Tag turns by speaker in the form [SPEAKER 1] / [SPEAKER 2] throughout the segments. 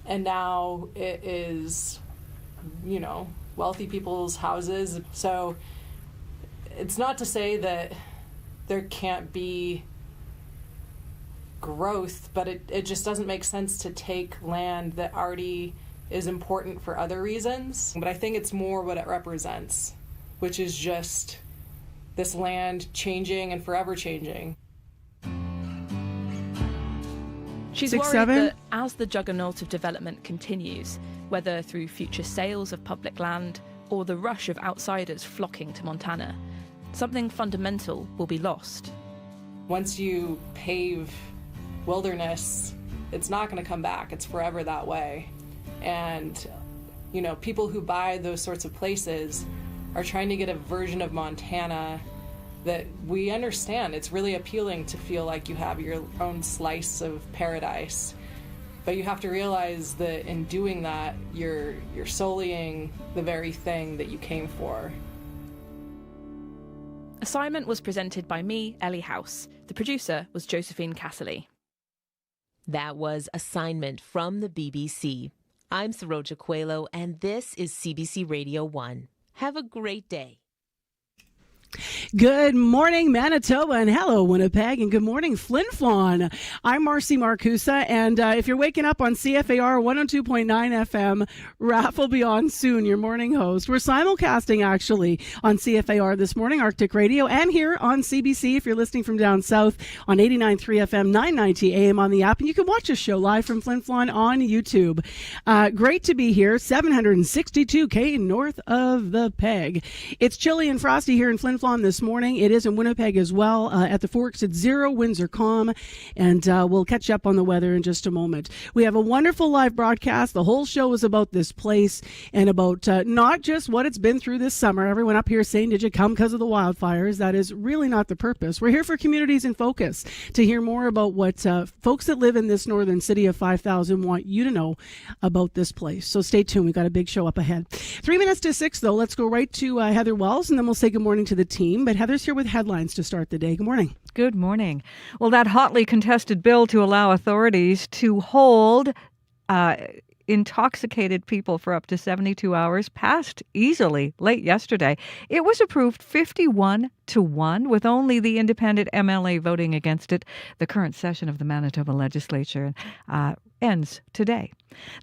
[SPEAKER 1] and now it is, wealthy people's houses. So it's not to say that there can't be growth, but it just doesn't make sense to take land that already is important for other reasons. But I think it's more what it represents, which is just this land changing and forever changing.
[SPEAKER 2] She's worried that as the juggernaut of development continues, whether through future sales of public land or the rush of outsiders flocking to Montana, something fundamental will be lost.
[SPEAKER 1] Once you pave wilderness, it's not going to come back. It's forever that way. And, people who buy those sorts of places are trying to get a version of Montana that we understand. It's really appealing to feel like you have your own slice of paradise. But you have to realize that in doing that, you're sullying the very thing that you came for.
[SPEAKER 2] Assignment was presented by me, Ellie House. The producer was Josephine Casserly.
[SPEAKER 3] That was Assignment from the BBC. I'm Saroja Coelho, and this is CBC Radio 1. Have a great day.
[SPEAKER 4] Good morning, Manitoba, and hello, Winnipeg, and good morning, Flint Flon. I'm Marcy Marcusa, and if you're waking up on CFAR 102.9 FM, Raph will be on soon, your morning host. We're simulcasting, actually, on CFAR this morning, Arctic Radio, and here on CBC, if you're listening from down south, on 89.3 FM, 990 AM on the app, and you can watch the show live from Flint Flon on YouTube. Great to be here, 762K north of the Peg. It's chilly and frosty here in Flint Flon this morning. It is in Winnipeg as well. At the Forks, it's 0, winds are calm, and we'll catch up on the weather in just a moment. We have a wonderful live broadcast. The whole show is about this place and about not just what it's been through this summer. Everyone up here saying, did you come because of the wildfires? That is really not the purpose. We're here for Communities in Focus to hear more about what folks that live in this northern city of 5,000 want you to know about this place. So stay tuned. We've got a big show up ahead. 3 minutes to 6, though. Let's go right to Heather Wells, and then we'll say good morning to the team. But Heather's here with headlines to start the day. Good morning.
[SPEAKER 5] Good morning. Well, that hotly contested bill to allow authorities to hold intoxicated people for up to 72 hours passed easily late yesterday. It was approved 51-1, with only the independent MLA voting against it. The current session of the Manitoba legislature ends today.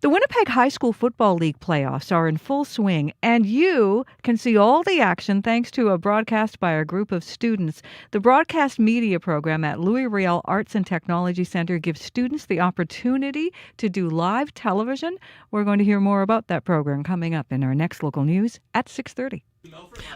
[SPEAKER 5] The Winnipeg High School Football League playoffs are in full swing, and you can see all the action thanks to a broadcast by a group of students. The broadcast media program at Louis Riel Arts and Technology Centre gives students the opportunity to do live television. We're going to hear more about that program coming up in our next local news at 6:30.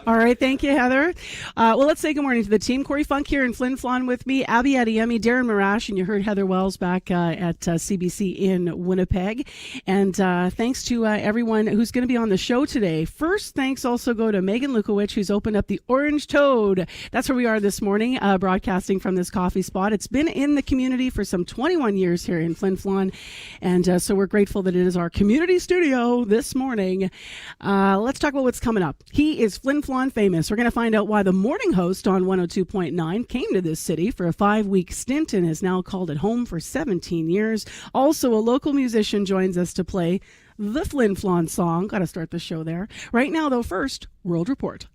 [SPEAKER 4] All right, thank you, Heather. Well, let's say good morning to the team. Corey Funk here in Flin Flon with me, Abby Adeyemi, Darren Marash, and you heard Heather Wells back at CBC in Winnipeg. And thanks to everyone who's going to be on the show today. First, thanks also go to Megan Lukowicz, who's opened up the Orange Toad. That's where we are this morning, broadcasting from this coffee spot. It's been in the community for some 21 years here in Flin Flon, and so we're grateful that it is our community studio this morning. Let's talk about what's coming up. He is Flin Flon famous. We're going to find out why the morning host on 102.9 came to this city for a 5-week stint and has now called it home for 17 years. Also, a local musician joins us to play the Flin Flon song. Got to start the show there. Right now, though, first, World Report.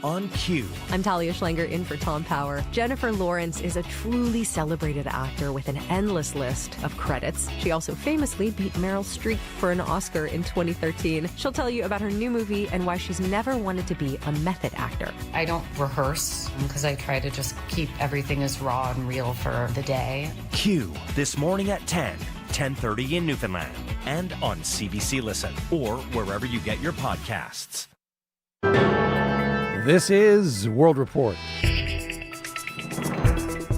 [SPEAKER 6] On Q.
[SPEAKER 7] I'm Talia Schlanger in for Tom Power. Jennifer Lawrence is a truly celebrated actor with an endless list of credits. She also famously beat Meryl Streep for an Oscar in 2013. She'll tell you about her new movie and why she's never wanted to be a method actor.
[SPEAKER 8] I don't rehearse because I try to just keep everything as raw and real for the day.
[SPEAKER 6] Q, this morning at 10:30 in Newfoundland, and on CBC Listen, or wherever you get your podcasts.
[SPEAKER 9] This is World Report.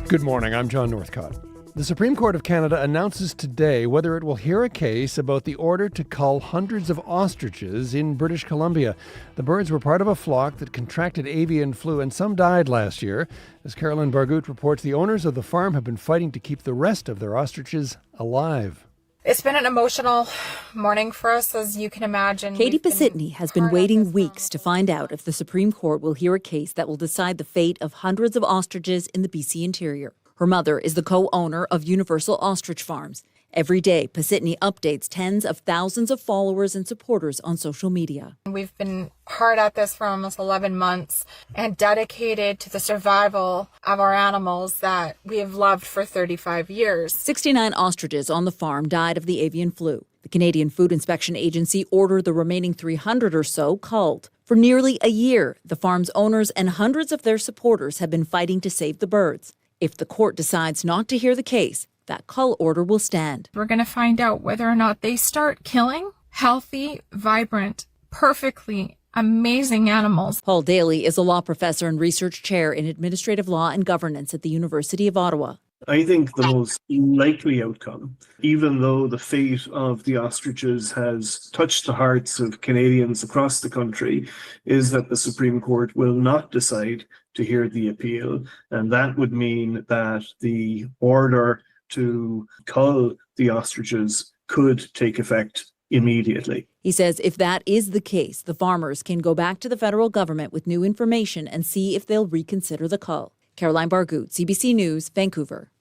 [SPEAKER 9] Good morning, I'm John Northcott. The Supreme Court of Canada announces today whether it will hear a case about the order to cull hundreds of ostriches in British Columbia. The birds were part of a flock that contracted avian flu, and some died last year. As Carolyn Bargut reports, the owners of the farm have been fighting to keep the rest of their ostriches alive.
[SPEAKER 10] It's been an emotional morning for us, as you can imagine.
[SPEAKER 11] Katie Pasitny has been waiting weeks to find out if the Supreme Court will hear a case that will decide the fate of hundreds of ostriches in the BC interior. Her mother is the co-owner of Universal Ostrich Farms. Every day, Pasitny updates tens of thousands of followers and supporters on social media.
[SPEAKER 10] We've been hard at this for almost 11 months and dedicated to the survival of our animals that we have loved for 35 years.
[SPEAKER 11] 69 ostriches on the farm died of the avian flu. The Canadian Food Inspection Agency ordered the remaining 300 or so culled. For nearly a year, the farm's owners and hundreds of their supporters have been fighting to save the birds. If the court decides not to hear the case, that cull order will stand.
[SPEAKER 10] We're going to find out whether or not they start killing healthy, vibrant, perfectly amazing animals.
[SPEAKER 11] Paul Daly is a law professor and research chair in administrative law and governance at the University of Ottawa.
[SPEAKER 12] I think the most likely outcome, even though the fate of the ostriches has touched the hearts of Canadians across the country, is that the Supreme Court will not decide to hear the appeal. And that would mean that the order to cull the ostriches could take effect immediately.
[SPEAKER 11] He says if that is the case, the farmers can go back to the federal government with new information and see if they'll reconsider the cull. Caroline Bargout, CBC News, Vancouver.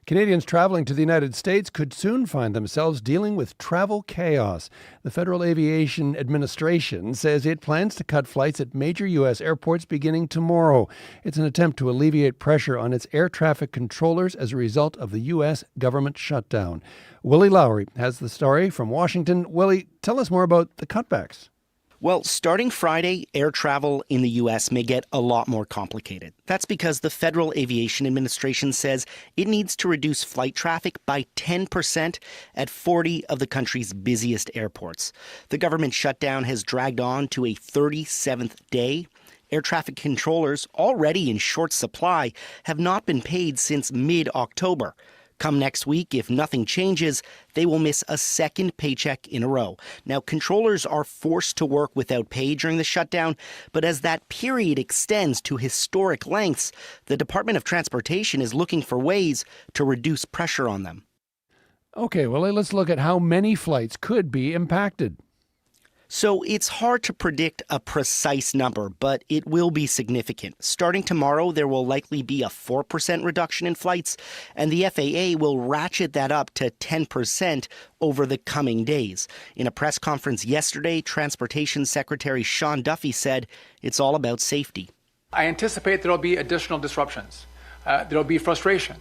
[SPEAKER 9] Canadians traveling to the United States could soon find themselves dealing with travel chaos. The Federal Aviation Administration says it plans to cut flights at major U.S. airports beginning tomorrow. It's an attempt to alleviate pressure on its air traffic controllers as a result of the U.S. government shutdown. Willie Lowry has the story from Washington. Willie, tell us more about the cutbacks.
[SPEAKER 13] Well, starting Friday, air travel in the U.S. may get a lot more complicated. That's because the Federal Aviation Administration says it needs to reduce flight traffic by 10% at 40 of the country's busiest airports. The government shutdown has dragged on to a 37th day. Air traffic controllers, already in short supply, have not been paid since mid-October. Come next week, if nothing changes, they will miss a second paycheck in a row. Now, controllers are forced to work without pay during the shutdown, but as that period extends to historic lengths, the Department of Transportation is looking for ways to reduce pressure on them.
[SPEAKER 9] Okay, well, let's look at how many flights could be impacted.
[SPEAKER 13] So it's hard to predict a precise number, but it will be significant. Starting tomorrow, there will likely be a 4% reduction in flights, and the FAA will ratchet that up to 10% over the coming days. In a press conference yesterday, Transportation Secretary Sean Duffy said it's all about safety.
[SPEAKER 14] I anticipate there will be additional disruptions. There will be frustration.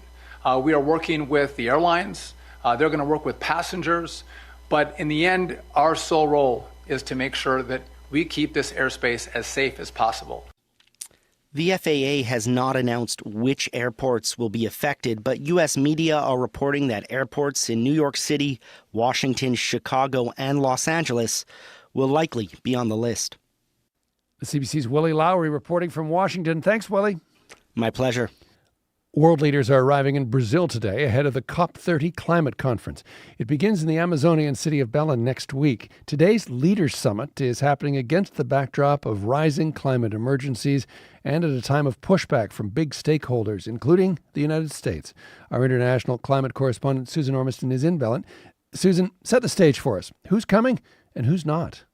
[SPEAKER 14] We are working with the airlines. They're going to work with passengers. But in the end, our sole role is to make sure that we keep this airspace as safe as possible.
[SPEAKER 13] The FAA has not announced which airports will be affected, but U.S. media are reporting that airports in New York City, Washington, Chicago, and Los Angeles will likely be on the list.
[SPEAKER 9] The CBC's Willie Lowry reporting from Washington. Thanks, Willie.
[SPEAKER 13] My pleasure.
[SPEAKER 9] World leaders are arriving in Brazil today ahead of the COP30 climate conference. It begins in the Amazonian city of Belém next week. Today's Leaders Summit is happening against the backdrop of rising climate emergencies and at a time of pushback from big stakeholders, including the United States. Our international climate correspondent Susan Ormiston is in Belém. Susan, set the stage for us. Who's coming and who's not?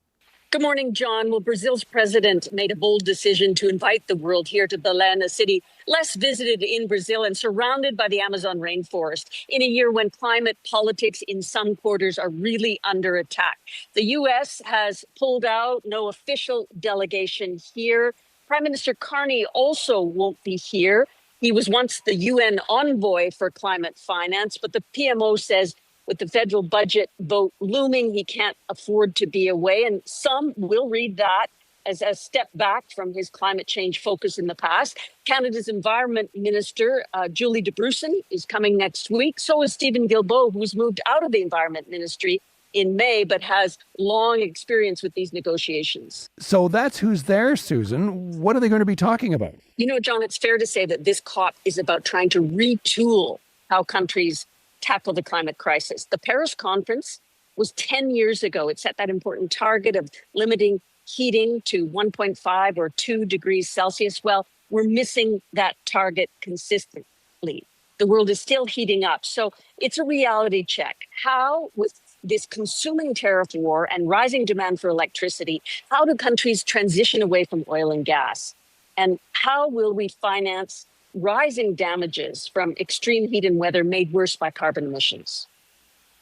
[SPEAKER 15] Good morning, John. Well, Brazil's president made a bold decision to invite the world here to Belém, a city less visited in Brazil and surrounded by the Amazon rainforest, in a year when climate politics in some quarters are really under attack. The U.S. has pulled out, no official delegation here. Prime Minister Carney also won't be here. He was once the UN envoy for climate finance, but the PMO says with the federal budget vote looming, he can't afford to be away. And some will read that as a step back from his climate change focus in the past. Canada's Environment Minister, Julie DeBrussen, is coming next week. So is Stephen Guilbeault, who's moved out of the Environment Ministry in May, but has long experience with these negotiations.
[SPEAKER 9] So that's who's there, Susan. What are they going to be talking about?
[SPEAKER 15] You know, John, it's fair to say that this COP is about trying to retool how countries tackle the climate crisis. The Paris conference was 10 years ago. It set that important target of limiting heating to 1.5 or 2 degrees Celsius. Well, we're missing that target consistently. The world is still heating up. So it's a reality check. How, with this consuming tariff war and rising demand for electricity, how do countries transition away from oil and gas? And how will we finance rising damages from extreme heat and weather made worse by carbon emissions.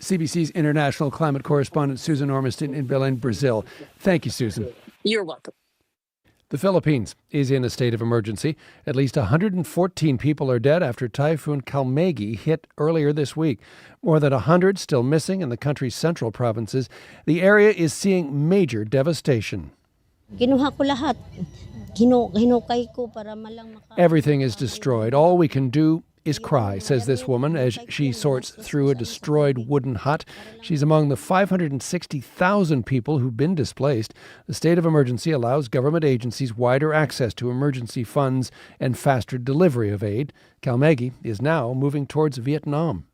[SPEAKER 9] CBC's international climate correspondent Susan Ormiston in Belém, Brazil. Thank you, Susan.
[SPEAKER 15] You're welcome.
[SPEAKER 9] The Philippines is in a state of emergency. At least 114 people are dead after Typhoon Kalmegi hit earlier this week. More than 100 still missing in the country's central provinces. The area is seeing major devastation. Everything is destroyed. All we can do is cry, says this woman as she sorts through a destroyed wooden hut. She's among the 560,000 people who've been displaced. The state of emergency allows government agencies wider access to emergency funds and faster delivery of aid. Kalmegi is now moving towards Vietnam.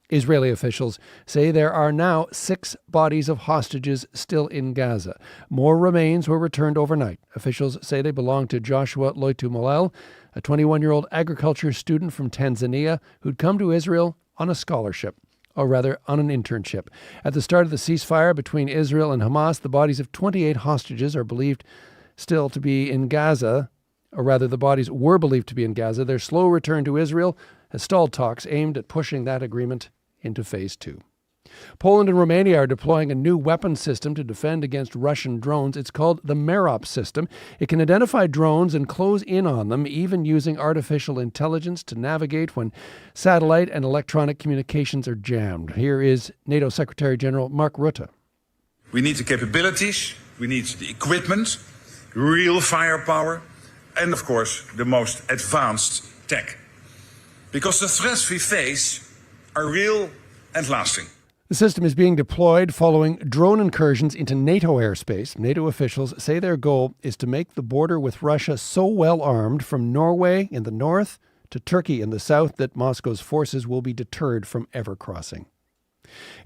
[SPEAKER 9] Israeli officials say there are now 6 bodies of hostages still in Gaza. More remains were returned overnight. Officials say they belong to Joshua Loitu-Molel, a 21-year-old agriculture student from Tanzania who'd come to Israel on a scholarship, or rather on an internship. At the start of the ceasefire between Israel and Hamas, the bodies of 28 hostages are believed still to be in Gaza, or rather the bodies were believed to be in Gaza. Their slow return to Israel has stalled talks aimed at pushing that agreement into Phase 2. Poland and Romania are deploying a new weapon system to defend against Russian drones. It's called the MEROP system. It can identify drones and close in on them, even using artificial intelligence to navigate when satellite and electronic communications are jammed. Here is NATO Secretary General Mark Rutte.
[SPEAKER 16] We need the capabilities, we need the equipment, real firepower, and of course the most advanced tech. Because the threats we face are real and lasting.
[SPEAKER 9] The system is being deployed following drone incursions into NATO airspace. NATO officials say their goal is to make the border with Russia so well armed from Norway in the north to Turkey in the south that Moscow's forces will be deterred from ever crossing.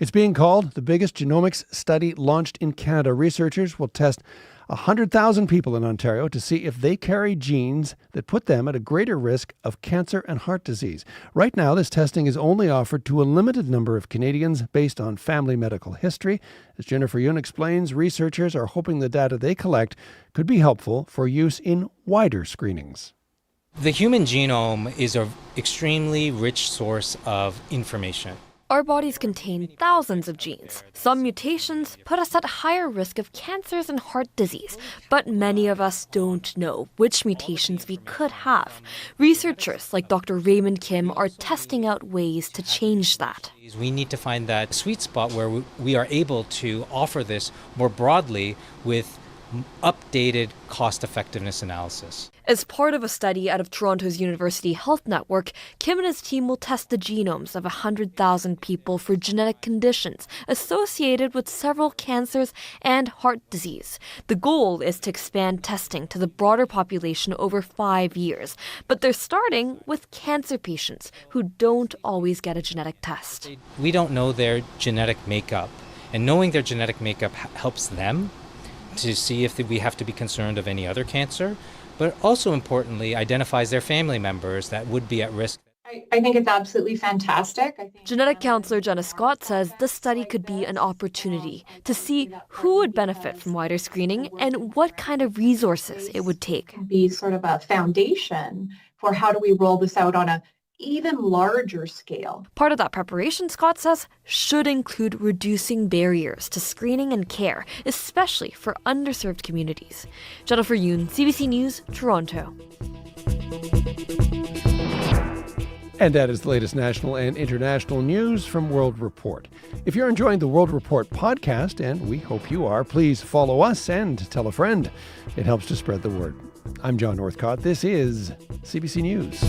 [SPEAKER 9] It's being called the biggest genomics study launched in Canada. Researchers will test 100,000 people in Ontario to see if they carry genes that put them at a greater risk of cancer and heart disease. Right now, this testing is only offered to a limited number of Canadians based on family medical history. As Jennifer Yoon explains, researchers are hoping the data they collect could be helpful for use in wider screenings.
[SPEAKER 17] The human genome is an extremely rich source of information.
[SPEAKER 18] Our bodies contain thousands of genes. Some mutations put us at higher risk of cancers and heart disease, but many of us don't know which mutations we could have. Researchers like Dr. Raymond Kim are testing out ways to change that.
[SPEAKER 17] We need to find that sweet spot where we are able to offer this more broadly with updated cost-effectiveness analysis.
[SPEAKER 18] As part of a study out of Toronto's University Health Network, Kim and his team will test the genomes of 100,000 people for genetic conditions associated with several cancers and heart disease. The goal is to expand testing to the broader population over 5 years, but they're starting with cancer patients who don't always get a genetic test.
[SPEAKER 17] We don't know their genetic makeup, and knowing their genetic makeup helps them to see if we have to be concerned of any other cancer, but also importantly identifies their family members that would be at risk.
[SPEAKER 19] I think it's absolutely fantastic.
[SPEAKER 18] Genetic counselor Jenna Scott says this study could be an opportunity to see who would benefit from wider screening and what kind of resources it would take.
[SPEAKER 19] Be sort of a foundation for how do we roll this out on a even larger scale.
[SPEAKER 18] Part of that preparation, Scott says, should include reducing barriers to screening and care, especially for underserved communities. Jennifer Yoon, CBC News, Toronto.
[SPEAKER 9] And that is the latest national and international news from World Report. If you're enjoying the World Report podcast, and we hope you are, please follow us and tell a friend. It helps to spread the word. I'm John Northcott. This is CBC News.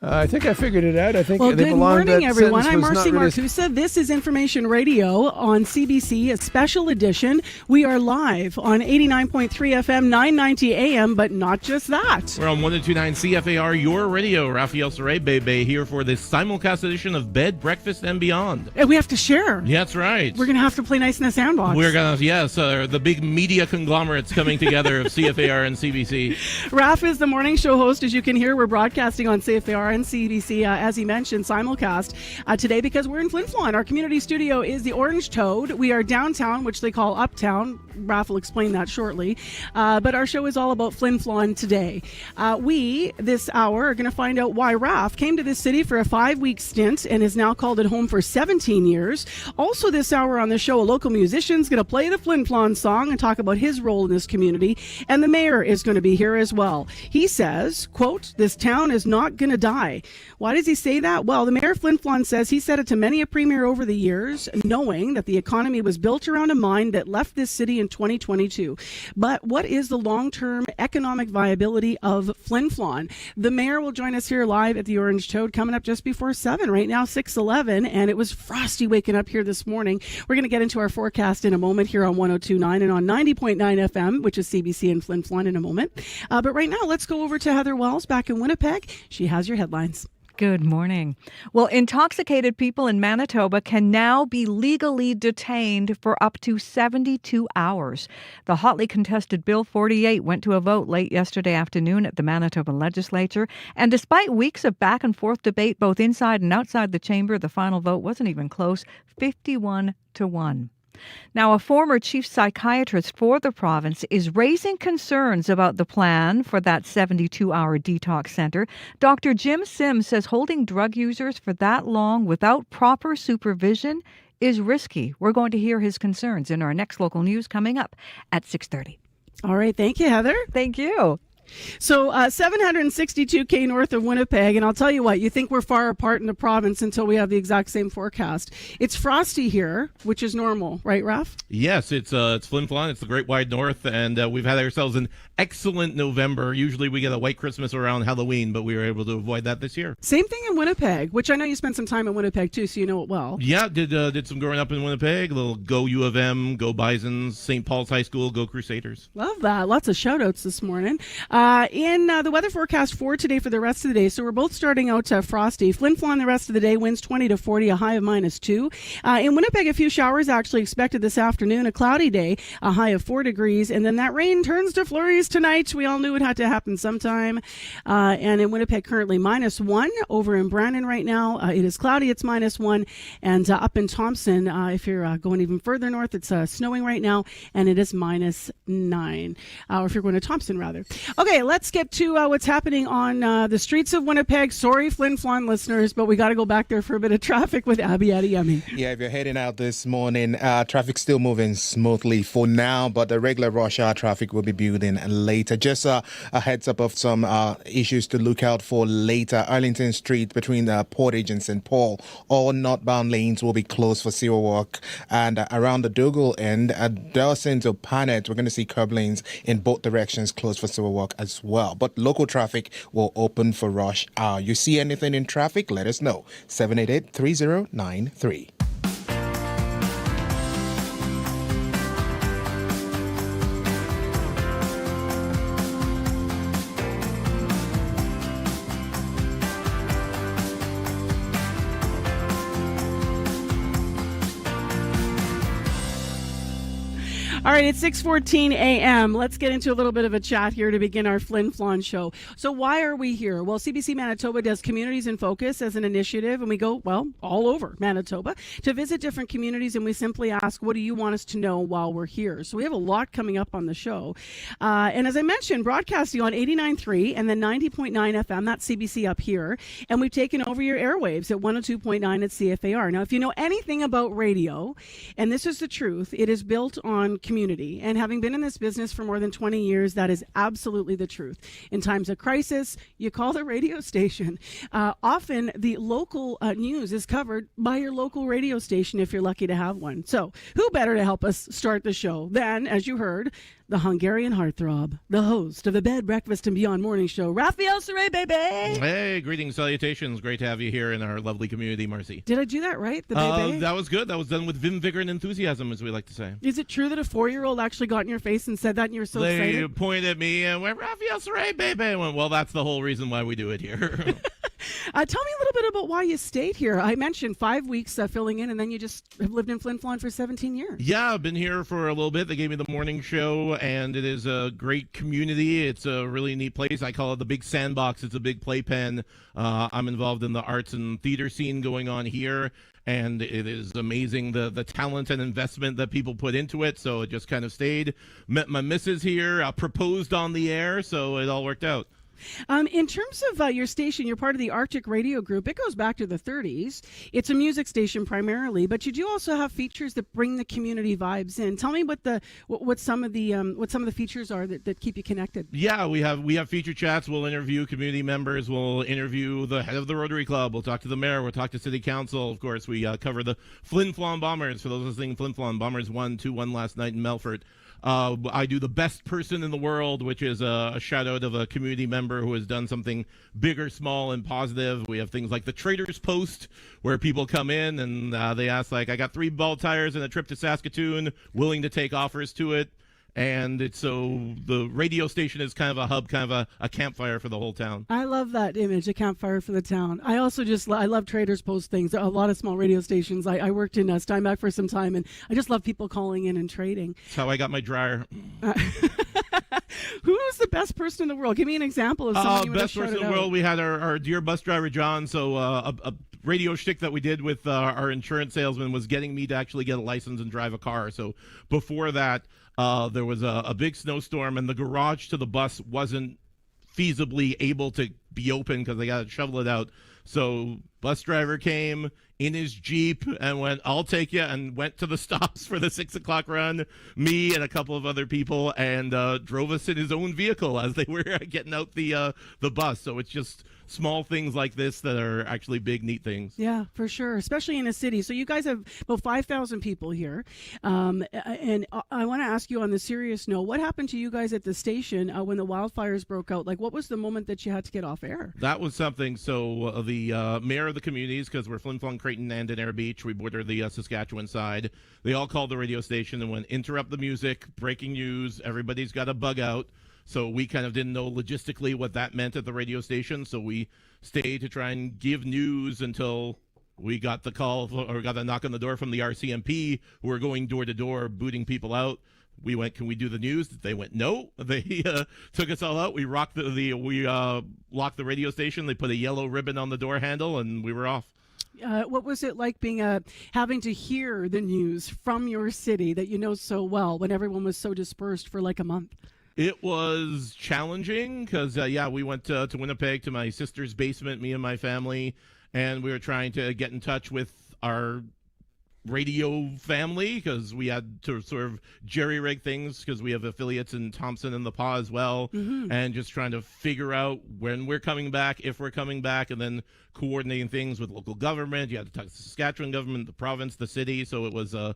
[SPEAKER 9] I think I figured it out. I think
[SPEAKER 4] well,
[SPEAKER 9] they
[SPEAKER 4] good
[SPEAKER 9] belong.
[SPEAKER 4] Morning, everyone. I'm
[SPEAKER 9] Marcy
[SPEAKER 4] Marcusa. This is Information Radio on CBC, a special edition. We are live on 89.3 FM, 990 AM, but not just that.
[SPEAKER 20] We're on 102.9 CFAR, your radio. Rafael Saray Bebe here for this simulcast edition of Bed, Breakfast, and Beyond.
[SPEAKER 4] And we have to share.
[SPEAKER 20] Yeah, that's right.
[SPEAKER 4] We're going to have to play nice in the sandbox.
[SPEAKER 20] We're going to, yes, the big media conglomerates coming together of CFAR and CBC.
[SPEAKER 4] Raf is the morning show host. As you can hear, we're broadcasting on CFAR and CBC, as he mentioned, simulcast today because we're in Flint Flon. Our community studio is the Orange Toad. We are downtown, which they call Uptown. Raph will explain that shortly. But our show is all about Flin Flon today. We, this hour, are going to find out why Raph came to this city for a 5-week stint and has now called it home for 17 years. Also this hour on the show, a local musician's going to play the Flin Flon song and talk about his role in this community. And the mayor is going to be here as well. He says, quote, "This town is not going to die." Why does he say that? Well, the mayor of Flin Flon says he said it to many a premier over the years, knowing that the economy was built around a mine that left this city in 2022. But what is the long-term economic viability of Flin Flon? The mayor will join us here live at the Orange Toad coming up just before 7, right now 6:11, and it was frosty waking up here this morning. We're going to get into our forecast in a moment here on 102.9 and on 90.9 FM, which is CBC in Flin Flon in a moment. But right now, let's go over to Heather Wells back in Winnipeg. She has your headlines.
[SPEAKER 5] Good morning. Well, intoxicated people in Manitoba can now be legally detained for up to 72 hours. The hotly contested Bill 48 went to a vote late yesterday afternoon at the Manitoba legislature. And despite weeks of back and forth debate both inside and outside the chamber, the final vote wasn't even close, 51-1. Now, a former chief psychiatrist for the province is raising concerns about the plan for that 72-hour detox center. Dr. Jim Sims says holding drug users for that long without proper supervision is risky. We're going to hear his concerns in our next local news coming up at 6:30.
[SPEAKER 4] All right. Thank you, Heather.
[SPEAKER 5] Thank you.
[SPEAKER 4] So 762K north of Winnipeg, and I'll tell you what, you think we're far apart in the province until we have the exact same forecast. It's frosty here, which is normal, right, Raph?
[SPEAKER 20] Yes, it's Flin Flon, it's the Great Wide North, and we've had ourselves an excellent November. Usually we get a white Christmas around Halloween, but we were able to avoid that this year.
[SPEAKER 4] Same thing in Winnipeg, which I know you spent some time in Winnipeg too, so you know it well.
[SPEAKER 20] Yeah, did some growing up in Winnipeg, a little go U of M, go Bisons, St. Paul's High School, go Crusaders.
[SPEAKER 4] Love that. Lots of shout-outs this morning. In the weather forecast for today for the rest of the day, so we're both starting out frosty. Flin Flon the rest of the day, winds 20 to 40, a high of -2. In Winnipeg, a few showers actually expected this afternoon, a cloudy day, a high of 4 degrees, and then that rain turns to flurries tonight. We all knew it had to happen sometime. And in Winnipeg, currently -1. Over in Brandon right now, it is cloudy, it's -1. And up in Thompson, if you're going even further north, it's snowing right now, and it is -9. Or if you're going to Thompson, rather. Okay, let's get to what's happening on the streets of Winnipeg. Sorry, Flin Flon listeners, but we got to go back there for a bit of traffic with Abby Adiyemi.
[SPEAKER 21] Yeah, if you're heading out this morning, traffic's still moving smoothly for now, but the regular rush hour traffic will be building later. Just a heads up of some issues to look out for later. Arlington Street between Portage and St. Paul, all northbound lanes will be closed for zero work. And around the Dougal end, at Dawson to Panet, we're going to see curb lanes in both directions closed for zero work as well. But local traffic will open for rush hour. You see anything in traffic? Let us know. 788-3093.
[SPEAKER 4] All right, it's 6:14 a.m. Let's get into a little bit of a chat here to begin our Flin Flon show. So why are we here? Well, CBC Manitoba does Communities in Focus as an initiative, and we go, well, all over Manitoba to visit different communities, and we simply ask, what do you want us to know while we're here? So we have a lot coming up on the show. And as I mentioned, broadcasting on 89.3 and then 90.9 FM, that's CBC up here, and we've taken over your airwaves at 102.9 at CFAR. Now, if you know anything about radio, and this is the truth, it is built on community. And having been in this business for more than 20 years, that is absolutely the truth. In times of crisis, you call the radio station. Often the local news is covered by your local radio station if you're lucky to have one. So who better to help us start the show than, as you heard, the Hungarian heartthrob, the host of the Bed, Breakfast, and Beyond Morning Show, Raphael Saray, baby!
[SPEAKER 20] Hey, greetings, salutations. Great to have you here in our lovely community, Marcy.
[SPEAKER 4] Did I do that right, the baby?
[SPEAKER 20] That was good. That was done with vim, vigor, and enthusiasm, as we like to say.
[SPEAKER 4] Is it true that a 4-year-old actually got in your face and said that and you were so excited?
[SPEAKER 20] They pointed at me and went, Raphael Saray, baby! I went, well, that's the whole reason why we do it here.
[SPEAKER 4] Tell me a little bit about why you stayed here. I mentioned 5 weeks filling in, and then you just have lived in Flin Flon for 17 years.
[SPEAKER 20] Yeah, I've been here for a little bit. They gave me the morning show, and it is a great community. It's a really neat place. I call it the big sandbox. It's a big playpen. I'm involved in the arts and theater scene going on here, and it is amazing the talent and investment that people put into it. So it just kind of stayed. Met my missus here, proposed on the air, so it all worked out.
[SPEAKER 4] In terms of your station, you're part of the Arctic Radio Group. It goes back to the 30s. It's a music station primarily, but you do also have features that bring the community vibes in. Tell me what some of the features are that keep you connected.
[SPEAKER 20] Yeah, we have feature chats. We'll interview community members. We'll interview the head of the Rotary Club. We'll talk to the mayor. We'll talk to City Council. Of course, we cover the Flin Flon Bombers. For those listening, Flin Flon Bombers won 2-1 last night in Melfort. I do the best person in the world, which is a shout out of a community member who has done something big or small and positive. We have things like the Traders Post, where people come in and they ask, like, I got 3 bald tires and a trip to Saskatoon, willing to take offers to it. And it's so the radio station is kind of a hub, kind of a campfire for the whole town.
[SPEAKER 4] I love that image, a campfire for the town. I also I love Traders Post things. A lot of small radio stations. I worked in Steinbach for some time, and I just love people calling in and trading.
[SPEAKER 20] That's how I got my dryer.
[SPEAKER 4] Who is the best person in the world? Give me an example of someone you would have
[SPEAKER 20] best person
[SPEAKER 4] shouted
[SPEAKER 20] in the
[SPEAKER 4] out.
[SPEAKER 20] world. We had our dear bus driver, John. So a radio shtick that we did with our insurance salesman was getting me to actually get a license and drive a car. So before that, there was a big snowstorm, and the garage to the bus wasn't feasibly able to be open because they got to shovel it out. So bus driver came in his Jeep and went, I'll take you, and went to the stops for the 6 o'clock run, me and a couple of other people, and drove us in his own vehicle as they were getting out the bus. So it's just small things like this that are actually big, neat things.
[SPEAKER 4] Yeah, for sure, especially in a city. So you guys have about 5,000 people here. And I want to ask you on the serious note, what happened to you guys at the station when the wildfires broke out? Like, what was the moment that you had to get off air?
[SPEAKER 20] That was something. So the mayor of the communities, because we're Flin Flon, Creighton, and in Air Beach, we border the Saskatchewan side, they all called the radio station and went, interrupt the music, breaking news, everybody's got a bug out. So we kind of didn't know logistically what that meant at the radio station. So we stayed to try and give news until we got the call or got a knock on the door from the RCMP, who were going door to door, booting people out. We went, can we do the news? They went, no. They took us all out. We locked locked the radio station. They put a yellow ribbon on the door handle, and we were off.
[SPEAKER 4] What was it like being having to hear the news from your city that you know so well when everyone was so dispersed for like a month?
[SPEAKER 20] It was challenging because, we went to Winnipeg to my sister's basement, me and my family, and we were trying to get in touch with our radio family because we had to sort of jerry-rig things because we have affiliates in Thompson and the Paw as well, and just trying to figure out when we're coming back, if we're coming back, and then coordinating things with local government. You had to talk to the Saskatchewan government, the province, the city, so it was a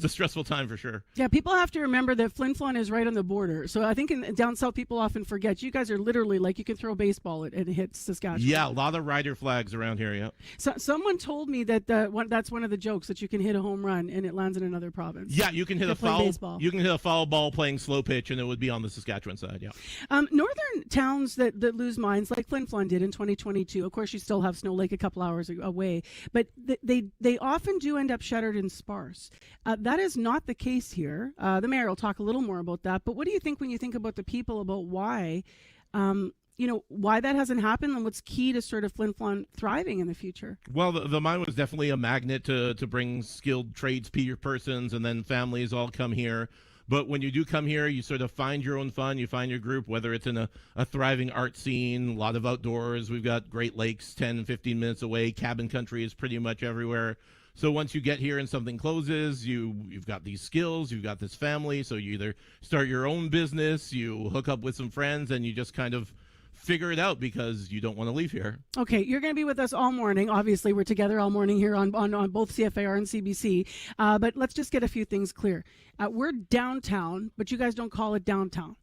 [SPEAKER 20] stressful time for sure.
[SPEAKER 4] Yeah, people have to remember that Flin Flon is right on the border. So I think down south, people often forget. You guys are literally like you can throw a baseball and hit Saskatchewan.
[SPEAKER 20] Yeah, a lot of rider flags around here, yeah.
[SPEAKER 4] So someone told me that that's one of the jokes, that you can hit a home run and it lands in another province.
[SPEAKER 20] Yeah, you can hit a foul
[SPEAKER 4] baseball.
[SPEAKER 20] You can hit a foul ball playing slow pitch, and it would be on the Saskatchewan side. Yeah.
[SPEAKER 4] Northern towns that lose mines, like Flin Flon did in 2022. Of course, you still have Snow Lake a couple hours away, but they often do end up shuttered and sparse. That is not the case here. The mayor will talk a little more about that. But what do you think when you think about the people, about why? Why that hasn't happened, and what's key to sort of Flin Flon thriving in the future?
[SPEAKER 20] Well, the mine was definitely a magnet to bring skilled tradespersons, and then families all come here. But when you do come here, you sort of find your own fun. You find your group, whether it's in a thriving art scene, a lot of outdoors. We've got Great Lakes 10, 15 minutes away. Cabin country is pretty much everywhere. So once you get here and something closes, you've got these skills, you've got this family. So you either start your own business, you hook up with some friends, and you just kind of figure it out because you don't want to leave here.
[SPEAKER 4] Okay, you're going to be with us all morning. Obviously, we're together all morning here on both CFAR and CBC. But let's just get a few things clear. We're downtown, but you guys don't call it downtown.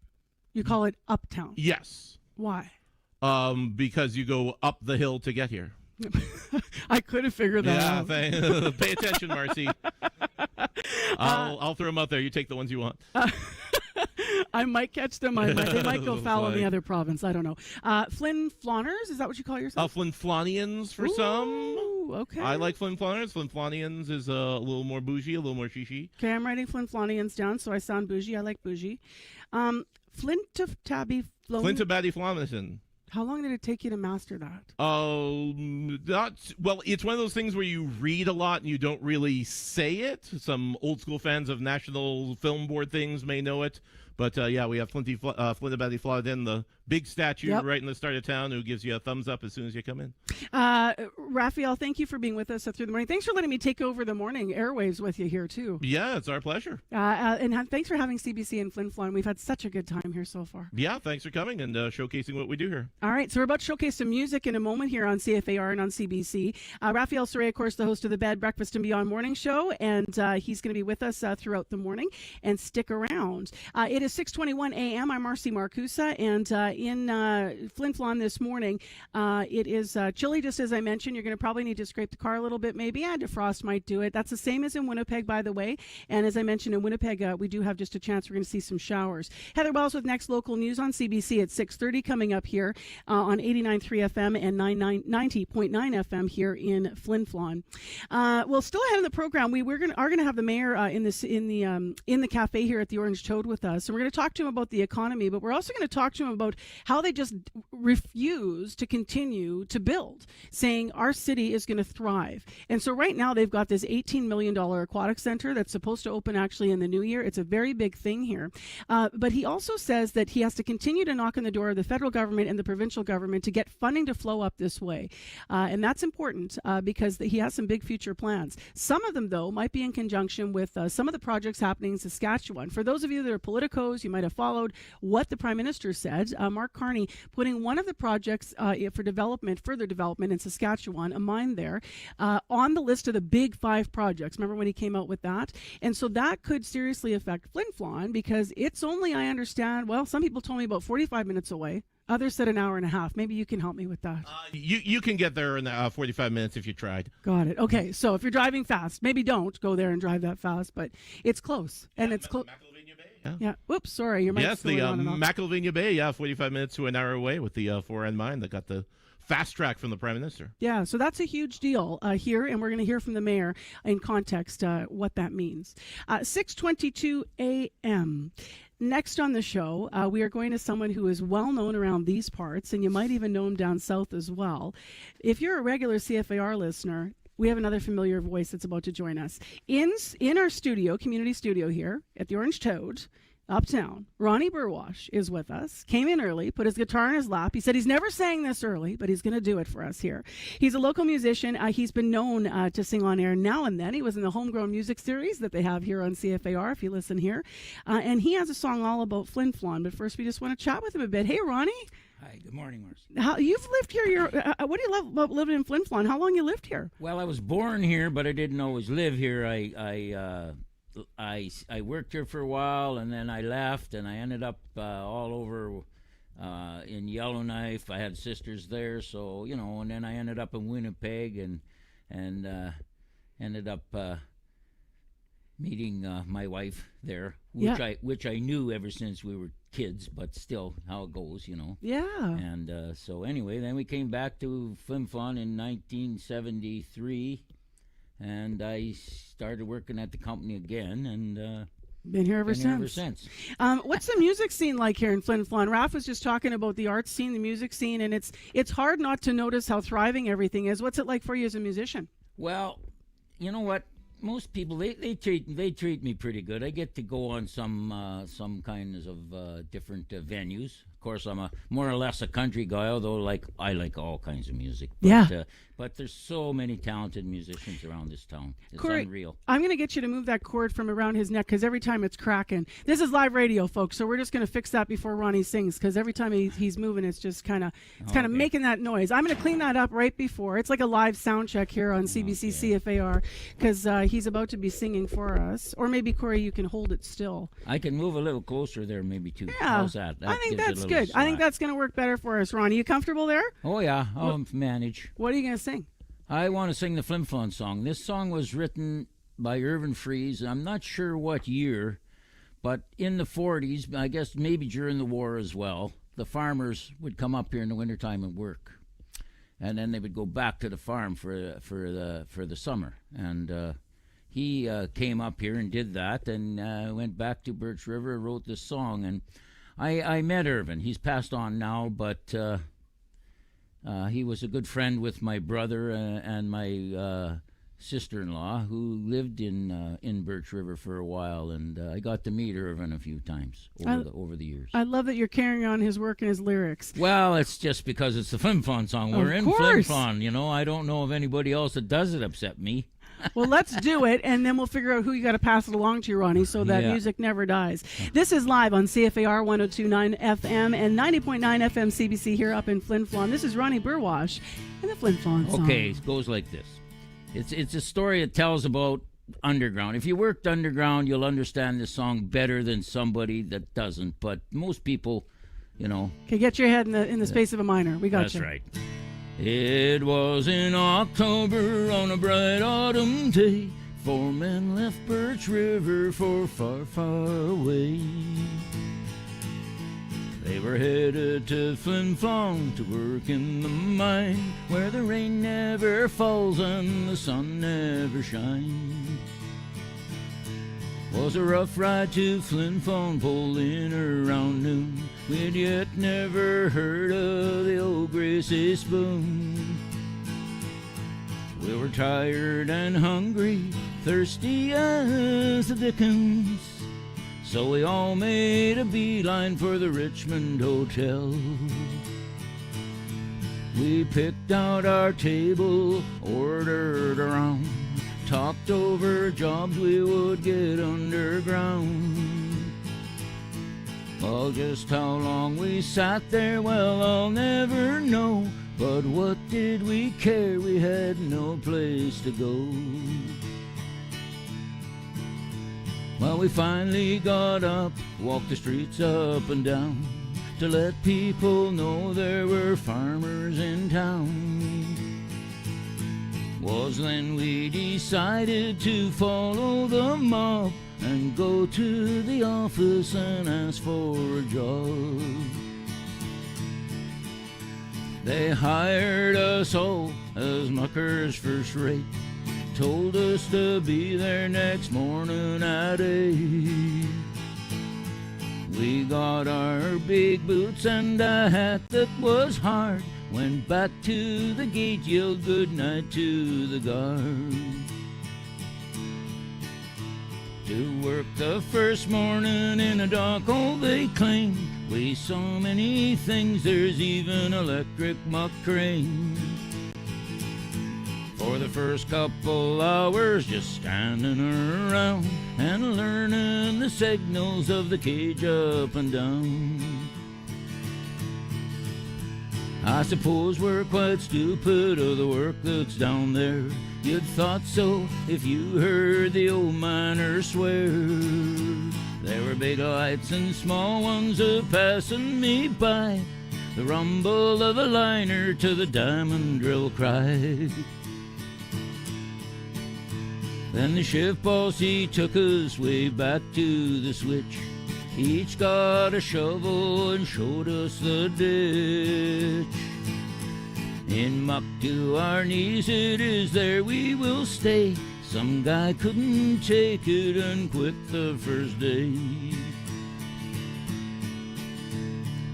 [SPEAKER 4] You call it uptown.
[SPEAKER 20] Yes.
[SPEAKER 4] Why?
[SPEAKER 20] Because you go up the hill to get here.
[SPEAKER 4] I could have figured that out.
[SPEAKER 20] Yeah, pay attention, Marcy. I'll throw them out there. You take the ones you want.
[SPEAKER 4] I might catch them. They might go foul in the other province. I don't know. Flin Floners, is that what you call yourself?
[SPEAKER 20] Flin Flonians for some.
[SPEAKER 4] Okay.
[SPEAKER 20] I like Flin Floners. Flin Flonians is a little more bougie, a little more shishi.
[SPEAKER 4] Okay, I'm writing Flin Flonians down so I sound bougie. I like bougie. Flintabby
[SPEAKER 20] Flamison.
[SPEAKER 4] How long did it take you to master that?
[SPEAKER 20] It's one of those things where you read a lot and you don't really say it. Some old school fans of National Film Board things may know it. But yeah, we have Flintabby Flodden, the big statue right in the start of town, who gives you a thumbs up as soon as you come in.
[SPEAKER 4] Raphael, thank you for being with us through the morning. Thanks for letting me take over the morning airwaves with you here, too.
[SPEAKER 20] Yeah, it's our pleasure.
[SPEAKER 4] And thanks for having CBC and Flin Flon. We've had such a good time here so far.
[SPEAKER 20] Yeah, thanks for coming and showcasing what we do here.
[SPEAKER 4] All right, so we're about to showcase some music in a moment here on CFAR and on CBC. Raphael Sorey, of course, the host of the Bed Breakfast and Beyond Morning Show, and he's going to be with us throughout the morning. And stick around. It is 6:21 a.m. I'm Marcy Marcusa, and in Flin Flon this morning, it is chilly, just as I mentioned. You're going to probably need to scrape the car a little bit, maybe, and defrost might do it. That's the same as in Winnipeg, by the way. And as I mentioned, in Winnipeg, we do have just a chance we're going to see some showers. Heather Wells with Next Local News on CBC at 6:30 coming up here on 89.3 FM and 90.9 FM here in Flin Flon. Well, still ahead of the program, are going to have the mayor in the cafe here at the Orange Toad with us, and we're going to talk to him about the economy, but we're also going to talk to him about how they just refuse to continue to build, saying our city is going to thrive. And so right now they've got this $18 million aquatic center that's supposed to open actually in the new year. It's a very big thing here. But he also says that he has to continue to knock on the door of the federal government and the provincial government to get funding to flow up this way. And that's important because he has some big future plans. Some of them, though, might be in conjunction with some of the projects happening in Saskatchewan. For those of you that are politicos, you might have followed what the Prime Minister said. Mark Carney putting one of the projects for further development in Saskatchewan, a mine there, on the list of the big 5 projects. Remember when he came out with that? And so that could seriously affect Flin Flon because it's only, I understand, well, some people told me about 45 minutes away. Others said an hour and a half. Maybe you can help me with that.
[SPEAKER 20] You can get there in 45 minutes if you tried.
[SPEAKER 4] Got it. Okay, so if you're driving fast, maybe don't go there and drive that fast, but it's close. And it's close. Yeah. Oops, sorry. Your mic's
[SPEAKER 20] yes, the McIlvania Bay, 45 minutes to an hour away with the 4N mine that got the fast track from the Prime Minister. Yeah, so that's a huge deal here, and we're going to hear from the mayor in context what that means. 6:22 a.m. Next on the show, we are going to someone who is well known around these parts, and you might even know him down south as well. If you're a regular CFAR listener, we have another familiar voice that's about to join us. In our studio, community studio here at the Orange Toad, uptown, Ronnie Burwash is with us. Came in early, put his guitar in his lap. He said he's never sang this early, but he's going to do it for us here. He's a local musician. He's been known to sing on air now and then. He was in the Homegrown Music Series that they have here on CFAR, if you listen here. And he has a song all about Flin Flon. But first, we just want to chat with him a bit. Hey, Ronnie.
[SPEAKER 1] Hi, good morning, Marcy.
[SPEAKER 4] You've lived here. What do you love about living in Flin Flon? How long you lived here?
[SPEAKER 1] Well, I was born here, but I didn't always live here. I worked here for a while, and then I left, and I ended up all over in Yellowknife. I had sisters there, so and then I ended up in Winnipeg, and ended up meeting my wife there, which I knew ever since we were kids, but still, how it goes,
[SPEAKER 4] Yeah.
[SPEAKER 1] And so anyway, then we came back to Flin Flon in 1973, and I started working at the company again, and
[SPEAKER 4] been here ever since. What's the music scene like here in Flin Flon? Raph was just talking about the art scene, the music scene, and it's hard not to notice how thriving everything is. What's it like for you as a musician?
[SPEAKER 1] Well, you know what? Most people they treat me pretty good. I get to go on some kinds of different venues. Of course, I'm more or less a country guy, although I like all kinds of music. But, but there's so many talented musicians around this town. It's
[SPEAKER 4] Corey,
[SPEAKER 1] unreal.
[SPEAKER 4] I'm going to get you to move that cord from around his neck because every time it's cracking. This is live radio, folks, so we're just going to fix that before Ronnie sings because every time he's moving, it's just kind of making that noise. I'm going to clean that up right before. It's like a live sound check here on CBC CFAR because he's about to be singing for us. Or maybe, Corey, you can hold it still.
[SPEAKER 1] I can move a little closer there maybe too.
[SPEAKER 4] Yeah.
[SPEAKER 1] How's that?
[SPEAKER 4] I think that's good. I think that's going to work better for us, Ronnie. You comfortable there?
[SPEAKER 1] Oh, yeah. I'll manage.
[SPEAKER 4] What are you going to sing?
[SPEAKER 1] I want to sing the Flin Flon song. This song was written by Irvin Freeze. I'm not sure what year, But in the 40s, I guess maybe during the war as well, the farmers would come up here in the wintertime and work. And then they would go back to the farm for the summer. And he came up here and did that, and went back to Birch River, wrote this song. And I met Irvin. He's passed on now, but he was a good friend with my brother and my sister-in-law, who lived in Birch River for a while, and I got to meet Irvin a few times over the years.
[SPEAKER 4] I love that you're carrying on his work and his lyrics.
[SPEAKER 1] Well, it's just because it's the Flin Flon song. We're in Flin Flon, you know. I don't know of anybody else that does it except me.
[SPEAKER 4] Well, let's do it, and then we'll figure out who you got to pass it along to, Ronnie, so that music never dies. This is live on CFAR 102.9 FM and 90.9 FM CBC here up in Flin Flon. This is Ronnie Burwash and the Flin Flon song.
[SPEAKER 1] Okay, it goes like this. It's a story that tells about underground. If you worked underground, you'll understand this song better than somebody that doesn't. But most people, you know.
[SPEAKER 4] Okay, get your head in the space of a minor. We got
[SPEAKER 1] you. That's right.
[SPEAKER 2] It was in October on a bright autumn day. 4 men left Birch River for far, far away. They were headed to Flin Flon to work in the mine, where the rain never falls and the sun never shines. Was a rough ride to Flin Flon, pulling around noon. We'd yet never heard of the old Gracie Spoon. We were tired and hungry, thirsty as the dickens, so we all made a beeline for the Richmond Hotel. We picked out our table, ordered around, talked over jobs we would get underground. Well, just how long we sat there, well, I'll never know. But what did we care? We had no place to go. Well, we finally got up, walked the streets up and down, to let people know there were farmers in town. Was then we decided to follow the mob and go to the office and ask for a job. They hired us all as muckers first rate, told us to be there next morning at 8. We got our big boots and a hat that was hard, went back to the gate, yelled good night to the guard. To work the first morning in a dark hole, they claim. We saw many things, there's even electric muck crane. For the first couple hours, just standing around and learning the signals of the cage up and down. I suppose we're quite stupid of the work that's down there. You'd thought so if you heard the old miners swear. There were big lights and small ones a-passing me by, the rumble of a liner to the diamond drill cry. Then the shift boss, he took us way back to the switch. Each got a shovel and showed us the ditch. In muck to our knees it is, there we will stay. Some guy couldn't take it and quit the first day.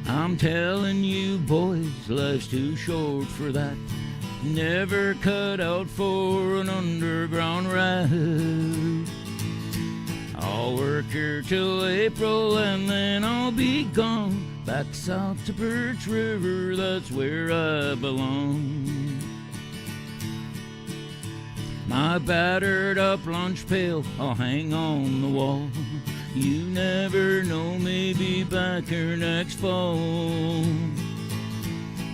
[SPEAKER 2] I'm telling you boys, life's too short for that. Never cut out for an underground ride. I'll work here till April and then I'll be gone. Back south to Birch River, that's where I belong. My battered up lunch pail I'll hang on the wall. You never know, maybe back here next fall.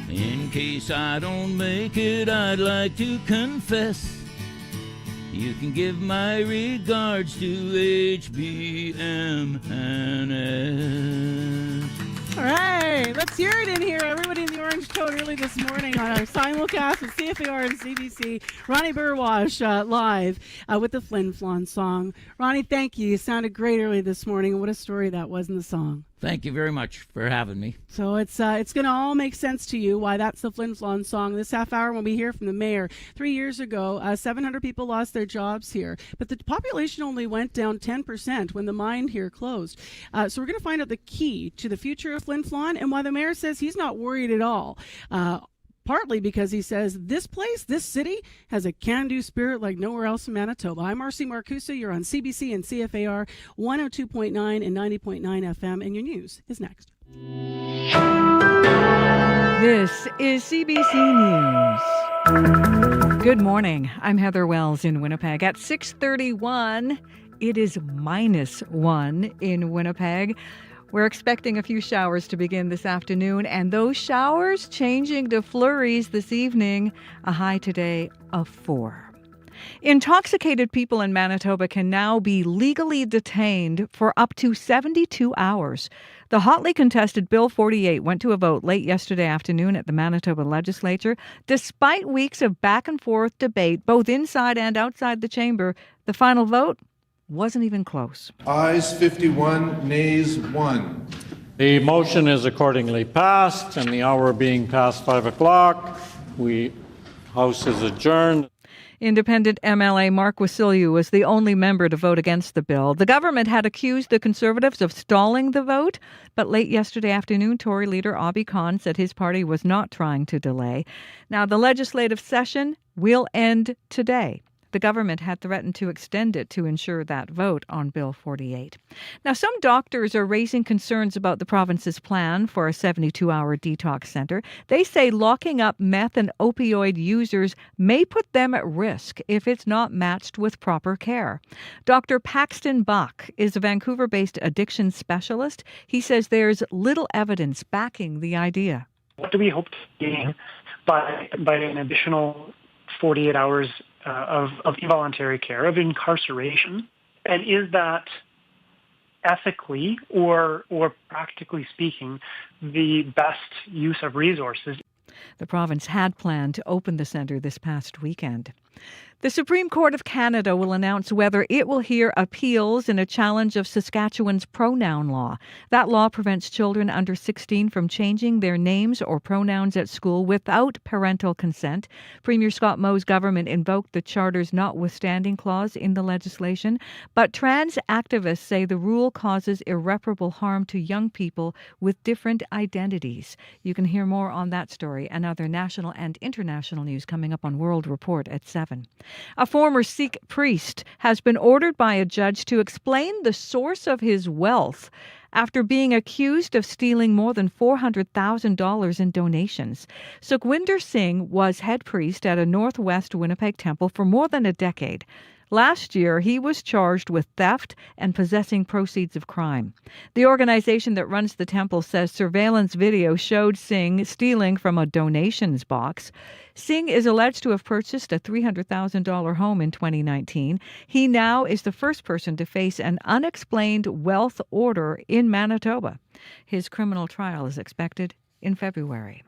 [SPEAKER 2] In case I don't make it, I'd like to confess, you can give my regards to HBM and S.
[SPEAKER 4] All right, let's hear it in here. Everybody in the orange coat really early this morning on our simulcast with CFAR and CBC. Ronnie Burwash live with the Flin Flon song. Ronnie, thank you. You sounded great early this morning. What a story that was in the song.
[SPEAKER 1] Thank you very much for having me.
[SPEAKER 4] So it's going to all make sense to you why that's the Flin Flon song. This half hour when we hear from the mayor. 3 years ago, 700 people lost their jobs here, but the population only went down 10% when the mine here closed. So we're going to find out the key to the future of Flin Flon and why the mayor says he's not worried at all. Partly because he says this city, has a can-do spirit like nowhere else in Manitoba. I'm Marcy Marcusa. You're on CBC and CFAR 102.9 and 90.9 FM, and your news is next.
[SPEAKER 5] This is CBC News. Good morning. I'm Heather Wells in Winnipeg. At 6:31, it is -1 in Winnipeg. We're expecting a few showers to begin this afternoon, and those showers changing to flurries this evening, a high today of 4. Intoxicated people in Manitoba can now be legally detained for up to 72 hours. The hotly contested Bill 48 went to a vote late yesterday afternoon at the Manitoba Legislature. Despite weeks of back-and-forth debate, both inside and outside the chamber, the final vote wasn't even close.
[SPEAKER 3] Ayes 51, nays 1.
[SPEAKER 22] The motion is accordingly passed, and the hour being past 5 o'clock, House is adjourned.
[SPEAKER 5] Independent MLA Mark Wasilyu was the only member to vote against the bill. The government had accused the Conservatives of stalling the vote, but late yesterday afternoon, Tory leader Obby Khan said his party was not trying to delay. Now, the legislative session will end today. The government had threatened to extend it to ensure that vote on Bill 48. Now, some doctors are raising concerns about the province's plan for a 72-hour detox center. They say locking up meth and opioid users may put them at risk if it's not matched with proper care. Dr. Paxton Buck is a Vancouver-based addiction specialist. He says there's little evidence backing the idea.
[SPEAKER 23] What do we hope to gain by an additional 48 hours of involuntary care, of incarceration? And is that ethically or practically speaking the best use of resources?
[SPEAKER 5] The province had planned to open the centre this past weekend. The Supreme Court of Canada will announce whether it will hear appeals in a challenge of Saskatchewan's pronoun law. That law prevents children under 16 from changing their names or pronouns at school without parental consent. Premier Scott Moe's government invoked the Charter's notwithstanding clause in the legislation, but trans activists say the rule causes irreparable harm to young people with different identities. You can hear more on that story and other national and international news coming up on World Report at 7. A former Sikh priest has been ordered by a judge to explain the source of his wealth after being accused of stealing more than $400,000 in donations. Sukhwinder Singh was head priest at a northwest Winnipeg temple for more than a decade. Last year, he was charged with theft and possessing proceeds of crime. The organization that runs the temple says surveillance video showed Singh stealing from a donations box. Singh is alleged to have purchased a $300,000 home in 2019. He now is the first person to face an unexplained wealth order in Manitoba. His criminal trial is expected in February.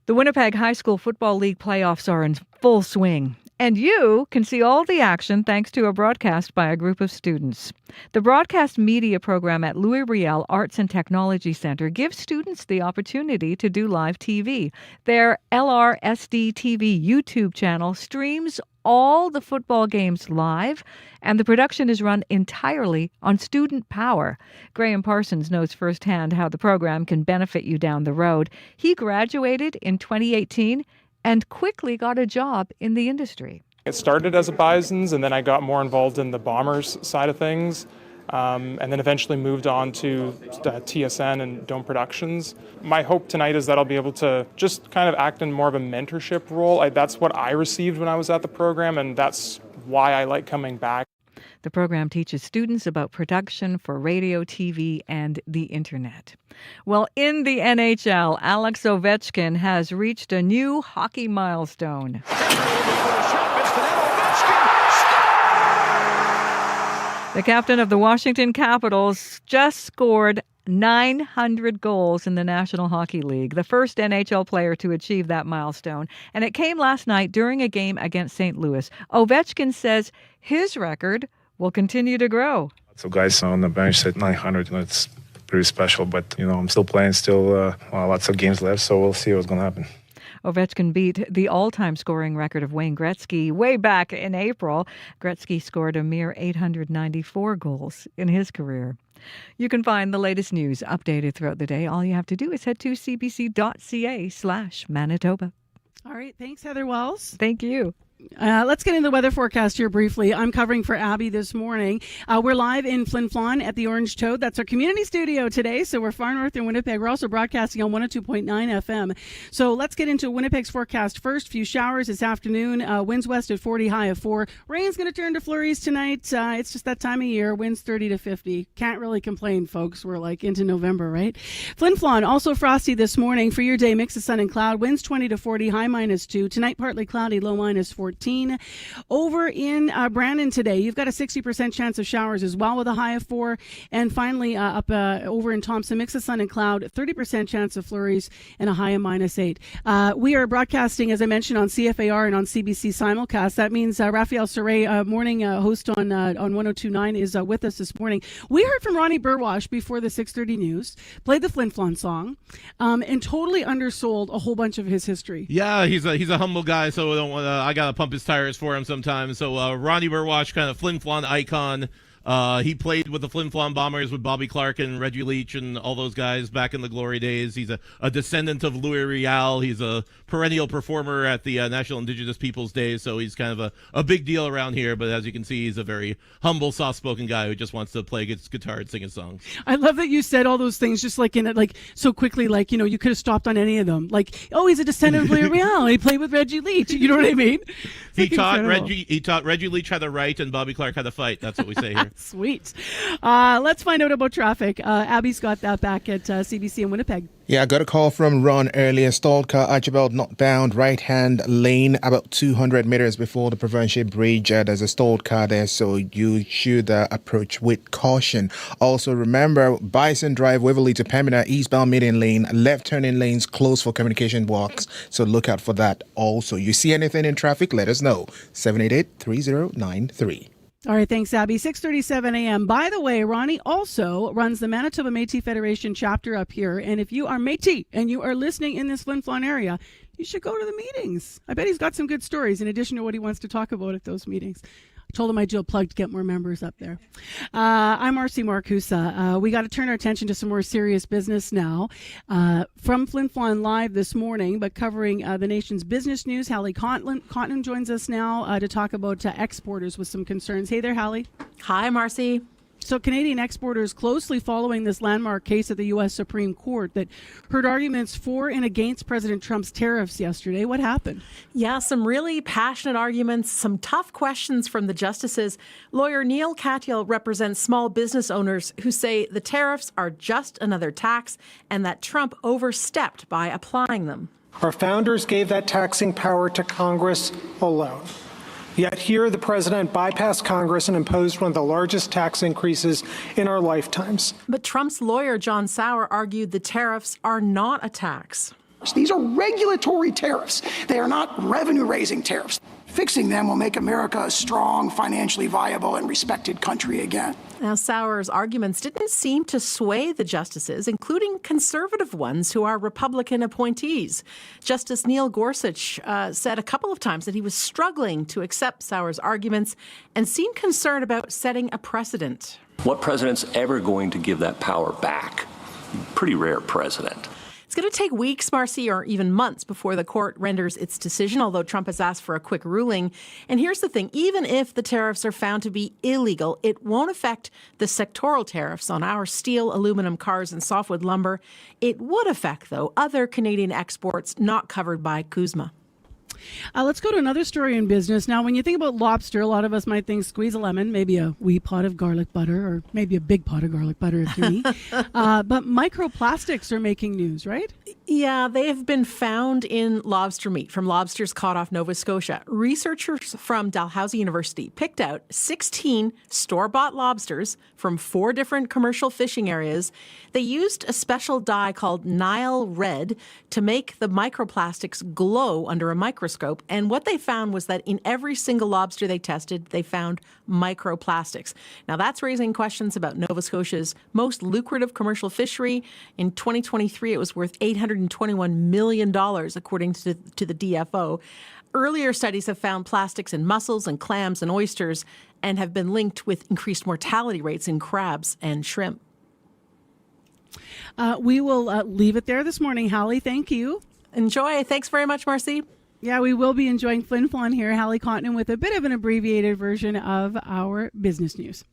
[SPEAKER 5] The Winnipeg High School Football League playoffs are in full swing. And you can see all the action thanks to a broadcast by a group of students. The broadcast media program at Louis Riel Arts and Technology Centre gives students the opportunity to do live TV. Their LRSD TV YouTube channel streams all the football games live, and the production is run entirely on student power. Graham Parsons knows firsthand how the program can benefit you down the road. He graduated in 2018 and quickly got a job in the industry.
[SPEAKER 24] It started as a Bisons, and then I got more involved in the Bombers side of things, and then eventually moved on to TSN and Dome Productions. My hope tonight is that I'll be able to just kind of act in more of a mentorship role. That's what I received when I was at the program, and that's why I like coming back.
[SPEAKER 5] The program teaches students about production for radio, TV, and the internet. Well, in the NHL, Alex Ovechkin has reached a new hockey milestone. The captain of the Washington Capitals just scored 900 goals in the National Hockey League, the first NHL player to achieve that milestone. And it came last night during a game against St. Louis. Ovechkin says his record will continue to grow.
[SPEAKER 6] Lots of guys on the bench said 900. It's pretty special, but I'm still playing, lots of games left, so we'll see what's going to happen.
[SPEAKER 5] Ovechkin beat the all-time scoring record of Wayne Gretzky way back in April. Gretzky scored a mere 894 goals in his career. You can find the latest news updated throughout the day. All you have to do is head to cbc.ca/Manitoba.
[SPEAKER 4] All right. Thanks, Heather Wells.
[SPEAKER 5] Thank you.
[SPEAKER 4] Let's get into the weather forecast here briefly. I'm covering for Abby this morning. We're live in Flin Flon at the Orange Toad. That's our community studio today, so we're far north in Winnipeg. We're also broadcasting on 102.9 FM. So let's get into Winnipeg's forecast first. Few showers this afternoon. Winds west at 40, high of 4. Rain's going to turn to flurries tonight. It's just that time of year. Winds 30 to 50. Can't really complain, folks. We're like into November, right? Flin Flon, also frosty this morning. For your day, mix of sun and cloud. Winds 20 to 40, high -2. Tonight, partly cloudy, low -4. Over in Brandon today, you've got a 60% chance of showers as well with a high of 4. And finally, over in Thompson, mix of sun and cloud, 30% chance of flurries and a high of -8. We are broadcasting, as I mentioned, on CFAR and on CBC Simulcast. That means Raphael Saray, morning host on 102.9, is with us this morning. We heard from Ronnie Burwash before the 6:30 news, played the Flin Flon song, and totally undersold a whole bunch of his history.
[SPEAKER 20] Yeah, he's a humble guy, so I got to pump his tires for him sometimes. So Ronnie Burwash, kind of Flin Flon icon. He played with the Flin Flon Bombers with Bobby Clark and Reggie Leach and all those guys back in the glory days. He's a descendant of Louis Riel. He's a perennial performer at the National Indigenous Peoples Days, so he's kind of a big deal around here. But as you can see, he's a very humble, soft-spoken guy who just wants to play his guitar and sing his songs.
[SPEAKER 4] I love that you said all those things just like in it, like so quickly, like, you could have stopped on any of them. Like, oh, he's a descendant of Louis Riel. He played with Reggie Leach. You know what I mean?
[SPEAKER 20] He taught Reggie Leach how to write and Bobby Clark how to fight. That's what we say here.
[SPEAKER 4] Sweet. Let's find out about traffic. Abby's got that back at CBC in Winnipeg.
[SPEAKER 21] Yeah, I got a call from Ron earlier. Stalled car, Archibald northbound, right-hand lane, about 200 meters before the Provincial Bridge. There's a stalled car there, so you should approach with caution. Also, remember, Bison Drive, Waverly to Pembina, eastbound median lane, left turning lanes closed for communication walks, so look out for that also. You see anything in traffic, let us know. 788-3093.
[SPEAKER 4] All right, thanks, Abby. 6:37 a.m. By the way, Ronnie also runs the Manitoba Métis Federation chapter up here. And if you are Métis and you are listening in this Flin Flon area, you should go to the meetings. I bet he's got some good stories in addition to what he wants to talk about at those meetings. I told him I'd do a plug to get more members up there. I'm Marcy Marcusa. We got to turn our attention to some more serious business now. From Flin Flon Live this morning, but covering the nation's business news, Hallie Cotton joins us now to talk about exporters with some concerns. Hey there, Hallie.
[SPEAKER 7] Hi, Marcy.
[SPEAKER 4] So Canadian exporters closely following this landmark case at the U.S. Supreme Court that heard arguments for and against President Trump's tariffs yesterday. What happened?
[SPEAKER 7] Yeah, some really passionate arguments, some tough questions from the justices. Lawyer Neil Katyal represents small business owners who say the tariffs are just another tax and that Trump overstepped by applying them.
[SPEAKER 8] Our founders gave that taxing power to Congress alone. Yet here, the president bypassed Congress and imposed one of the largest tax increases in our lifetimes.
[SPEAKER 7] But Trump's lawyer, John Sauer, argued the tariffs are not a tax.
[SPEAKER 10] These are regulatory tariffs. They are not revenue-raising tariffs. Fixing them will make America a strong, financially viable, and respected country again.
[SPEAKER 7] Now, Sauer's arguments didn't seem to sway the justices, including conservative ones who are Republican appointees. Justice Neil Gorsuch said a couple of times that he was struggling to accept Sauer's arguments and seemed concerned about setting a precedent.
[SPEAKER 25] What president's ever going to give that power back? Pretty rare president.
[SPEAKER 7] It's going to take weeks, Marcy, or even months before the court renders its decision, although Trump has asked for a quick ruling. And here's the thing, even if the tariffs are found to be illegal, it won't affect the sectoral tariffs on our steel, aluminum, cars, and softwood lumber. It would affect, though, other Canadian exports not covered by CUSMA.
[SPEAKER 4] Let's go to another story in business. Now, when you think about lobster, a lot of us might think squeeze a lemon, maybe a wee pot of garlic butter, or maybe a big pot of garlic butter if you're me. But microplastics are making news, right?
[SPEAKER 7] Yeah, they have been found in lobster meat from lobsters caught off Nova Scotia. Researchers from Dalhousie University picked out 16 store-bought lobsters from 4 different commercial fishing areas. They used a special dye called Nile Red to make the microplastics glow under a microscope. And what they found was that in every single lobster they tested, they found microplastics. Now, that's raising questions about Nova Scotia's most lucrative commercial fishery. In 2023, it was worth $821 million, according to the DFO. Earlier studies have found plastics in mussels and clams and oysters and have been linked with increased mortality rates in crabs and shrimp.
[SPEAKER 4] We will leave it there this morning. Hallie, thank you.
[SPEAKER 7] Enjoy. Thanks very much, Marcy.
[SPEAKER 4] Yeah, we will be enjoying Flin Flon here. Hallie Cotton with a bit of an abbreviated version of our business news.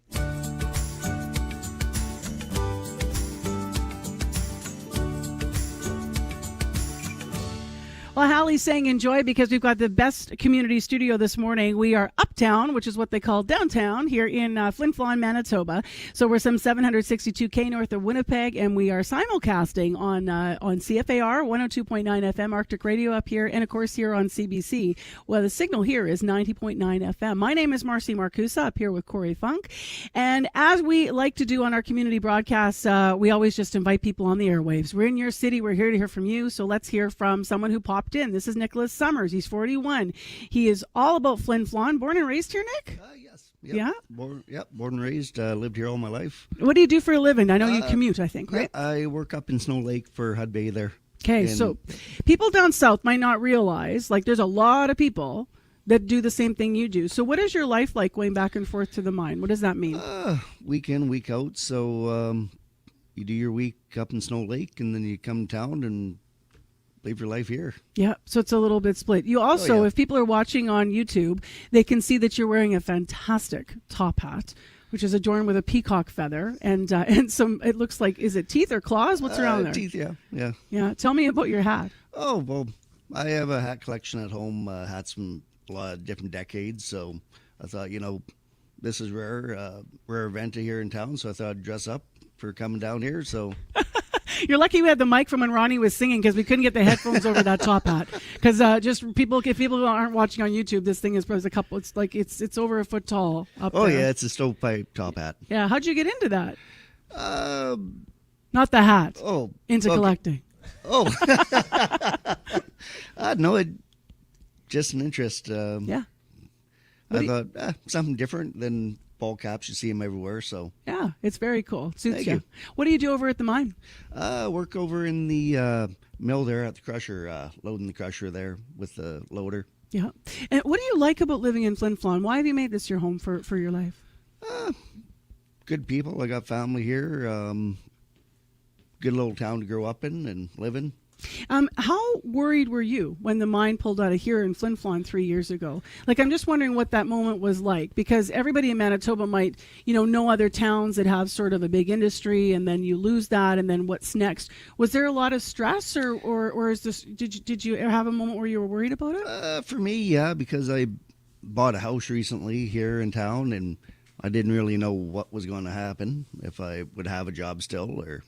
[SPEAKER 4] Well, Hallie's saying enjoy because we've got the best community studio this morning. We are uptown, which is what they call downtown, here in Flint Flon, Manitoba. So we're some 762K north of Winnipeg, and we are simulcasting on CFAR 102.9 FM Arctic Radio up here, and of course here on CBC. Well, the signal here is 90.9 FM. My name is Marcy Marcusa, up here with Corey Funk. And as we like to do on our community broadcasts, we always just invite people on the airwaves. We're in your city. We're here to hear from you. So let's hear from someone who popped in. This is Nicholas Summers. He's 41. He is all about Flin Flon. Born and raised here, Nick?
[SPEAKER 11] Yes. Yep.
[SPEAKER 4] Yeah?
[SPEAKER 11] Born and raised. Lived here all my life.
[SPEAKER 4] What do you do for a living? I know you commute, I think, right?
[SPEAKER 11] Yeah, I work up in Snow Lake for Hud Bay there.
[SPEAKER 4] Okay, so people down south might not realize, like, there's a lot of people that do the same thing you do. So what is your life like going back and forth to the mine? What does that mean?
[SPEAKER 11] Week in, week out. So you do your week up in Snow Lake, and then you come to town and live your life here.
[SPEAKER 4] Yeah, so it's a little bit split. You also, if people are watching on YouTube, they can see that you're wearing a fantastic top hat, which is adorned with a peacock feather and some, it looks like, is it teeth or claws? What's around there?
[SPEAKER 11] Teeth, yeah.
[SPEAKER 4] Yeah, tell me about your hat.
[SPEAKER 11] Oh, well, I have a hat collection at home, hats from a lot of different decades, so I thought, this is rare event here in town, so I thought I'd dress up for coming down here, so...
[SPEAKER 4] You're lucky we had the mic from when Ronnie was singing because we couldn't get the headphones over that top hat. Because if people aren't watching on YouTube, this thing is a couple. It's like it's over a foot tall up there.
[SPEAKER 11] Oh yeah, it's a stovepipe top hat.
[SPEAKER 4] Yeah, how'd you get into that? Not the hat.
[SPEAKER 11] Oh,
[SPEAKER 4] into collecting.
[SPEAKER 11] Oh, no, just an interest.
[SPEAKER 4] Yeah.
[SPEAKER 11] I thought something different than ball caps. You see them everywhere, so
[SPEAKER 4] yeah, it's very cool. Suits
[SPEAKER 11] Thank
[SPEAKER 4] you.
[SPEAKER 11] you.
[SPEAKER 4] What do you do over at the mine?
[SPEAKER 11] Work over in the mill there at the crusher, loading the crusher there with the loader.
[SPEAKER 4] Yeah. And what do you like about living in Flin Flon? Why have you made this your home for your life?
[SPEAKER 11] Good people. I got family here. Good little town to grow up in and live in.
[SPEAKER 4] How worried were you when the mine pulled out of here in Flin Flon 3 years ago? Like, I'm just wondering what that moment was like, because everybody in Manitoba might, know other towns that have sort of a big industry, and then you lose that, and then what's next? Was there a lot of stress, or is this? Did you have a moment where you were worried about it?
[SPEAKER 11] For me, yeah, because I bought a house recently here in town, and I didn't really know what was going to happen, if I would have a job still, or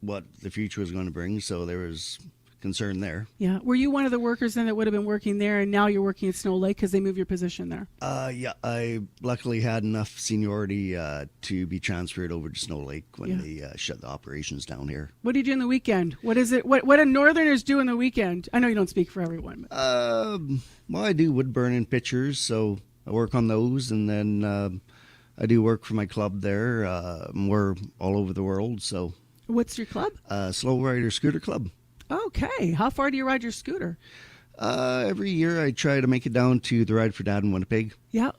[SPEAKER 11] what the future was going to bring, so there was concern there.
[SPEAKER 4] Yeah. Were you one of the workers then that would have been working there, and now you're working at Snow Lake because they moved your position there?
[SPEAKER 11] Yeah, I luckily had enough seniority to be transferred over to Snow Lake when they shut the operations down here.
[SPEAKER 4] What do you do in the weekend? What is it? What do Northerners do in the weekend? I know you don't speak for everyone.
[SPEAKER 11] Well, I do wood burning pictures, so I work on those, and then I do work for my club there. We're all over the world, so...
[SPEAKER 4] What's your club?
[SPEAKER 11] Slow Rider Scooter Club.
[SPEAKER 4] Okay. How far do you ride your scooter?
[SPEAKER 11] Every year I try to make it down to the Ride for Dad in Winnipeg.
[SPEAKER 4] Yeah.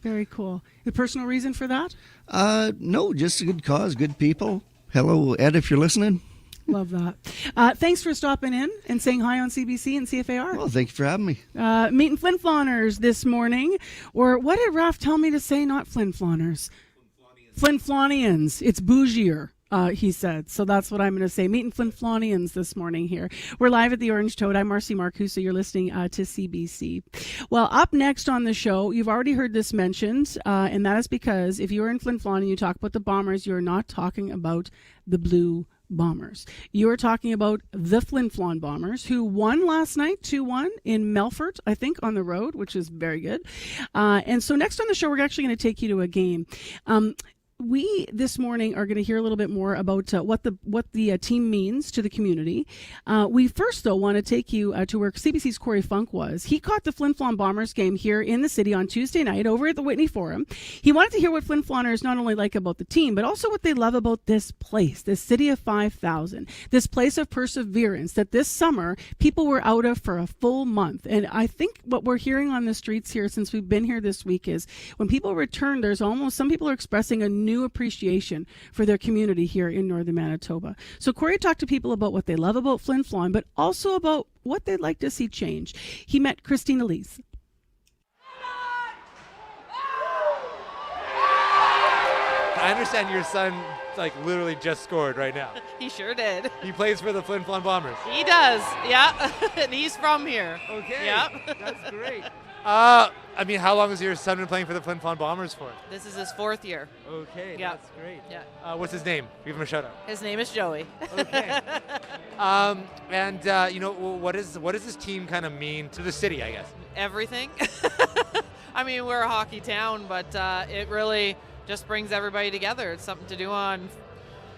[SPEAKER 4] Very cool. The personal reason for that?
[SPEAKER 11] No, just a good cause, good people. Hello, Ed, if you're listening.
[SPEAKER 4] Love that. Thanks for stopping in and saying hi on CBC and CFAR.
[SPEAKER 11] Well, thank you for having me.
[SPEAKER 4] Meeting Flin Floners this morning. Or what did Raph tell me to say? Not Flin Floners. Flin Flonians. It's bougier. he said. So that's what I'm going to say. Meeting Flint Flonians this morning here. We're live at the Orange Toad. I'm Marcy Marcusa. You're listening to CBC. Well, up next on the show, you've already heard this mentioned, and that is because if you're in Flin Flon and you talk about the Bombers, you're not talking about the Blue Bombers. You are talking about the Flin Flon Bombers, who won last night 2-1 in Melfort, I think, on the road, which is very good. And so next on the show, we're actually going to take you to a game. We this morning are going to hear a little bit more about what the team means to the community. We first, though, want to take you to where CBC's Corey Funk was. He caught the Flin Flon Bombers game here in the city on Tuesday night over at the Whitney Forum. He wanted to hear what Flin Floners not only like about the team, but also what they love about this place, this city of 5,000, this place of perseverance that this summer people were out of for a full month. And I think what we're hearing on the streets here since we've been here this week is when people return, there's almost some people are expressing a new appreciation for their community here in northern Manitoba. So Corey talked to people about what they love about Flin Flon, but also about what they'd like to see change. He met Christine Elise.
[SPEAKER 12] I understand your son literally just scored right now.
[SPEAKER 13] He sure did.
[SPEAKER 12] He plays for the Flin Flon Bombers.
[SPEAKER 13] He does, yeah. And he's from here.
[SPEAKER 12] Okay,
[SPEAKER 13] Yep.
[SPEAKER 12] That's great. How long has your son been playing for the Flin Flon Bombers for?
[SPEAKER 13] This is his 4th year.
[SPEAKER 12] Okay,
[SPEAKER 13] Yeah.
[SPEAKER 12] that's great.
[SPEAKER 13] Yeah.
[SPEAKER 12] What's his name? Give him a shout out.
[SPEAKER 13] His name is Joey.
[SPEAKER 12] Okay. What does this team kind of mean to the city, I guess?
[SPEAKER 13] Everything. I mean, we're a hockey town, but it really just brings everybody together. It's something to do on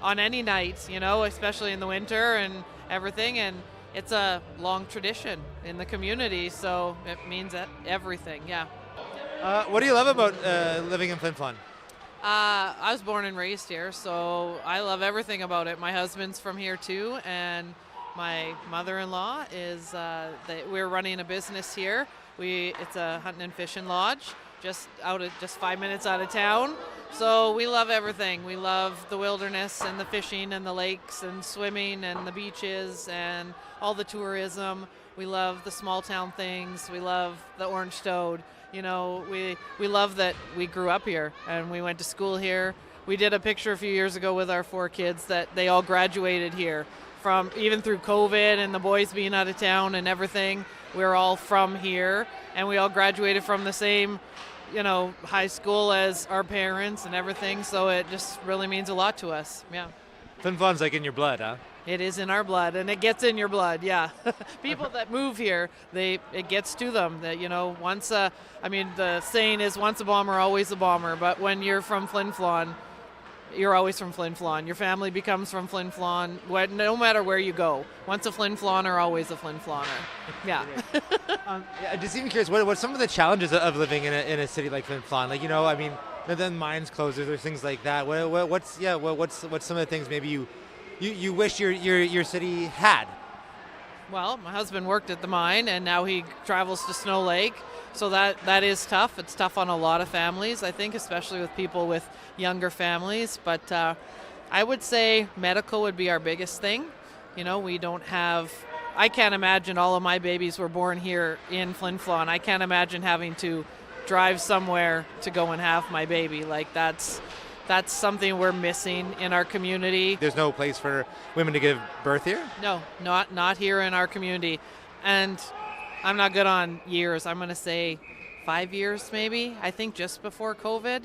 [SPEAKER 13] any night, especially in the winter and everything. And it's a long tradition in the community, so it means everything, yeah.
[SPEAKER 12] What do you love about living in Flin Flon?
[SPEAKER 13] I was born and raised here, so I love everything about it. My husband's from here too, and my mother-in-law is, we're running a business here. It's a hunting and fishing lodge, just 5 minutes out of town. So we love everything. We love the wilderness and the fishing and the lakes and swimming and the beaches and all the tourism. We love the small town things. We love the Orange Toad. We love that we grew up here and we went to school here. We did a picture a few years ago with our 4 kids that they all graduated here from, even through COVID and the boys being out of town and everything. We're all from here and we all graduated from the same high school as our parents and everything, so it just really means a lot to us. Yeah.
[SPEAKER 12] Flin Flon's in your blood, huh?
[SPEAKER 13] It is in our blood, and it gets in your blood, yeah. People that move here, it gets to them. That the saying is once a bomber, always a bomber, but when you're from Flin Flon, you're always from Flin Flon. Your family becomes from Flin Flon, no matter where you go. Once a Flin Floner, always a Flin Floner. Yeah.
[SPEAKER 12] Just even curious, what's some of the challenges of living in a city like Flin Flon? Then mines closures, there's things like that. What's some of the things maybe you wish your city had?
[SPEAKER 13] Well, my husband worked at the mine, and now he travels to Snow Lake. So that is tough. It's tough on a lot of families, I think, especially with people with younger families. But I would say medical would be our biggest thing. I can't imagine all of my babies were born here in Flin Flon. I can't imagine having to drive somewhere to go and have my baby. That's something we're missing in our community.
[SPEAKER 12] There's no place for women to give birth here?
[SPEAKER 13] No, not here in our community. And I'm not good on years. I'm going to say 5 years maybe. I think just before COVID,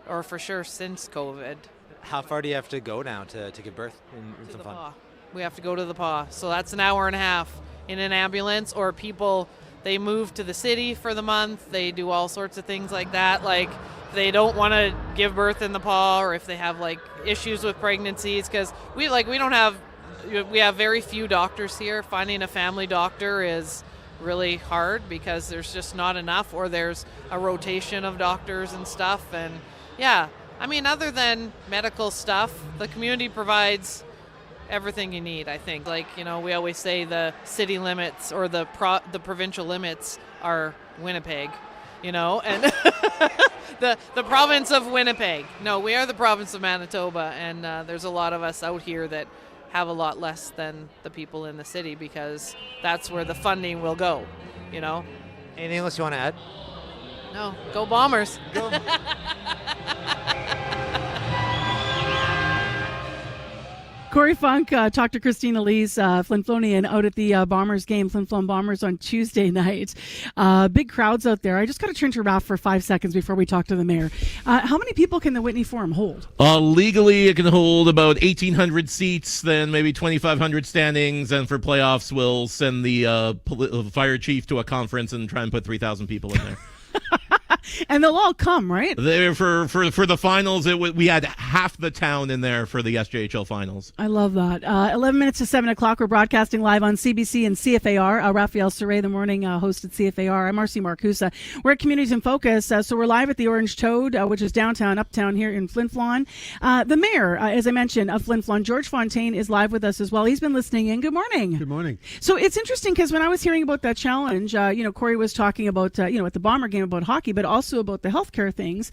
[SPEAKER 13] or for sure since COVID.
[SPEAKER 12] How far do you have to go now to give birth in
[SPEAKER 13] To
[SPEAKER 12] Flin
[SPEAKER 13] the
[SPEAKER 12] Flon?
[SPEAKER 13] paw. We have to go to the paw. So that's an hour and a half in an ambulance, or people, they move to the city for the month. They do all sorts of things like that. Like they don't want to give birth in the paw, or if they have issues with pregnancies, because we have very few doctors here. Finding a family doctor is really hard because there's just not enough, or there's a rotation of doctors and stuff. And yeah, other than medical stuff, the community provides everything you need, I think. We always say the city limits or the provincial limits are Winnipeg, and the province of Winnipeg. No, we are the province of Manitoba, and there's a lot of us out here that have a lot less than the people in the city, because that's where the funding will go,
[SPEAKER 12] Anything else you want to add?
[SPEAKER 13] No, go Bombers.
[SPEAKER 12] Go.
[SPEAKER 4] Corey Funk talked to Christina Lee's Flint Flonian out at the Bombers game, Flint Flon Bombers on Tuesday night. Big crowds out there. I just got to turn to Ralph for 5 seconds before we talk to the mayor. How many people can the Whitney Forum hold?
[SPEAKER 20] Legally, it can hold about 1,800 seats, then maybe 2,500 standings, and for playoffs, we'll send the fire chief to a conference and try and put 3,000 people in there.
[SPEAKER 4] And they'll all come, right?
[SPEAKER 20] There for the finals, we had half the town in there for the SJHL finals.
[SPEAKER 4] I love that. 11 minutes to 7 o'clock. We're broadcasting live on CBC and CFAR. Raphael Saray, the morning host at CFAR. I'm Marcy Marcusa. We're at Communities in Focus. So we're live at the Orange Toad, which is uptown here in Flin Flon. The mayor, as I mentioned, of Flin Flon, George Fontaine, is live with us as well. He's been listening in. Good morning.
[SPEAKER 14] Good morning.
[SPEAKER 4] So it's interesting because when I was hearing about that challenge, Corey was talking about, at the Bomber game about hockey, but also about the healthcare things.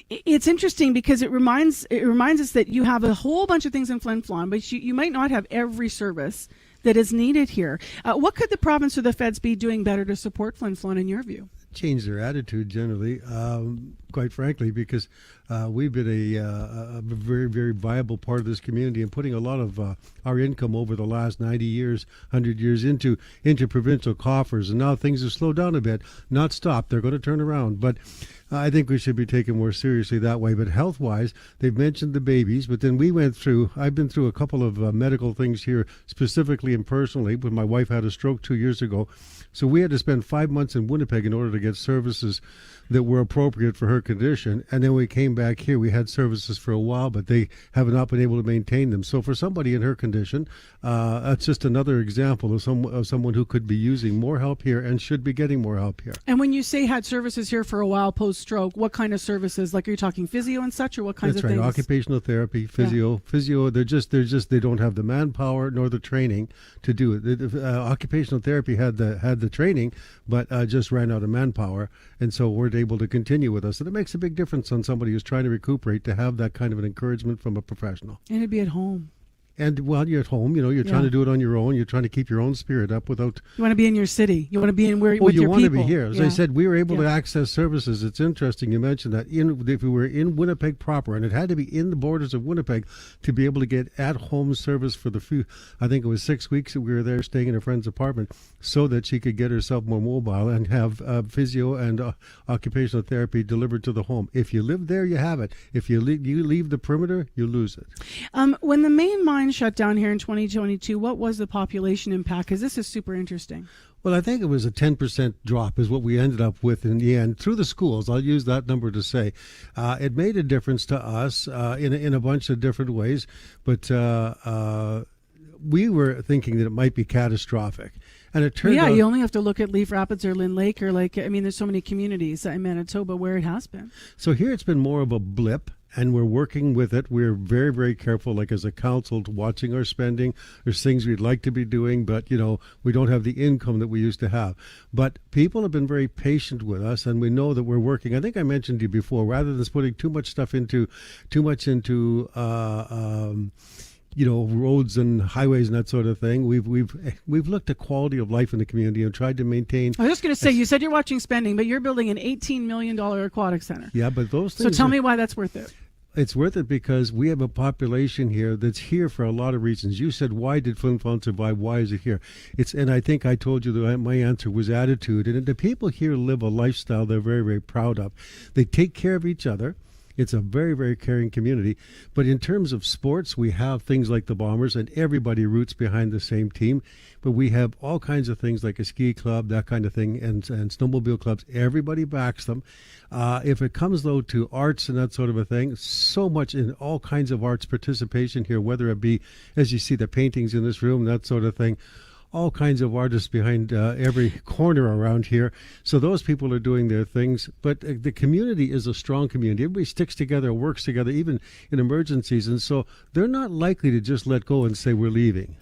[SPEAKER 4] It's interesting because it reminds us that you have a whole bunch of things in Flin Flon, but you might not have every service that is needed here. What could the province or the feds be doing better to support Flin Flon in your view?
[SPEAKER 14] Change their attitude generally, quite frankly, because we've been a very, very viable part of this community and putting a lot of our income over the last 90 years, 100 years into provincial coffers. And now things have slowed down a bit, not stopped. They're going to turn around. But I think we should be taken more seriously that way. But health-wise, they've mentioned the babies. But then I've been through a couple of medical things here, specifically and personally, when my wife had a stroke 2 years ago. So we had to spend 5 months in Winnipeg in order to get services that were appropriate for her condition. And then we came back here. We had services for a while, but they have not been able to maintain them. So for somebody in her condition, that's just another example of someone who could be using more help here and should be getting more help here.
[SPEAKER 4] And when you say had services here for a while post-stroke, what kind of services? Like, are you talking physio and such, or what kinds of things?
[SPEAKER 14] That's right. Occupational therapy, physio. They don't have the manpower nor the training to do it. Occupational therapy had the training, but just ran out of manpower, and so weren't able to continue with us. And it makes a big difference on somebody who's trying to recuperate to have that kind of an encouragement from a professional.
[SPEAKER 4] And to be at home.
[SPEAKER 14] And while you're at home, you're trying to do it on your own. You're trying to keep your own spirit up without...
[SPEAKER 4] You want to be in your city. You want to be in with your people.
[SPEAKER 14] You want to be here. As I said, we were able to access services. It's interesting you mentioned that. If we were in Winnipeg proper, and it had to be in the borders of Winnipeg to be able to get at-home service for I think it was 6 weeks that we were there staying in a friend's apartment so that she could get herself more mobile and have physio and occupational therapy delivered to the home. If you live there, you have it. If you leave the perimeter, you lose it.
[SPEAKER 4] When the main mine shut down here in 2022, what was the population impact? Because this is super interesting.
[SPEAKER 14] Well, I think it was a 10% drop is what we ended up with in the end through the schools. I'll use that number to say it made a difference to us in a bunch of different ways, but we were thinking that it might be catastrophic. And it turned out,
[SPEAKER 4] you only have to look at Leaf Rapids or Lynn Lake or there's so many communities in Manitoba where it has been.
[SPEAKER 14] So here it's been more of a blip. And we're working with it. We're very, very careful, like as a council, watching our spending. There's things we'd like to be doing, but, we don't have the income that we used to have. But people have been very patient with us, and we know that we're working. I think I mentioned to you before, rather than putting too much into roads and highways and that sort of thing. We've looked at quality of life in the community and tried to maintain.
[SPEAKER 4] I was just going to say, you said you're watching spending, but you're building an $18 million aquatic center.
[SPEAKER 14] Yeah, but those things.
[SPEAKER 4] So tell me why that's worth it.
[SPEAKER 14] It's worth it because we have a population here that's here for a lot of reasons. You said, why did Flin Flon survive? Why is it here? And I think I told you that my answer was attitude. And the people here live a lifestyle they're very, very proud of. They take care of each other. It's a very, very caring community. But in terms of sports, we have things like the Bombers, and everybody roots behind the same team. But we have all kinds of things like a ski club, that kind of thing, and snowmobile clubs. Everybody backs them. If it comes, though, to arts and that sort of a thing, so much in all kinds of arts participation here, whether it be, as you see, the paintings in this room, that sort of thing. All kinds of artists behind every corner around here. So those people are doing their things. But the community is a strong community. Everybody sticks together, works together, even in emergencies. And so they're not likely to just let go and say we're leaving.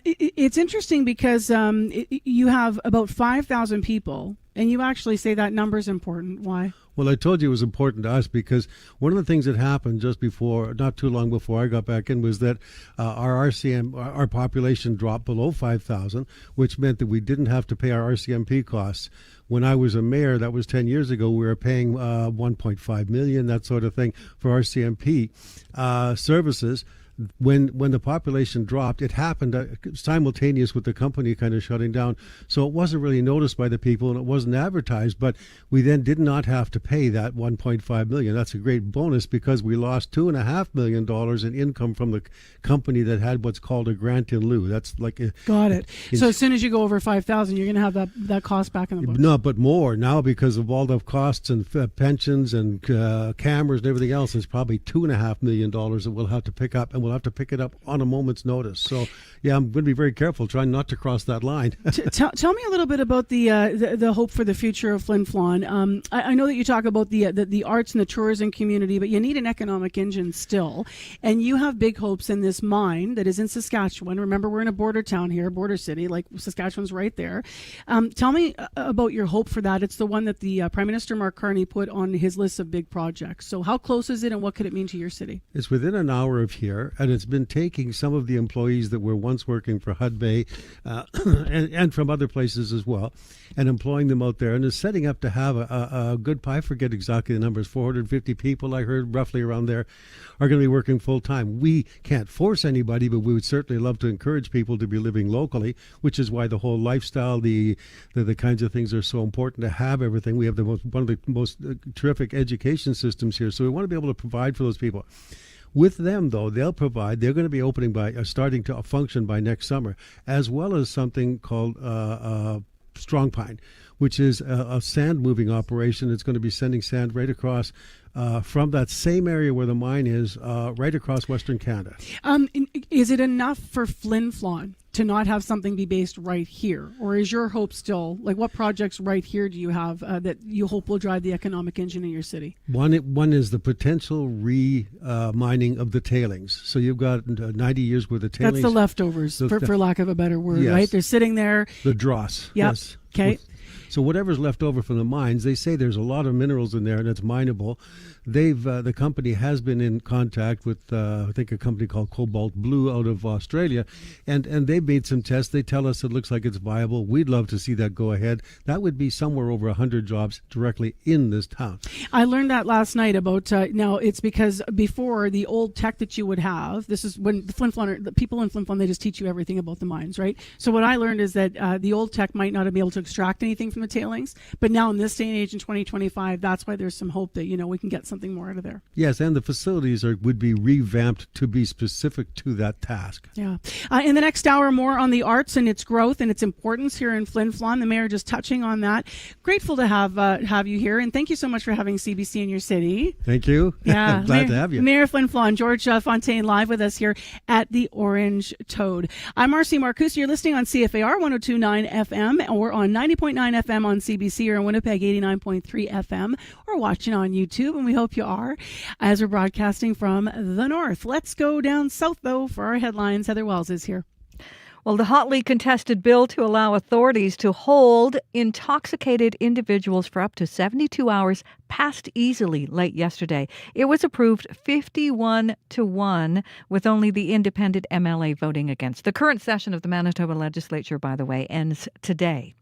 [SPEAKER 4] It's interesting because you have about 5,000 people, and you actually say that number is important. Why?
[SPEAKER 14] Well, I told you it was important to us because one of the things that happened not too long before I got back in, was that our population dropped below 5,000, which meant that we didn't have to pay our RCMP costs. When I was a mayor, that was 10 years ago, we were paying $1.5 million, that sort of thing, for RCMP services. when the population dropped, it happened simultaneous with the company kind of shutting down. So it wasn't really noticed by the people and it wasn't advertised, but we then did not have to pay that $1.5 million. That's a great bonus because we lost $2.5 million in income from the company that had what's called a grant in lieu. That's like
[SPEAKER 4] got it. So as soon as you go over 5,000, you're going to have that cost back in the books.
[SPEAKER 14] No, but more now because of all the costs and pensions and cameras and everything else. It's probably $2.5 million that we'll have to pick up, and we'll have to pick it up on a moment's notice. So, yeah, I'm going to be very careful, trying not to cross that line.
[SPEAKER 4] Tell me a little bit about the hope for the future of Flin Flon. I know that you talk about the arts and the tourism community, but you need an economic engine still, and you have big hopes in this mine that is in Saskatchewan. Remember, we're in a border town here, border city, like Saskatchewan's right there. Tell me about your hope for that. It's the one that the Prime Minister Mark Carney put on his list of big projects. So how close is it, and what could it mean to your city?
[SPEAKER 14] It's within an hour of here, and it's been taking some of the employees that were once working for Hudbay and from other places as well, and employing them out there, and is setting up to have a good, I forget exactly the numbers, 450 people I heard roughly around there are going to be working full time. We can't force anybody, but we would certainly love to encourage people to be living locally, which is why the whole lifestyle, the kinds of things are so important to have everything. We have one of the most terrific education systems here, so we want to be able to provide for those people. With them, though, they're going to be opening starting to function by next summer, as well as something called Strong Pine, which is a sand moving operation. It's going to be sending sand right across from that same area where the mine is, right across Western Canada.
[SPEAKER 4] Is it enough for Flin Flon to not have something be based right here? Or is your hope still, like, what projects right here do you have that you hope will drive the economic engine in your city?
[SPEAKER 14] One is the potential mining of the tailings. So you've got 90 years worth of tailings.
[SPEAKER 4] That's the leftovers, for lack of a better word,
[SPEAKER 14] yes.
[SPEAKER 4] Right? They're sitting there.
[SPEAKER 14] The dross.
[SPEAKER 4] Yep.
[SPEAKER 14] Yes.
[SPEAKER 4] Okay.
[SPEAKER 14] So whatever's left over from the mines, they say there's a lot of minerals in there and it's mineable. The company has been in contact with I think a company called Cobalt Blue out of Australia, and they've made some tests. They tell us it looks like it's viable. We'd love to see that go ahead. That would be somewhere over 100 jobs directly in this town.
[SPEAKER 4] I learned that last night about now it's because before the old tech that you would have, this is when the people in Flin Flon, they just teach you everything about the mines, right? So what I learned is that the old tech might not have been able to extract anything from the tailings, but now in this day and age in 2025, that's why there's some hope that we can get something more out of there.
[SPEAKER 14] Yes, and the facilities would be revamped to be specific to that task.
[SPEAKER 4] Yeah. In the next hour, more on the arts and its growth and its importance here in Flin Flon. The mayor just touching on that. Grateful to have you here, and thank you so much for having CBC in your city.
[SPEAKER 14] Thank you.
[SPEAKER 4] Yeah,
[SPEAKER 14] Glad to have you.
[SPEAKER 4] Mayor Flin Flon, George Fontaine, live with us here at the Orange Toad. I'm Marcy Marcus. You're listening on CFAR 102.9 FM or on 90.9 FM on CBC or in Winnipeg 89.3 FM or watching on YouTube, and we hope you are, as we're broadcasting from the north. Let's go down south, though, for our headlines. Heather Wells is here.
[SPEAKER 5] Well, the hotly contested bill to allow authorities to hold intoxicated individuals for up to 72 hours passed easily late yesterday. It was approved 51-1, with only the independent MLA voting against. The current session of the Manitoba legislature, by the way, ends today.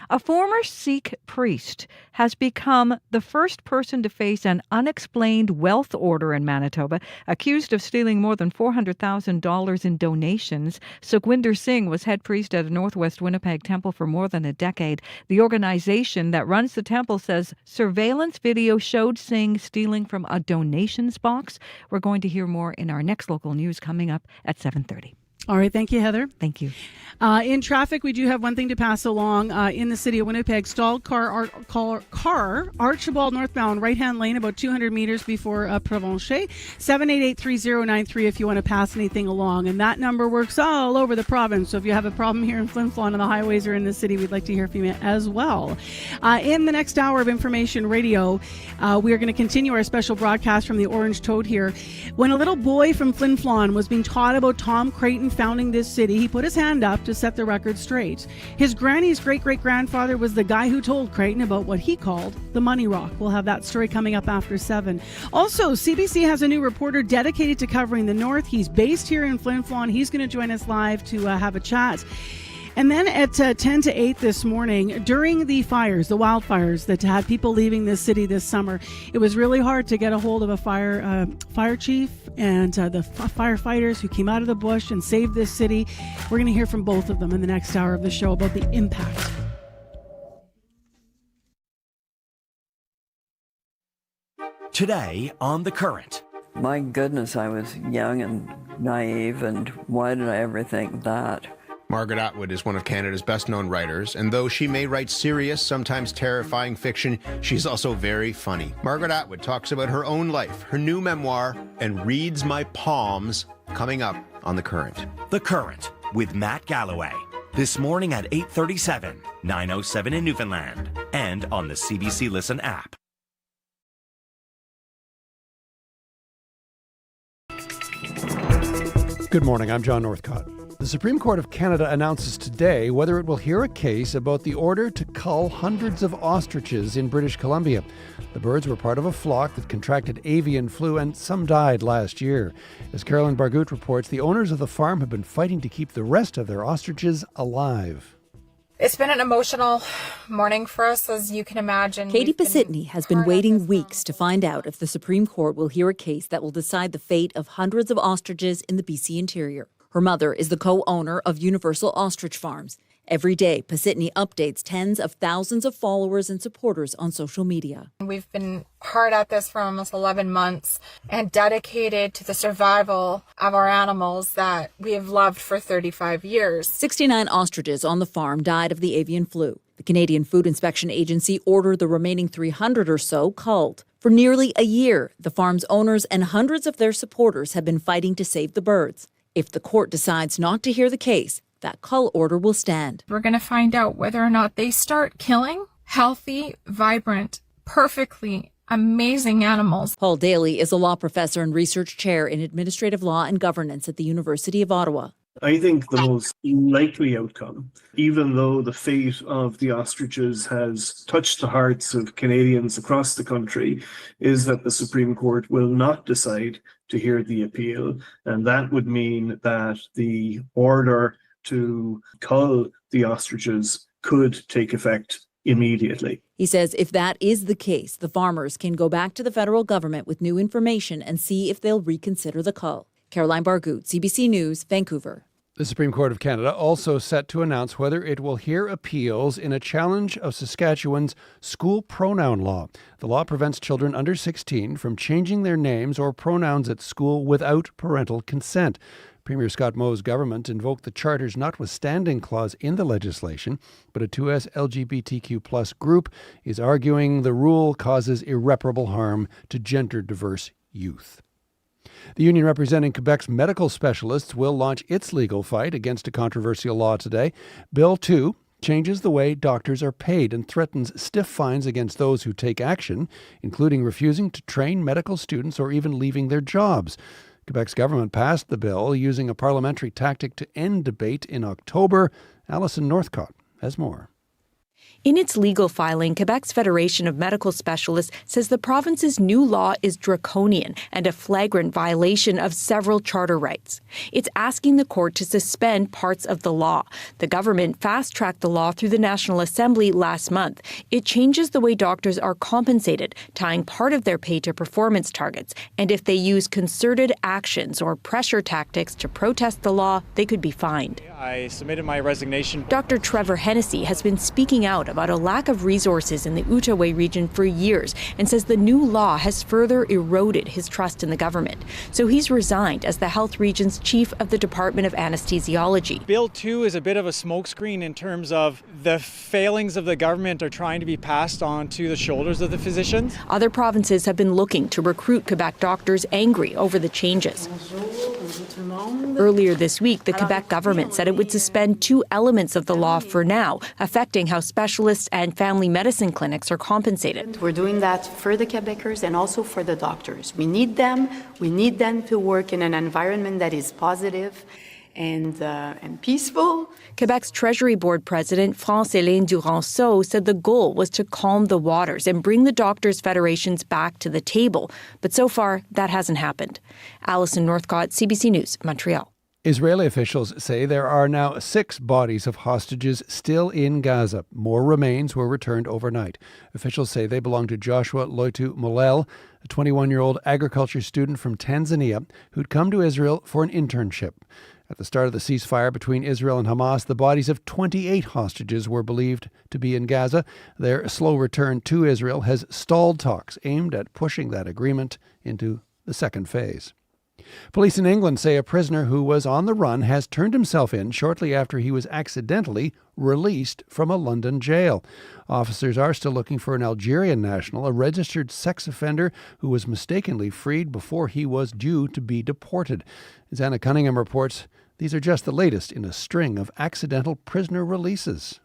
[SPEAKER 5] A former Sikh priest has become the first person to face an unexplained wealth order in Manitoba, accused of stealing more than $400,000 in donations. Sukhwinder Singh was head priest at a Northwest Winnipeg temple for more than a decade. The organization that runs the temple says surveillance video showed Singh stealing from a donations box. We're going to hear more in our next local news coming up at 7:30.
[SPEAKER 4] All right. Thank you, Heather.
[SPEAKER 5] Thank you.
[SPEAKER 4] In traffic, we do have one thing to pass along. In the city of Winnipeg, stalled car Archibald northbound, right-hand lane, about 200 meters before Provincial. 788-3093 if you want to pass anything along. And that number works all over the province. So if you have a problem here in Flin Flon on the highways or in the city, we'd like to hear from you as well. In the next hour of Information Radio, we are going to continue our special broadcast from the Orange Toad here. When a little boy from Flin Flon was being taught about Tom Creighton founding this city, he put his hand up to set the record straight. His granny's great-great-grandfather was the guy who told Creighton about what he called the money rock. We'll have that story coming up after 7. Also, CBC has a new reporter dedicated to covering the North. He's based here in Flin Flon. He's going to join us live to have a chat. And then at 10 to 8 this morning, during the wildfires that had people leaving this city this summer, it was really hard to get a hold of a fire chief and the firefighters who came out of the bush and saved this city. We're going to hear from both of them in the next hour of the show about the impact.
[SPEAKER 15] Today on The Current.
[SPEAKER 16] My goodness, I was young and naive, and why did I ever think that?
[SPEAKER 17] Margaret Atwood is one of Canada's best-known writers, and though she may write serious, sometimes terrifying fiction, she's also very funny. Margaret Atwood talks about her own life, her new memoir, and reads my palms, coming up on The Current.
[SPEAKER 15] The Current with Matt Galloway. This morning at 8:37, 9:07 in Newfoundland, and on the CBC Listen app.
[SPEAKER 9] Good morning, I'm John Northcott. The Supreme Court of Canada announces today whether it will hear a case about the order to cull hundreds of ostriches in British Columbia. The birds were part of a flock that contracted avian flu, and some died last year. As Caroline Bargut reports, the owners of the farm have been fighting to keep the rest of their ostriches alive.
[SPEAKER 18] It's been an emotional morning for us, as you can imagine.
[SPEAKER 19] Katie Pasitny has been waiting weeks to find out if the Supreme Court will hear a case that will decide the fate of hundreds of ostriches in the BC interior. Her mother is the co-owner of Universal Ostrich Farms. Every day, Pasitny updates tens of thousands of followers and supporters on social media.
[SPEAKER 18] We've been hard at this for almost 11 months and dedicated to the survival of our animals that we have loved for 35 years.
[SPEAKER 19] 69 ostriches on the farm died of the avian flu. The Canadian Food Inspection Agency ordered the remaining 300 or so culled. For nearly a year, the farm's owners and hundreds of their supporters have been fighting to save the birds. If the court decides not to hear the case, that cull order will stand.
[SPEAKER 18] We're going to find out whether or not they start killing healthy, vibrant, perfectly amazing animals.
[SPEAKER 19] Paul Daly is a law professor and research chair in administrative law and governance at the University of Ottawa.
[SPEAKER 26] I think the most likely outcome, even though the fate of the ostriches has touched the hearts of Canadians across the country, is that the Supreme Court will not decide to hear the appeal. And that would mean that the order to cull the ostriches could take effect immediately.
[SPEAKER 19] He says if that is the case, the farmers can go back to the federal government with new information and see if they'll reconsider the cull. Caroline Bargut, CBC News, Vancouver.
[SPEAKER 9] The Supreme Court of Canada also set to announce whether it will hear appeals in a challenge of Saskatchewan's school pronoun law. The law prevents children under 16 from changing their names or pronouns at school without parental consent. Premier Scott Moe's government invoked the Charter's notwithstanding clause in the legislation, but a 2S LGBTQ+ group is arguing the rule causes irreparable harm to gender-diverse youth. The union representing Quebec's medical specialists will launch its legal fight against a controversial law today. Bill 2 changes the way doctors are paid and threatens stiff fines against those who take action, including refusing to train medical students or even leaving their jobs. Quebec's government passed the bill using a parliamentary tactic to end debate in October. Alison Northcott has more.
[SPEAKER 27] In its legal filing, Quebec's Federation of Medical Specialists says the province's new law is draconian and a flagrant violation of several charter rights. It's asking the court to suspend parts of the law. The government fast-tracked the law through the National Assembly last month. It changes the way doctors are compensated, tying part of their pay to performance targets. And if they use concerted actions or pressure tactics to protest the law, they could be fined.
[SPEAKER 28] I submitted my resignation.
[SPEAKER 27] Dr. Trevor Hennessy has been speaking out about a lack of resources in the Outaouais region for years and says the new law has further eroded his trust in the government. So he's resigned as the health region's chief of the Department of Anesthesiology.
[SPEAKER 28] Bill 2 is a bit of a smokescreen in terms of the failings of the government are trying to be passed on to the shoulders of the physicians.
[SPEAKER 27] Other provinces have been looking to recruit Quebec doctors angry over the changes. Earlier this week, the Quebec government said it would suspend 2 elements of the law for now, affecting how specialists and family medicine clinics are compensated.
[SPEAKER 29] We're doing that for the Quebecers and also for the doctors. We need them. We need them to work in an environment that is positive and peaceful.
[SPEAKER 27] Quebec's Treasury Board President, France-Hélène Duranceau, said the goal was to calm the waters and bring the doctors' federations back to the table. But so far, that hasn't happened. Alison Northcott, CBC News, Montreal.
[SPEAKER 9] Israeli officials say there are now 6 bodies of hostages still in Gaza. More remains were returned overnight. Officials say they belong to Joshua Loitu Molel, a 21-year-old agriculture student from Tanzania who'd come to Israel for an internship. At the start of the ceasefire between Israel and Hamas, the bodies of 28 hostages were believed to be in Gaza. Their slow return to Israel has stalled talks aimed at pushing that agreement into the second phase. Police in England say a prisoner who was on the run has turned himself in shortly after he was accidentally released from a London jail. Officers are still looking for an Algerian national, a registered sex offender who was mistakenly freed before he was due to be deported. As Anna Cunningham reports, these are just the latest in a string of accidental prisoner releases.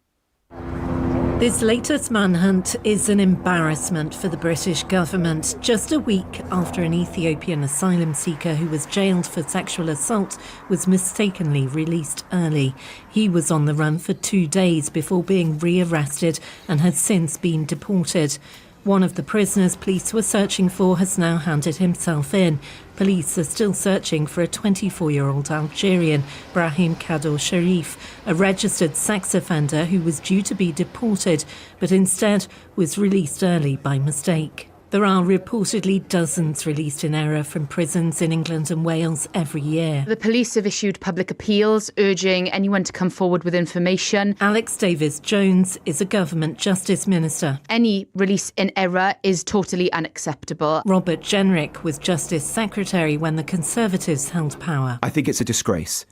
[SPEAKER 1] This latest manhunt is an embarrassment for the British government. Just a week after an Ethiopian asylum seeker who was jailed for sexual assault was mistakenly released early. He was on the run for 2 days before being rearrested and has since been deported. One of the prisoners police were searching for has now handed himself in. Police are still searching for a 24-year-old Algerian, Brahim Kador Sharif, a registered sex offender who was due to be deported, but instead was released early by mistake. There are reportedly dozens released in error from prisons in England and Wales every year.
[SPEAKER 2] The police have issued public appeals urging anyone to come forward with information.
[SPEAKER 1] Alex Davis-Jones is a government justice minister.
[SPEAKER 2] Any release in error is totally unacceptable.
[SPEAKER 1] Robert Jenrick was Justice Secretary when the Conservatives held power.
[SPEAKER 3] I think it's a disgrace.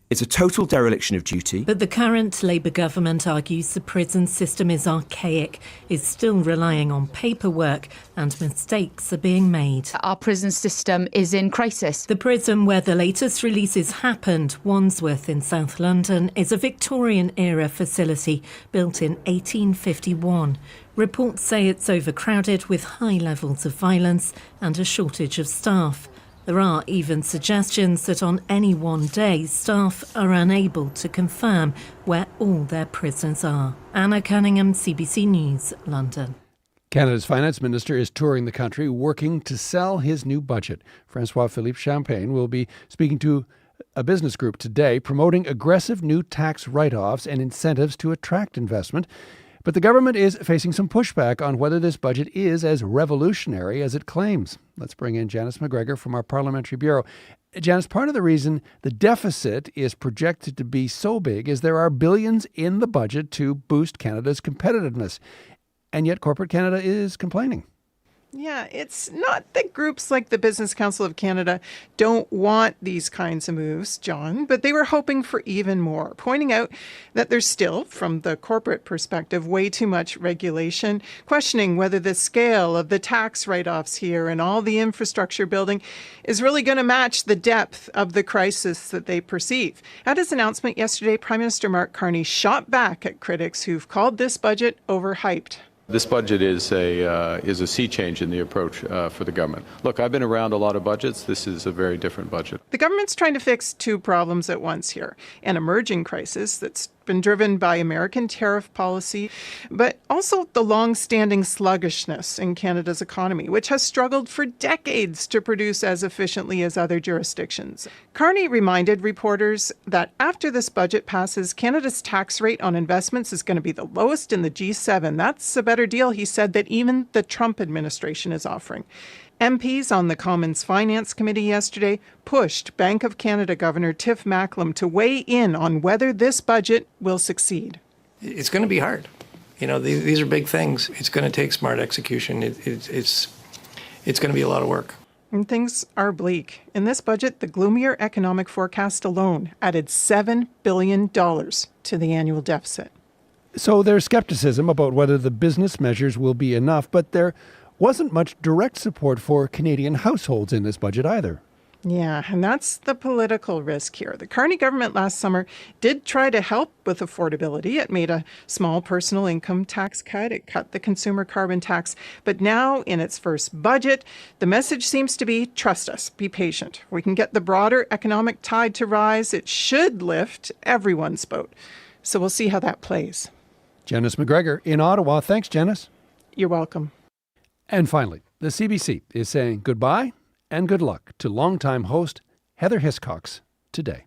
[SPEAKER 3] It's a total dereliction of duty.
[SPEAKER 1] But the current Labour government argues the prison system is archaic, is still relying on paperwork, and mistakes are being made.
[SPEAKER 2] Our prison system is in crisis.
[SPEAKER 1] The prison where the latest releases happened, Wandsworth in South London, is a Victorian-era facility built in 1851. Reports say it's overcrowded with high levels of violence and a shortage of staff. There are even suggestions that on any one day, staff are unable to confirm where all their prisoners are. Anna Cunningham, CBC News, London.
[SPEAKER 9] Canada's finance minister is touring the country working to sell his new budget. François-Philippe Champagne will be speaking to a business group today promoting aggressive new tax write-offs and incentives to attract investment. But the government is facing some pushback on whether this budget is as revolutionary as it claims. Let's bring in Janice McGregor from our Parliamentary Bureau. Janice, part of the reason the deficit is projected to be so big is there are billions in the budget to boost Canada's competitiveness. And yet corporate Canada is complaining.
[SPEAKER 6] Yeah, it's not that groups like the Business Council of Canada don't want these kinds of moves, John, but they were hoping for even more, pointing out that there's still, from the corporate perspective, way too much regulation, questioning whether the scale of the tax write-offs here and all the infrastructure building is really going to match the depth of the crisis that they perceive. At his announcement yesterday, Prime Minister Mark Carney shot back at critics who've called this budget overhyped.
[SPEAKER 8] This budget is a sea change in the approach for the government. Look, I've been around a lot of budgets. This is a very different budget.
[SPEAKER 6] The government's trying to fix two problems at once here. An emerging crisis that's been driven by American tariff policy, but also the long-standing sluggishness in Canada's economy, which has struggled for decades to produce as efficiently as other jurisdictions. Carney reminded reporters that after this budget passes, Canada's tax rate on investments is going to be the lowest in the G7. That's a better deal, he said, that even the Trump administration is offering. MPs on the Commons Finance Committee yesterday pushed Bank of Canada Governor Tiff Macklem to weigh in on whether this budget will succeed.
[SPEAKER 21] It's going to be hard. You know, these are big things. It's going to take smart execution. It's going to be a lot of work.
[SPEAKER 6] And things are bleak. In this budget, the gloomier economic forecast alone added $7 billion to the annual deficit.
[SPEAKER 9] So there's skepticism about whether the business measures will be enough, but there wasn't much direct support for Canadian households in this budget either.
[SPEAKER 6] Yeah, and that's the political risk here. The Carney government last summer did try to help with affordability. It made a small personal income tax cut. It cut the consumer carbon tax. But now, in its first budget, the message seems to be, trust us, be patient. We can get the broader economic tide to rise. It should lift everyone's boat. So we'll see how that plays.
[SPEAKER 9] Janice McGregor in Ottawa. Thanks, Janice.
[SPEAKER 6] You're welcome.
[SPEAKER 9] And finally, the CBC is saying goodbye and good luck to longtime host Heather Hiscox today.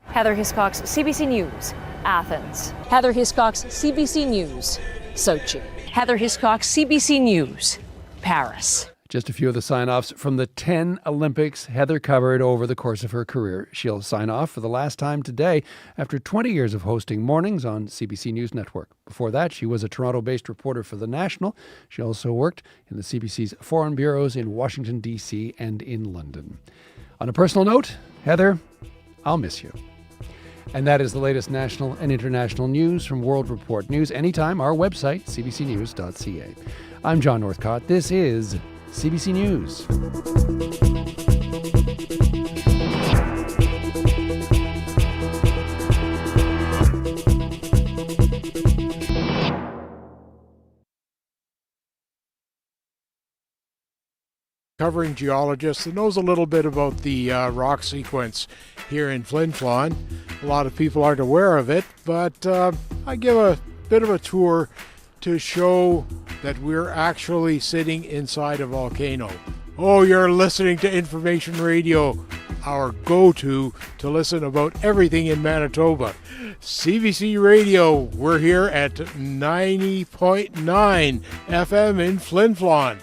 [SPEAKER 7] Heather Hiscox, CBC News, Athens. Heather Hiscox, CBC News, Sochi. Heather Hiscox, CBC News, Paris.
[SPEAKER 9] Just a few of the sign-offs from the 10 Olympics Heather covered over the course of her career. She'll sign off for the last time today after 20 years of hosting mornings on CBC News Network. Before that, she was a Toronto-based reporter for The National. She also worked in the CBC's foreign bureaus in Washington, D.C. and in London. On a personal note, Heather, I'll miss you. And that is the latest national and international news from World Report News. Anytime, our website, cbcnews.ca. I'm John Northcott. This is CBC News.
[SPEAKER 10] Covering geologists that knows a little bit about the rock sequence here in Flin Flon. A lot of people aren't aware of it, but I give a bit of a tour to show that we're actually sitting inside a volcano. Oh, you're listening to Information Radio, our go-to to listen about everything in Manitoba. CBC Radio, we're here at 90.9 FM in Flin Flon.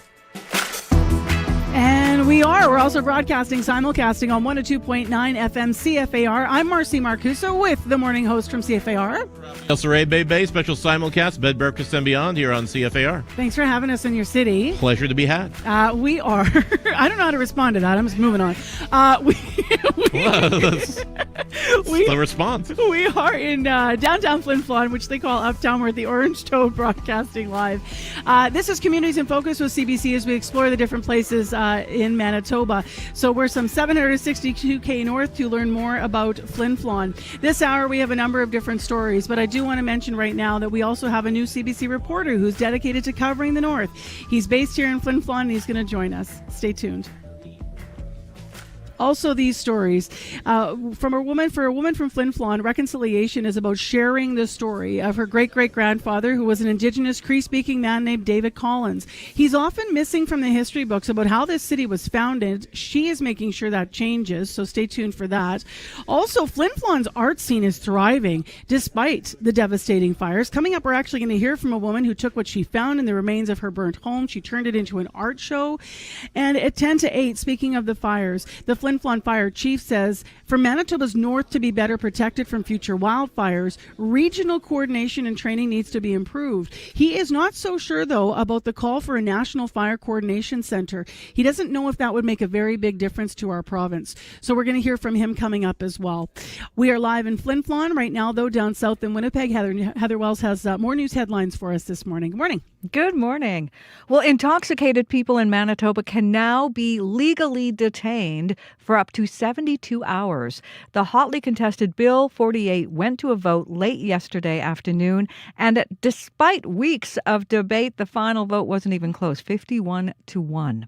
[SPEAKER 4] And we're also broadcasting, simulcasting on 102.9 FM CFAR. I'm Marcy Marcusa with the morning host from CFAR.
[SPEAKER 20] El Saray Bay Bay, special simulcast, bed, breakfast, and beyond here on CFAR.
[SPEAKER 4] Thanks for having us in your city.
[SPEAKER 20] Pleasure to be had.
[SPEAKER 4] We are, I don't know how to respond to that. I'm just moving on.
[SPEAKER 20] The response.
[SPEAKER 4] We are in downtown Flin Flon, which they call Uptown. We're at the Orange Toad broadcasting live. This is Communities in Focus with CBC as we explore the different places in Manitoba. So we're some 762K north to learn more about Flin Flon. This hour we have a number of different stories, but I do want to mention right now that we also have a new CBC reporter who's dedicated to covering the north. He's based here in Flin Flon and he's going to join us. Stay tuned. Also, these stories from a woman from Flin Flon. Reconciliation is about sharing the story of her great-great-grandfather, who was an Indigenous Cree-speaking man named David Collins. He's often missing from the history books about how this city was founded. She is making sure that changes, so stay tuned for that. Also, Flin Flon's art scene is thriving despite the devastating fires. Coming up, we're actually going to hear from a woman who took what she found in the remains of her burnt home. She turned it into an art show. And at 10 to 8, speaking of the fires, the Flin Flon Fire Chief says for Manitoba's north to be better protected from future wildfires, regional coordination and training needs to be improved. He is not so sure, though, about the call for a National Fire Coordination Center. He doesn't know if that would make a very big difference to our province. So we're going to hear from him coming up as well. We are live in Flin Flon right now, though, down south in Winnipeg. Heather Wells has more news headlines for us this morning. Good morning.
[SPEAKER 5] Good morning. Well, intoxicated people in Manitoba can now be legally detained for up to 72 hours. The hotly contested Bill 48 went to a vote late yesterday afternoon, and despite weeks of debate, the final vote wasn't even close, 51-1.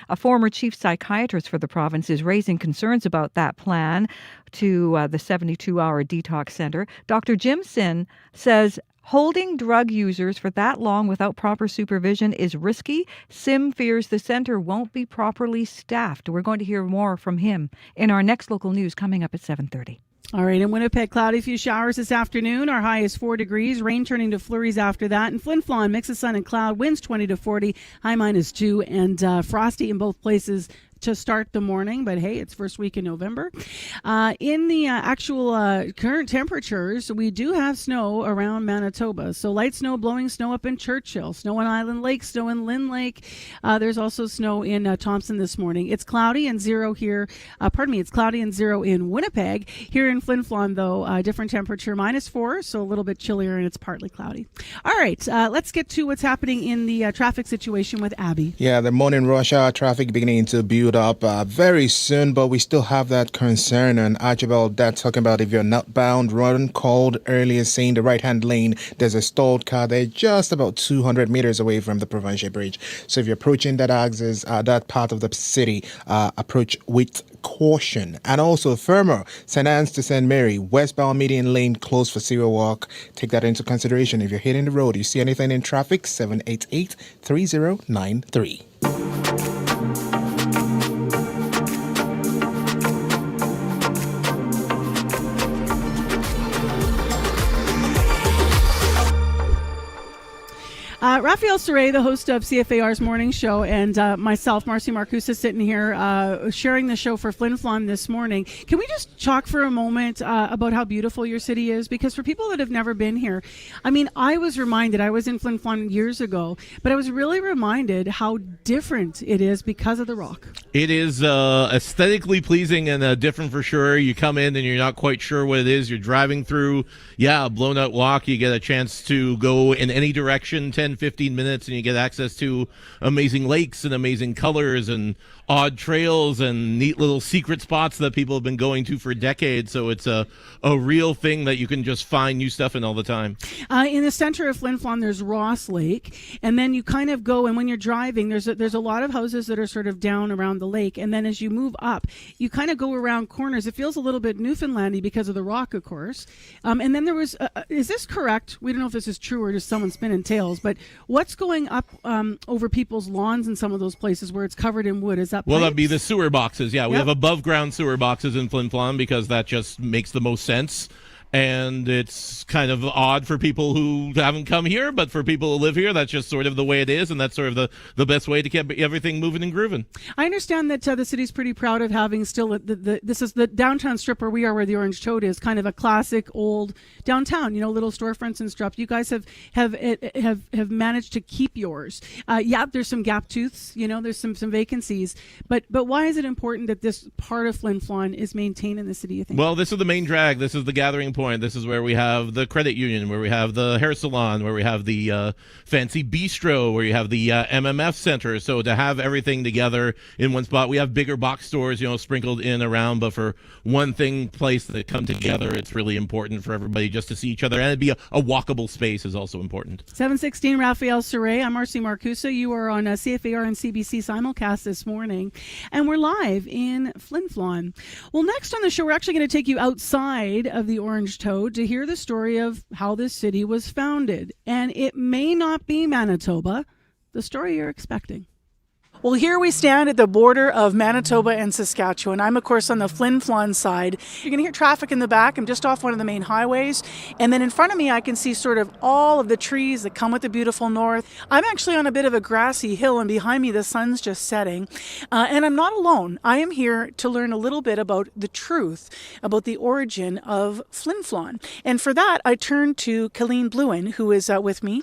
[SPEAKER 5] A former chief psychiatrist for the province is raising concerns about that plan to the 72-hour detox center. Dr. Jim Sin says holding drug users for that long without proper supervision is risky. Sim fears the center won't be properly staffed. We're going to hear more from him in our next local news coming up at 7:30.
[SPEAKER 4] All right, in Winnipeg, cloudy, few showers this afternoon. Our high is 4 degrees. Rain turning to flurries after that. In Flin Flon, mix of sun and cloud. Winds 20 to 40. High -2 and frosty in both places to start the morning, but hey, it's first week in November. In the actual current temperatures, we do have snow around Manitoba. So light snow, blowing snow up in Churchill, snow in Island Lake, snow in Lynn Lake. There's also snow in Thompson this morning. It's cloudy and 0 here. It's cloudy and 0 in Winnipeg. Here in Flin Flon, though, different temperature, -4, so a little bit chillier, and it's partly cloudy. All right, let's get to what's happening in the traffic situation with Abby.
[SPEAKER 11] Yeah, the morning rush hour traffic beginning to build up very soon, but we still have that concern. And Archibald, that's talking about if you're northbound, Rodden called earlier saying the right-hand lane, there's a stalled car there just about 200 meters away from the Provincial bridge. So if you're approaching that axis, that part of the city, approach with caution. And also Fermor, St. Anne's to St. Mary, westbound median lane closed for serial walk. Take that into consideration. If you're hitting the road, you see anything in traffic, 788-3093.
[SPEAKER 4] Raphael Saray, the host of CFAR's morning show, and myself, Marcy Marcusa, sitting here sharing the show for Flin Flon this morning. Can we just talk for a moment about how beautiful your city is? Because for people that have never been here, I mean, I was reminded, I was in Flin Flon years ago, but I was really reminded how different it is because of the rock.
[SPEAKER 20] It is aesthetically pleasing and different for sure. You come in and you're not quite sure what it is. You're driving through, a blown out walk. You get a chance to go in any direction, 10, 15 minutes, and you get access to amazing lakes and amazing colors and odd trails and neat little secret spots that people have been going to for decades. So it's a real thing that you can just find new stuff in all the time.
[SPEAKER 4] In the center of Flin Flon, there's Ross Lake, and then you kind of go, and when you're driving, there's a lot of houses that are sort of down around the lake, and then as you move up, you kind of go around corners. It feels a little bit Newfoundlandy because of the rock, of course. And then there was, is this correct? We don't know if this is true or just someone spinning tales, but what's going up over people's lawns in some of those places where it's covered in wood? Is that
[SPEAKER 20] Well,
[SPEAKER 4] pipes?
[SPEAKER 20] that'd be the sewer boxes. Yeah, we
[SPEAKER 4] Yep.
[SPEAKER 20] have above ground sewer boxes in Flin Flon because that just makes the most sense. And it's kind of odd for people who haven't come here, but for people who live here, that's just sort of the way it is, and that's sort of the best way to keep everything moving and grooving.
[SPEAKER 4] I understand that the city's pretty proud of having still this is the downtown strip where we are, where the Orange Toad is, kind of a classic old downtown. You know, little storefronts and stuff. You guys have managed to keep yours. There's some gap tooths. You know, there's some vacancies. But why is it important that this part of Flin Flon is maintained in the city, you think?
[SPEAKER 20] Well, this is the main drag. This is the gathering point. This is where we have the credit union, where we have the hair salon, where we have the fancy bistro, where you have the MMF center. So to have everything together in one spot, we have bigger box stores, sprinkled in around, but for one place that come together, it's really important for everybody just to see each other, and it'd be a walkable space is also important.
[SPEAKER 4] 7:16, Raphael Saray. I'm Marcy Marcusa. You are on CFAR and CBC simulcast this morning, and we're live in Flin Flon. Well, next on the show, we're actually going to take you outside of the Orange Toad to hear the story of how this city was founded. And it may not be Manitoba, the story you're expecting. Well, here we stand at the border of Manitoba and Saskatchewan. I'm, of course, on the Flin Flon side. You're going to hear traffic in the back. I'm just off one of the main highways. And then in front of me, I can see sort of all of the trees that come with the beautiful north. I'm actually on a bit of a grassy hill, and behind me, the sun's just setting. And I'm not alone. I am here to learn a little bit about the truth about the origin of Flin Flon. And for that, I turn to Colleen Bluen, who is with me.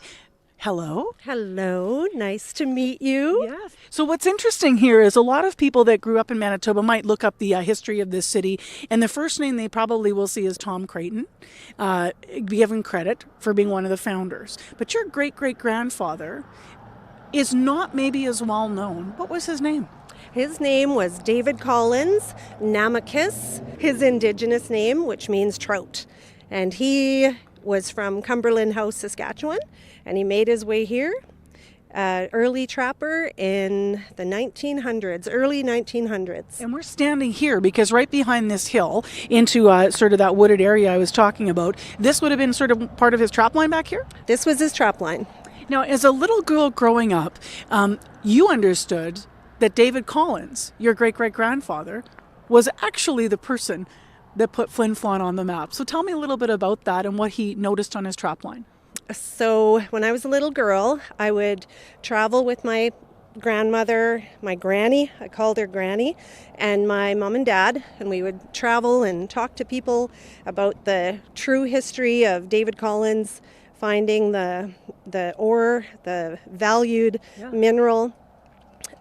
[SPEAKER 4] Hello.
[SPEAKER 12] Hello. Nice to meet you.
[SPEAKER 4] Yes. So what's interesting here is a lot of people that grew up in Manitoba might look up the history of this city, and the first name they probably will see is Tom Creighton, given credit for being one of the founders. But your great-great-grandfather is not maybe as well known. What was his name?
[SPEAKER 12] His name was David Collins Namekis, his Indigenous name, which means trout. And he was from Cumberland House, Saskatchewan, and he made his way here. Early trapper in the 1900s, early 1900s.
[SPEAKER 4] And we're standing here because right behind this hill into sort of that wooded area I was talking about, this would have been sort of part of his trap line back here?
[SPEAKER 12] This was his trap line.
[SPEAKER 4] Now, as a little girl growing up, you understood that David Collins, your great-great-grandfather, was actually the person that put Flin Flon on the map. So tell me a little bit about that and what he noticed on his trap line.
[SPEAKER 12] So when I was a little girl, I would travel with my grandmother, my granny, I called her granny, and my mom and dad, and we would travel and talk to people about the true history of David Collins finding the ore, the valued mineral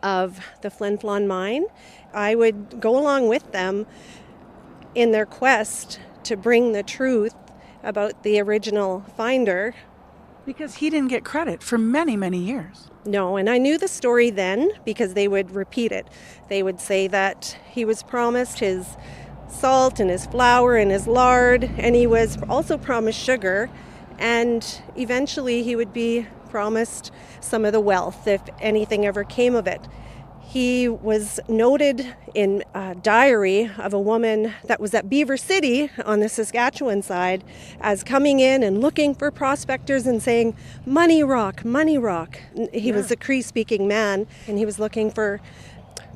[SPEAKER 12] of the Flin Flon mine. I would go along with them in their quest to bring the truth about the original finder.
[SPEAKER 4] Because he didn't get credit for many, many years.
[SPEAKER 12] No, and I knew the story then because they would repeat it. They would say that he was promised his salt and his flour and his lard, and he was also promised sugar, and eventually he would be promised some of the wealth if anything ever came of it. He was noted in a diary of a woman that was at Beaver City on the Saskatchewan side as coming in and looking for prospectors and saying, "Money Rock, Money Rock." He was a Cree-speaking man, and he was looking for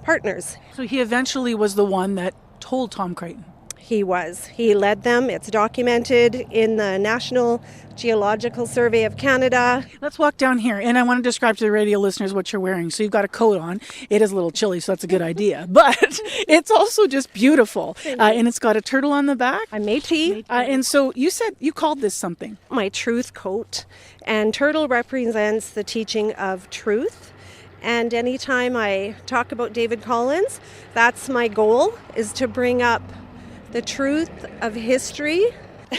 [SPEAKER 12] partners.
[SPEAKER 4] So he eventually was the one that told Tom Creighton.
[SPEAKER 12] He was. He led them. It's documented in the National Geological Survey of Canada.
[SPEAKER 4] Let's walk down here, and I want to describe to the radio listeners what you're wearing. So you've got a coat on. It is a little chilly, so that's a good idea. But it's also just beautiful. And it's got a turtle on the back.
[SPEAKER 12] I'm Métis.
[SPEAKER 4] And so you said you called this something.
[SPEAKER 12] My truth coat. And turtle represents the teaching of truth. And anytime I talk about David Collins, that's my goal, is to bring up the truth of history.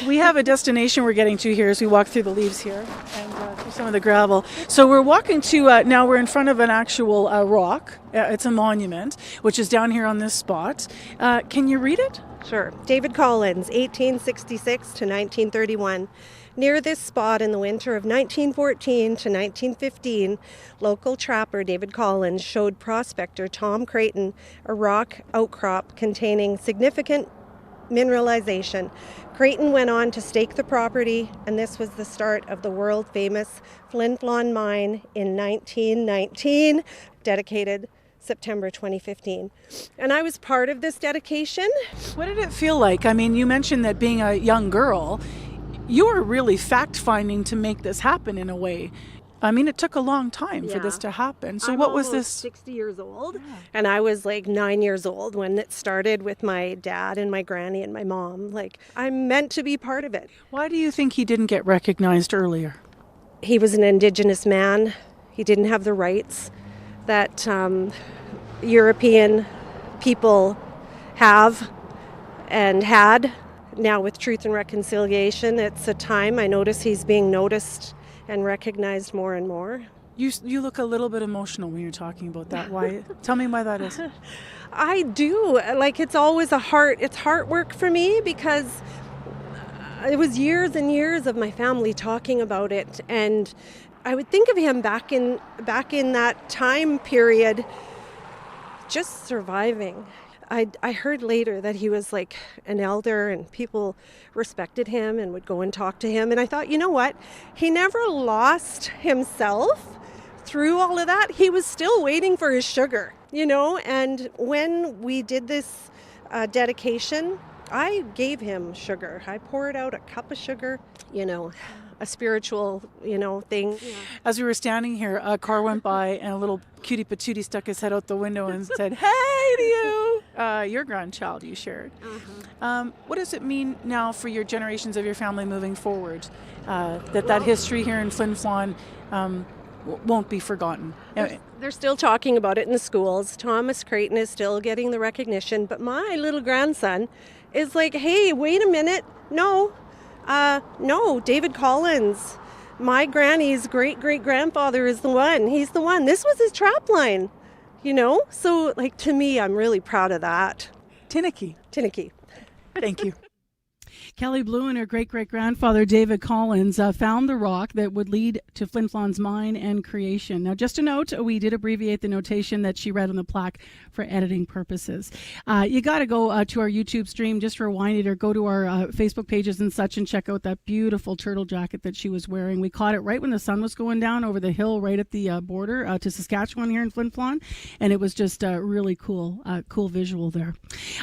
[SPEAKER 4] We have a destination we're getting to here as we walk through the leaves here and through some of the gravel. So we're walking to, now we're in front of an actual rock. It's a monument, which is down here on this spot. Can you read it?
[SPEAKER 12] Sure. David Collins, 1866 to 1931. Near this spot in the winter of 1914 to 1915, local trapper David Collins showed prospector Tom Creighton a rock outcrop containing significant mineralization. Creighton went on to stake the property, and this was the start of the world-famous Flint Flon mine in 1919, dedicated September 2015. And I was part of this dedication.
[SPEAKER 4] What did it feel like? I mean, you mentioned that being a young girl, you were really fact-finding to make this happen in a way. I mean, it took a long time for this to happen. So what was this?
[SPEAKER 12] 60 years old, and I was like 9 years old when it started with my dad and my granny and my mom. Like, I'm meant to be part of it.
[SPEAKER 4] Why do you think he didn't get recognized earlier?
[SPEAKER 12] He was an Indigenous man. He didn't have the rights that European people have and had. Now with Truth and Reconciliation, it's a time I notice he's being noticed and recognized more and more.
[SPEAKER 4] You look a little bit emotional when you're talking about that. Why? Tell me why that is.
[SPEAKER 12] I do. Like, it's always it's heart work for me, because it was years and years of my family talking about it, and I would think of him back in that time period just surviving. I heard later that he was like an elder and people respected him and would go and talk to him. And I thought, you know what? He never lost himself through all of that. He was still waiting for his sugar, you know? And when we did this dedication, I gave him sugar. I poured out a cup of sugar, you know, a spiritual, you know, thing. Yeah.
[SPEAKER 4] As we were standing here, a car went by and a little cutie patootie stuck his head out the window and said, "Hey to you!" Your grandchild you shared. What does it mean now for your generations of your family moving forward? That history here in Flin Flon won't be forgotten.
[SPEAKER 12] They're still talking about it in the schools. Thomas Creighton is still getting the recognition, but my little grandson is like, "Hey, wait a minute. No, David Collins, my granny's great-great-grandfather is the one. He's the one. This was his trap line, you know?" So, like, to me, I'm really proud of that.
[SPEAKER 4] Tinnicky.
[SPEAKER 12] Thank you.
[SPEAKER 4] Kelly Blue and her great-great-grandfather, David Collins, found the rock that would lead to Flin Flon's mine and creation. Now, just a note, we did abbreviate the notation that she read on the plaque for editing purposes. You got to go to our YouTube stream, just rewind it, or go to our Facebook pages and such and check out that beautiful turtle jacket that she was wearing. We caught it right when the sun was going down over the hill right at the border to Saskatchewan here in Flin Flon, and it was just a really cool visual there.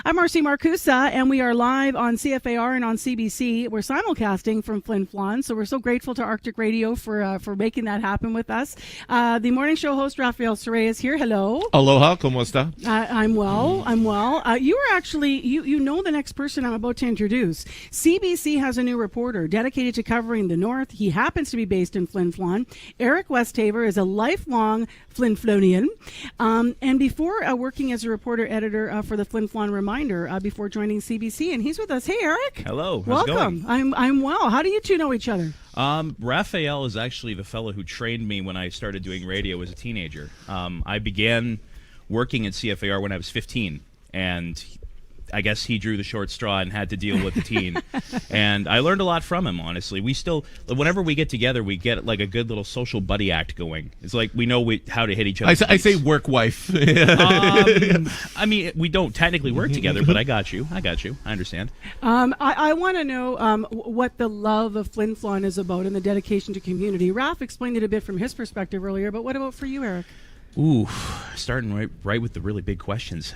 [SPEAKER 4] I'm Marcy Marcusa, and we are live on CFAR and on CBC. We're simulcasting from Flin Flon, so we're so grateful to Arctic Radio for making that happen with us. The morning show host Rafael Soraya is here. Hello.
[SPEAKER 20] Aloha, ¿cómo está?
[SPEAKER 4] I'm well. You are actually, you know the next person I'm about to introduce. CBC has a new reporter dedicated to covering the North. He happens to be based in Flin Flon. Eric Westhaver is a lifelong Flin Flonian. And before working as a reporter-editor for the Flin Flon Reminder, before joining CBC, and he's with us. Hey, Eric.
[SPEAKER 13] Hello.
[SPEAKER 4] Welcome.
[SPEAKER 13] How's it going?
[SPEAKER 4] I'm well. How do you two know each other?
[SPEAKER 13] Raphael is actually the fellow who trained me when I started doing radio as a teenager. I began working at CFAR when I was 15, and I guess he drew the short straw and had to deal with the teen. And I learned a lot from him, honestly. We still, whenever we get together, we get like a good little social buddy act going. It's like we know how to hit each other.
[SPEAKER 20] I say work wife.
[SPEAKER 13] I mean, we don't technically work together, but I got you. I understand.
[SPEAKER 4] I want to know what the love of Flin Flon is about and the dedication to community. Raph explained it a bit from his perspective earlier, but what about for you, Eric?
[SPEAKER 13] Ooh, starting right with the really big questions.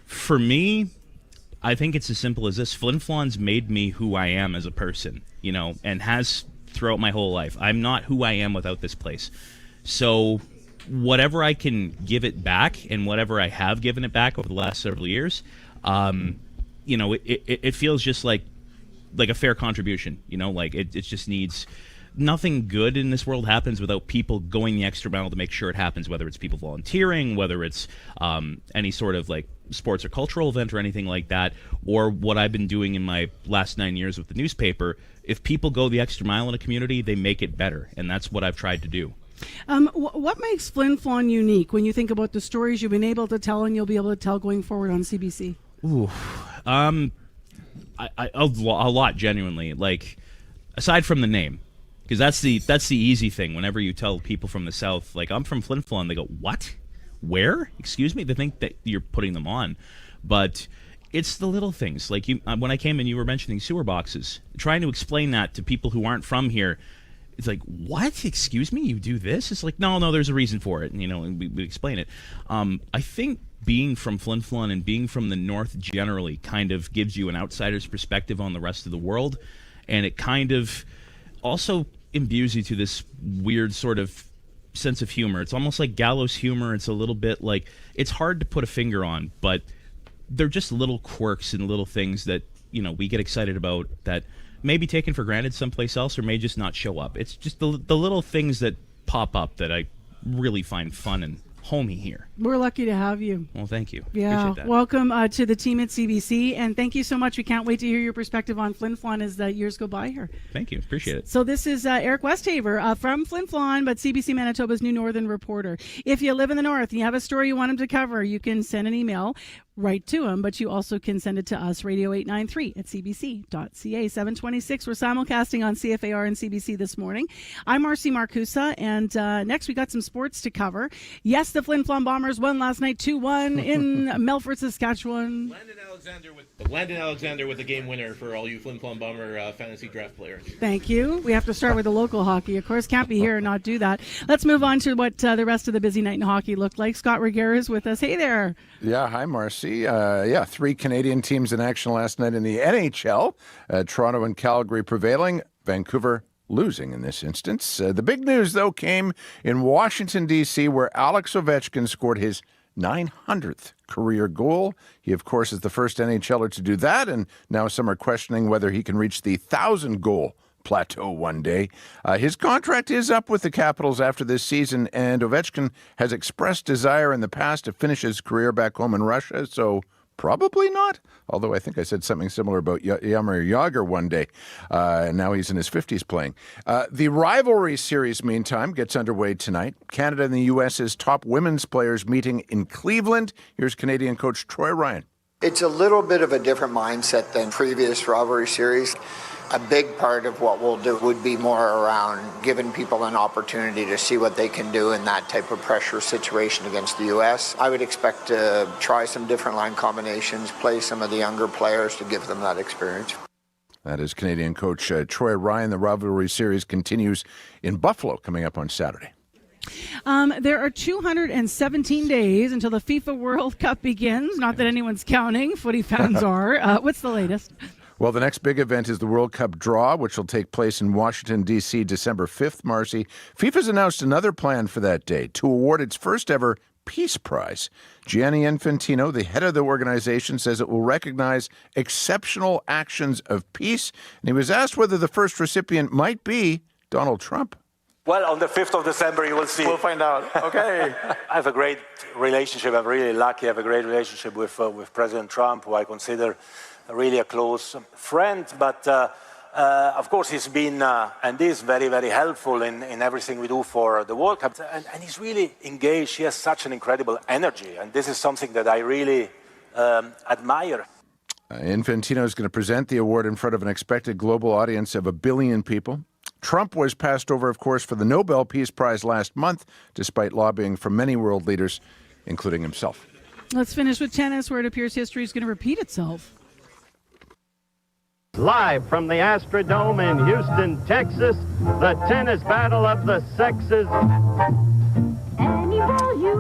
[SPEAKER 13] For me, I think it's as simple as this. Flin Flon's made me who I am as a person, and has throughout my whole life. I'm not who I am without this place. So whatever I can give it back, and whatever I have given it back over the last several years, it feels just like a fair contribution. It just needs. Nothing good in this world happens without people going the extra mile to make sure it happens, whether it's people volunteering, whether it's any sort of sports or cultural event or anything like that, or what I've been doing in my last 9 years with the newspaper. If people go the extra mile in a community, they make it better, and that's what I've tried to do.
[SPEAKER 4] What makes Flin Flon unique when you think about the stories you've been able to tell and you'll be able to tell going forward on CBC?
[SPEAKER 13] Ooh, a lot, genuinely. Aside from the name. Because that's the easy thing. Whenever you tell people from the South, I'm from Flin Flon, they go, what? Where? Excuse me? They think that you're putting them on. But it's the little things. When I came in, you were mentioning sewer boxes. Trying to explain that to people who aren't from here, it's like, what? Excuse me? You do this? It's like, no, there's a reason for it. And we explain it. I think being from Flin Flon and being from the North generally kind of gives you an outsider's perspective on the rest of the world. And it kind of also imbues you to this weird sort of sense of humor. It's almost like gallows humor. It's a little bit it's hard to put a finger on, but they're just little quirks and little things that, we get excited about that may be taken for granted someplace else or may just not show up. It's just the little things that pop up that I really find fun and homey here.
[SPEAKER 4] We're lucky to have you.
[SPEAKER 13] Well, thank you.
[SPEAKER 4] Yeah,
[SPEAKER 13] appreciate that.
[SPEAKER 4] welcome to the team at CBC, and thank you so much. We can't wait to hear your perspective on Flin Flon as the years go by here.
[SPEAKER 13] Thank you. Appreciate it.
[SPEAKER 4] So this is Eric Westhaver from Flin Flon, but CBC Manitoba's new Northern reporter. If you live in the North and you have a story you want him to cover, you can send an email right to him, but you also can send it to us, radio893@cbc.ca. 726, we're simulcasting on CFAR and CBC this morning. I'm Marcy Marcusa, and next we got some sports to cover. Yes, the Flin Flon Bombers won last night 2-1 in Melfort, Saskatchewan.
[SPEAKER 20] Landon Alexander with the game winner for all you Flin Flon Bomber fantasy draft players.
[SPEAKER 4] Thank you. We have to start with the local hockey, of course. Can't be here and not do that. Let's move on to what the rest of the busy night in hockey looked like. Scott Reguera is with us. Hey there.
[SPEAKER 14] Yeah, hi, Marcy. 3 Canadian teams in action last night in the NHL. Toronto and Calgary prevailing. Vancouver losing in this instance. The big news, though, came in Washington, D.C., where Alex Ovechkin scored his 900th career goal. He, of course, is the first NHLer to do that, and now some are questioning whether he can reach the 1,000-goal plateau one day. His contract is up with the Capitals after this season, and Ovechkin has expressed desire in the past to finish his career back home in Russia, so probably not. Although I think I said something similar about Jaromir Jagr one day. Now he's in his 50s playing. The rivalry series, meantime, gets underway tonight. Canada and the U.S.'s top women's players meeting in Cleveland. Here's Canadian coach Troy Ryan.
[SPEAKER 15] It's a little bit of a different mindset than previous rivalry series. A big part of what we'll do would be more around giving people an opportunity to see what they can do in that type of pressure situation against the U.S. I would expect to try some different line combinations, play some of the younger players to give them that experience.
[SPEAKER 14] That is Canadian coach Troy Ryan. The rivalry series continues in Buffalo coming up on Saturday.
[SPEAKER 4] There are 217 days until the FIFA World Cup begins. Not that anyone's counting. Footy fans are. What's the latest?
[SPEAKER 14] Well, the next big event is the World Cup draw, which will take place in Washington, D.C., December 5th, Marcy. FIFA's announced another plan for that day to award its first ever Peace Prize. Gianni Infantino, the head of the organization, says it will recognize exceptional actions of peace. And he was asked whether the first recipient might be Donald Trump.
[SPEAKER 16] Well, on the 5th of December, you will see.
[SPEAKER 15] We'll find out. Okay.
[SPEAKER 16] I have a great relationship. I'm really lucky. I have a great relationship with President Trump, who I consider really a close friend. But, of course, he's been and is very, very helpful in everything we do for the World Cup. And he's really engaged. He has such an incredible energy. And this is something that I really admire.
[SPEAKER 14] Infantino is going to present the award in front of an expected global audience of 1 billion people. Trump was passed over, of course, for the Nobel Peace Prize last month, despite lobbying from many world leaders, including himself.
[SPEAKER 4] Let's finish with tennis, where it appears history is going to repeat itself.
[SPEAKER 17] Live from the Astrodome in Houston, Texas, the tennis battle of the sexes.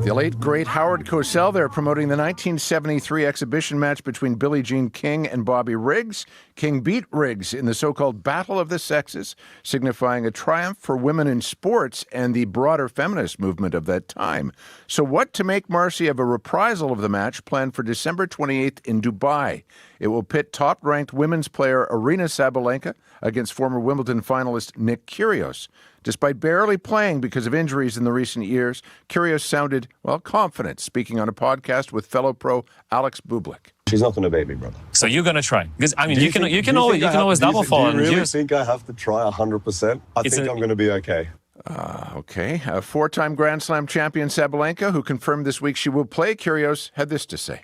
[SPEAKER 14] The The late, great Howard Cosell, they're promoting the 1973 exhibition match between Billie Jean King and Bobby Riggs. King beat Riggs in the so-called Battle of the Sexes, signifying a triumph for women in sports and the broader feminist movement of that time. So what to make, Marcy, of a reprisal of the match planned for December 28th in Dubai? It will pit top-ranked women's player Aryna Sabalenka against former Wimbledon finalist Nick Kyrgios. Despite barely playing because of injuries in the recent years, Kyrgios sounded, confident, speaking on a podcast with fellow pro Alex Bublik.
[SPEAKER 18] She's not going to beat me, brother.
[SPEAKER 19] So you're going to try? Because you can always double fall.
[SPEAKER 18] Do you really think I have to try 100%? I think I'm going to be okay.
[SPEAKER 14] Okay. Four-time Grand Slam champion Sabalenka, who confirmed this week she will play Kyrgios, had this to say.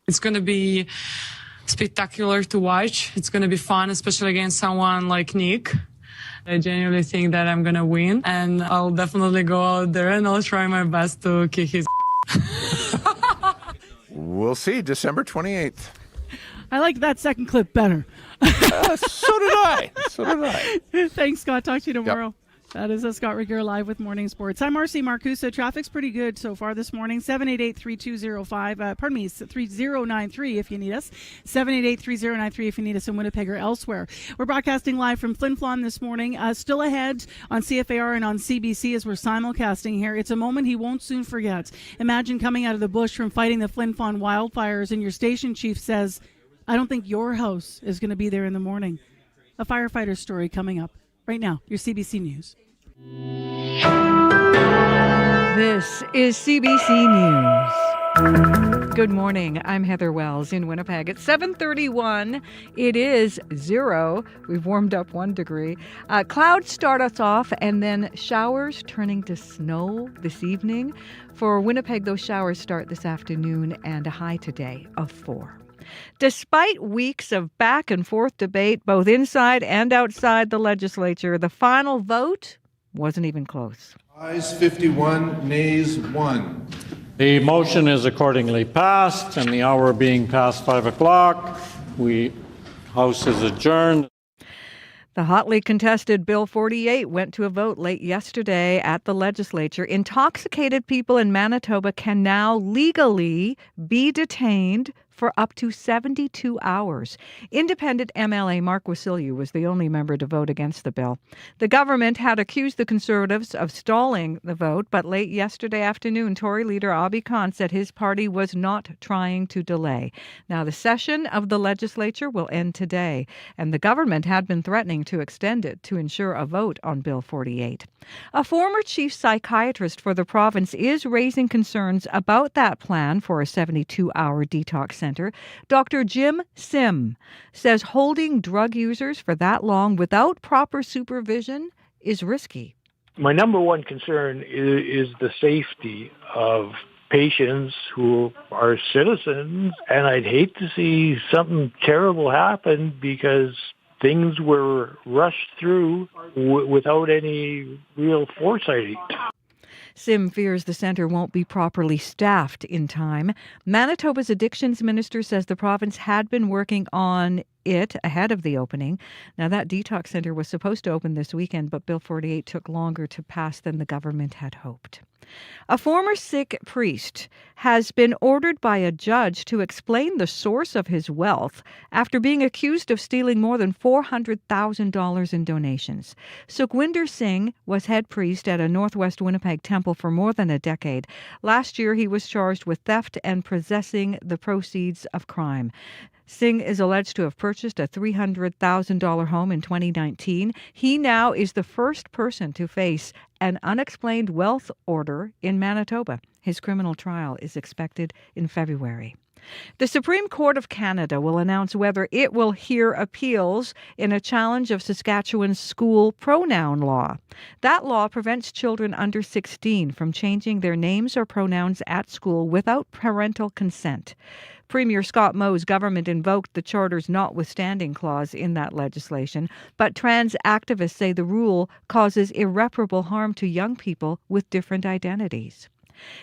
[SPEAKER 22] It's going to be spectacular to watch. It's going to be fun, especially against someone like Nick. I genuinely think that I'm going to win, and I'll definitely go out there and I'll try my best to kick his
[SPEAKER 14] We'll see, December 28th.
[SPEAKER 4] I like that second clip better.
[SPEAKER 14] So did I.
[SPEAKER 4] Thanks, Scott. Talk to you tomorrow.
[SPEAKER 14] Yep.
[SPEAKER 4] That is Scott Rigger live with Morning Sports. I'm Marcy Marcusa. Traffic's pretty good so far this morning. 788-3205. 3093 if you need us. 788-3093 if you need us in Winnipeg or elsewhere. We're broadcasting live from Flint Flon this morning. Still ahead on CFAR and on CBC as we're simulcasting here. It's a moment he won't soon forget. Imagine coming out of the bush from fighting the Flint Flon wildfires and your station chief says, I don't think your house is going to be there in the morning. A firefighter story coming up. Right now, your CBC News.
[SPEAKER 5] This is CBC News. Good morning. I'm Heather Wells in Winnipeg. It's 7:31. It is 0. We've warmed up 1 degree. Clouds start us off and then showers turning to snow this evening. For Winnipeg, those showers start this afternoon and a high today of 4. Despite weeks of back and forth debate, both inside and outside the legislature, the final vote wasn't even close.
[SPEAKER 23] Ayes 51, nays 1.
[SPEAKER 24] The motion is accordingly passed, and the hour being past 5 o'clock, House is adjourned.
[SPEAKER 5] The hotly contested Bill 48 went to a vote late yesterday at the legislature. Intoxicated people in Manitoba can now legally be detained for up to 72 hours. Independent MLA Mark Wasilyu was the only member to vote against the bill. The government had accused the Conservatives of stalling the vote, but late yesterday afternoon, Tory leader Abi Khan said his party was not trying to delay. Now, the session of the legislature will end today, and the government had been threatening to extend it to ensure a vote on Bill 48. A former chief psychiatrist for the province is raising concerns about that plan for a 72-hour detox center. Dr. Jim Sim says holding drug users for that long without proper supervision is risky.
[SPEAKER 25] My number one concern is the safety of patients who are citizens, and I'd hate to see something terrible happen because things were rushed through without any real foresight.
[SPEAKER 5] Sim fears the centre won't be properly staffed in time. Manitoba's addictions minister says the province had been working on it ahead of the opening. Now, that detox centre was supposed to open this weekend, but Bill 48 took longer to pass than the government had hoped. A former Sikh priest has been ordered by a judge to explain the source of his wealth after being accused of stealing more than $400,000 in donations. Sukhwinder Singh was head priest at a northwest Winnipeg temple for more than a decade. Last year, he was charged with theft and possessing the proceeds of crime. Singh is alleged to have purchased a $300,000 home in 2019. He now is the first person to face an unexplained wealth order in Manitoba. His criminal trial is expected in February. The Supreme Court of Canada will announce whether it will hear appeals in a challenge of Saskatchewan's school pronoun law. That law prevents children under 16 from changing their names or pronouns at school without parental consent. Premier Scott Moe's government invoked the Charter's notwithstanding clause in that legislation, but trans activists say the rule causes irreparable harm to young people with different identities.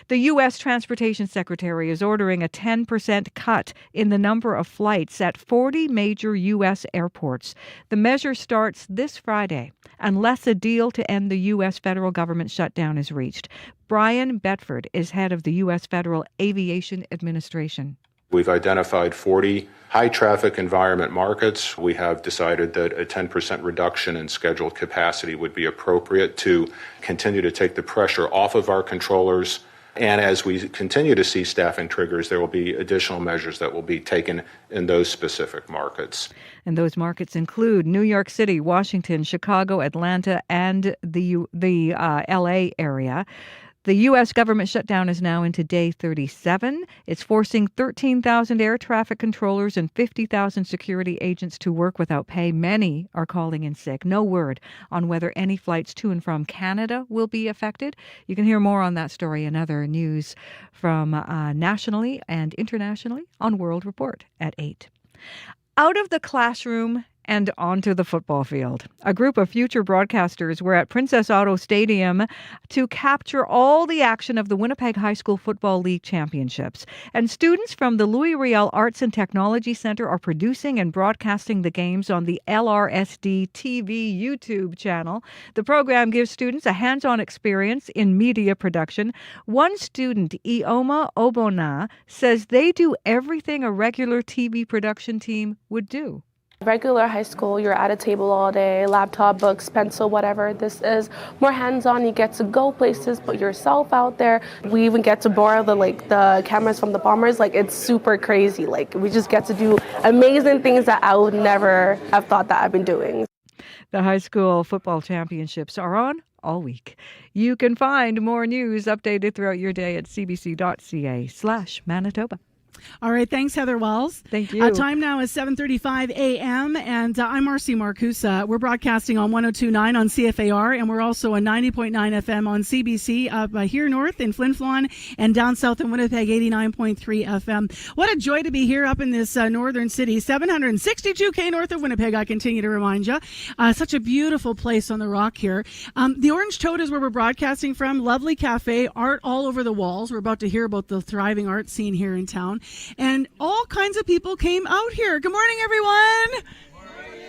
[SPEAKER 5] The U.S. Transportation Secretary is ordering a 10% cut in the number of flights at 40 major U.S. airports. The measure starts this Friday, unless a deal to end the U.S. federal government shutdown is reached. Brian Bedford is head of the U.S. Federal Aviation Administration.
[SPEAKER 1] We've identified 40 high-traffic environment markets. We have decided that a 10% reduction in scheduled capacity would be appropriate to continue to take the pressure off of our controllers. And as we continue to see staffing triggers, there will be additional measures that will be taken in those specific markets.
[SPEAKER 5] And those markets include New York City, Washington, Chicago, Atlanta, and the L.A. area. The U.S. government shutdown is now into day 37. It's forcing 13,000 air traffic controllers and 50,000 security agents to work without pay. Many are calling in sick. No word on whether any flights to and from Canada will be affected. You can hear more on that story and other news from nationally and internationally on World Report at 8. Out of the classroom and onto the football field. A group of future broadcasters were at Princess Auto Stadium to capture all the action of the Winnipeg High School Football League Championships. And students from the Louis Riel Arts and Technology Center are producing and broadcasting the games on the LRSD TV YouTube channel. The program gives students a hands-on experience in media production. One student, Ioma Obona, says they do everything a regular TV production team would do.
[SPEAKER 2] Regular high school, you're at a table all day, laptop, books, pencil, whatever. This is more hands-on. You get to go places, put yourself out there. We even get to borrow the cameras from the Bombers. It's super crazy. We just get to do amazing things that I would never have thought that I've been doing.
[SPEAKER 5] The high school football championships are on all week. You can find more news updated throughout your day at cbc.ca/Manitoba.
[SPEAKER 4] All right. Thanks, Heather Wells.
[SPEAKER 5] Thank you.
[SPEAKER 4] Time now is 7:35 a.m. and I'm Marcy Marcusa. We're broadcasting on 102.9 on CFAR, and we're also on 90.9 FM on CBC up here north in Flint Flon and down south in Winnipeg, 89.3 FM. What a joy to be here up in this northern city, 762K north of Winnipeg, I continue to remind you. Such a beautiful place on the rock here. The Orange Toad is where we're broadcasting from. Lovely cafe, art all over the walls. We're about to hear about the thriving art scene here in town. And all kinds of people came out here. Good morning, everyone. Good morning.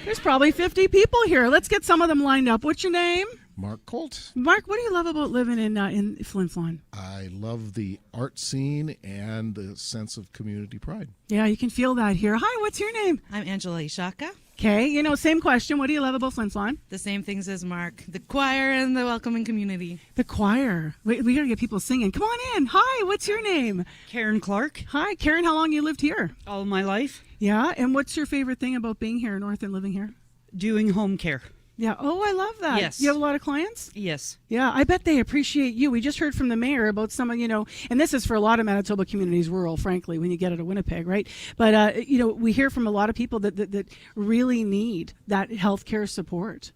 [SPEAKER 4] There's probably 50 people here. Let's get some of them lined up. What's your name?
[SPEAKER 3] Mark Colt.
[SPEAKER 4] Mark, what do you love about living in Flin Flon?
[SPEAKER 3] I love the art scene and the sense of community pride.
[SPEAKER 4] Yeah, you can feel that here. Hi, what's your name?
[SPEAKER 8] I'm Angela Ishaka.
[SPEAKER 4] Okay, same question. What do you love about Flin Flon?
[SPEAKER 8] The same things as Mark. The choir and the welcoming community.
[SPEAKER 4] The choir. We got to get people singing. Come on in. Hi, what's your name?
[SPEAKER 8] Karen Clark.
[SPEAKER 4] Hi, Karen. How long you lived here?
[SPEAKER 8] All my life.
[SPEAKER 4] Yeah, and what's your favorite thing about being here north and living here?
[SPEAKER 8] Doing home care.
[SPEAKER 4] Yeah. Oh, I love that.
[SPEAKER 8] Yes.
[SPEAKER 4] You have a lot of clients?
[SPEAKER 8] Yes.
[SPEAKER 4] Yeah, I bet they appreciate you. We just heard from the mayor about some, and this is for a lot of Manitoba communities, rural, frankly, when you get out of Winnipeg, right? But, we hear from a lot of people that really need that healthcare support.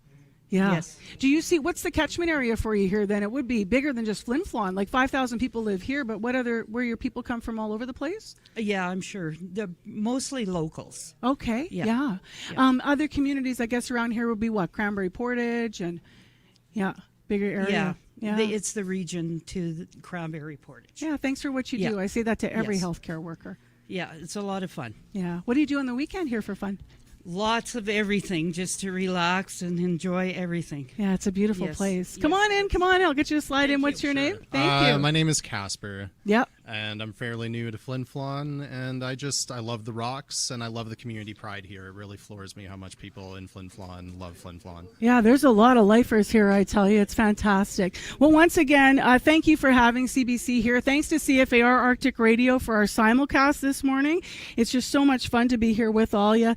[SPEAKER 4] Yeah.
[SPEAKER 8] Yes.
[SPEAKER 4] Do you see, what's the catchment area for you here then? It would be bigger than just Flin Flon. 5,000 people live here, but where your people come from all over the place?
[SPEAKER 8] Yeah, I'm sure. They're mostly locals.
[SPEAKER 4] Okay. Yeah. Other communities, I guess, around here would be what? Cranberry Portage and, bigger area.
[SPEAKER 8] Yeah. It's the region to the Cranberry Portage.
[SPEAKER 4] Yeah, thanks for what you do. I say that to every healthcare worker.
[SPEAKER 8] Yeah, it's a lot of fun.
[SPEAKER 4] Yeah. What do you do on the weekend here for fun?
[SPEAKER 8] Lots of everything, just to relax and enjoy everything.
[SPEAKER 4] Yeah, it's a beautiful place. Come on in. I'll get you to slide in. What's your name? Thank you.
[SPEAKER 21] My name is Casper.
[SPEAKER 4] Yep.
[SPEAKER 21] And I'm fairly new to Flin Flon, and I love the rocks, and I love the community pride here. It really floors me how much people in Flin Flon love Flin Flon.
[SPEAKER 4] Yeah, there's a lot of lifers here, I tell you. It's fantastic. Well, once again, thank you for having CBC here. Thanks to CFAR Arctic Radio for our simulcast this morning. It's just so much fun to be here with all you.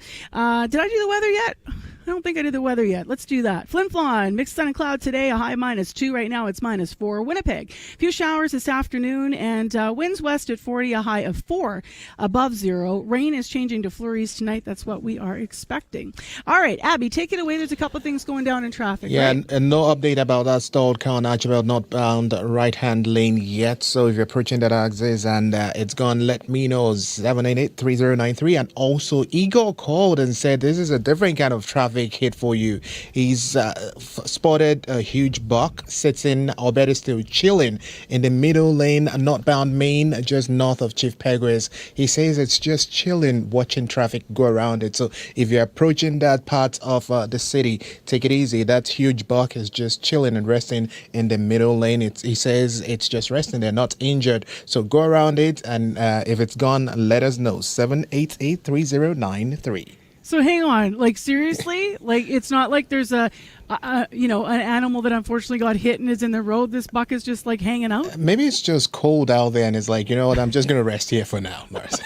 [SPEAKER 4] Did I do the weather yet? I don't think I did the weather yet. Let's do that. Flin Flon, mixed sun and cloud today, a high -2. Right now it's -4. Winnipeg, few showers this afternoon, and winds west at 40, a high of 4 above 0. Rain is changing to flurries tonight. That's what we are expecting. All right, Abby, take it away. There's a couple things going down in traffic.
[SPEAKER 11] Yeah,
[SPEAKER 4] right?
[SPEAKER 11] and no update about that stalled car on Archibald northbound right-hand lane yet. So if you're approaching that axis and it's gone, let me know. 788-3093. And also, Igor called and said this is a different kind of traffic traffic hit for you. He's spotted a huge buck sitting, or better still, chilling in the middle lane, northbound Main, just north of Chief Pegues. He says it's just chilling, watching traffic go around it. So if you're approaching that part of the city, take it easy. That huge buck is just chilling and resting in the middle lane. He says it's just resting there, not injured. So go around it, and if it's gone, let us know. 788-3093.
[SPEAKER 4] So hang on, like seriously, like it's not like there's an animal that unfortunately got hit and is in the road. This buck is just like hanging out.
[SPEAKER 11] Maybe it's just cold out there, and it's like, you know what, I'm just gonna rest here for now, Marcy.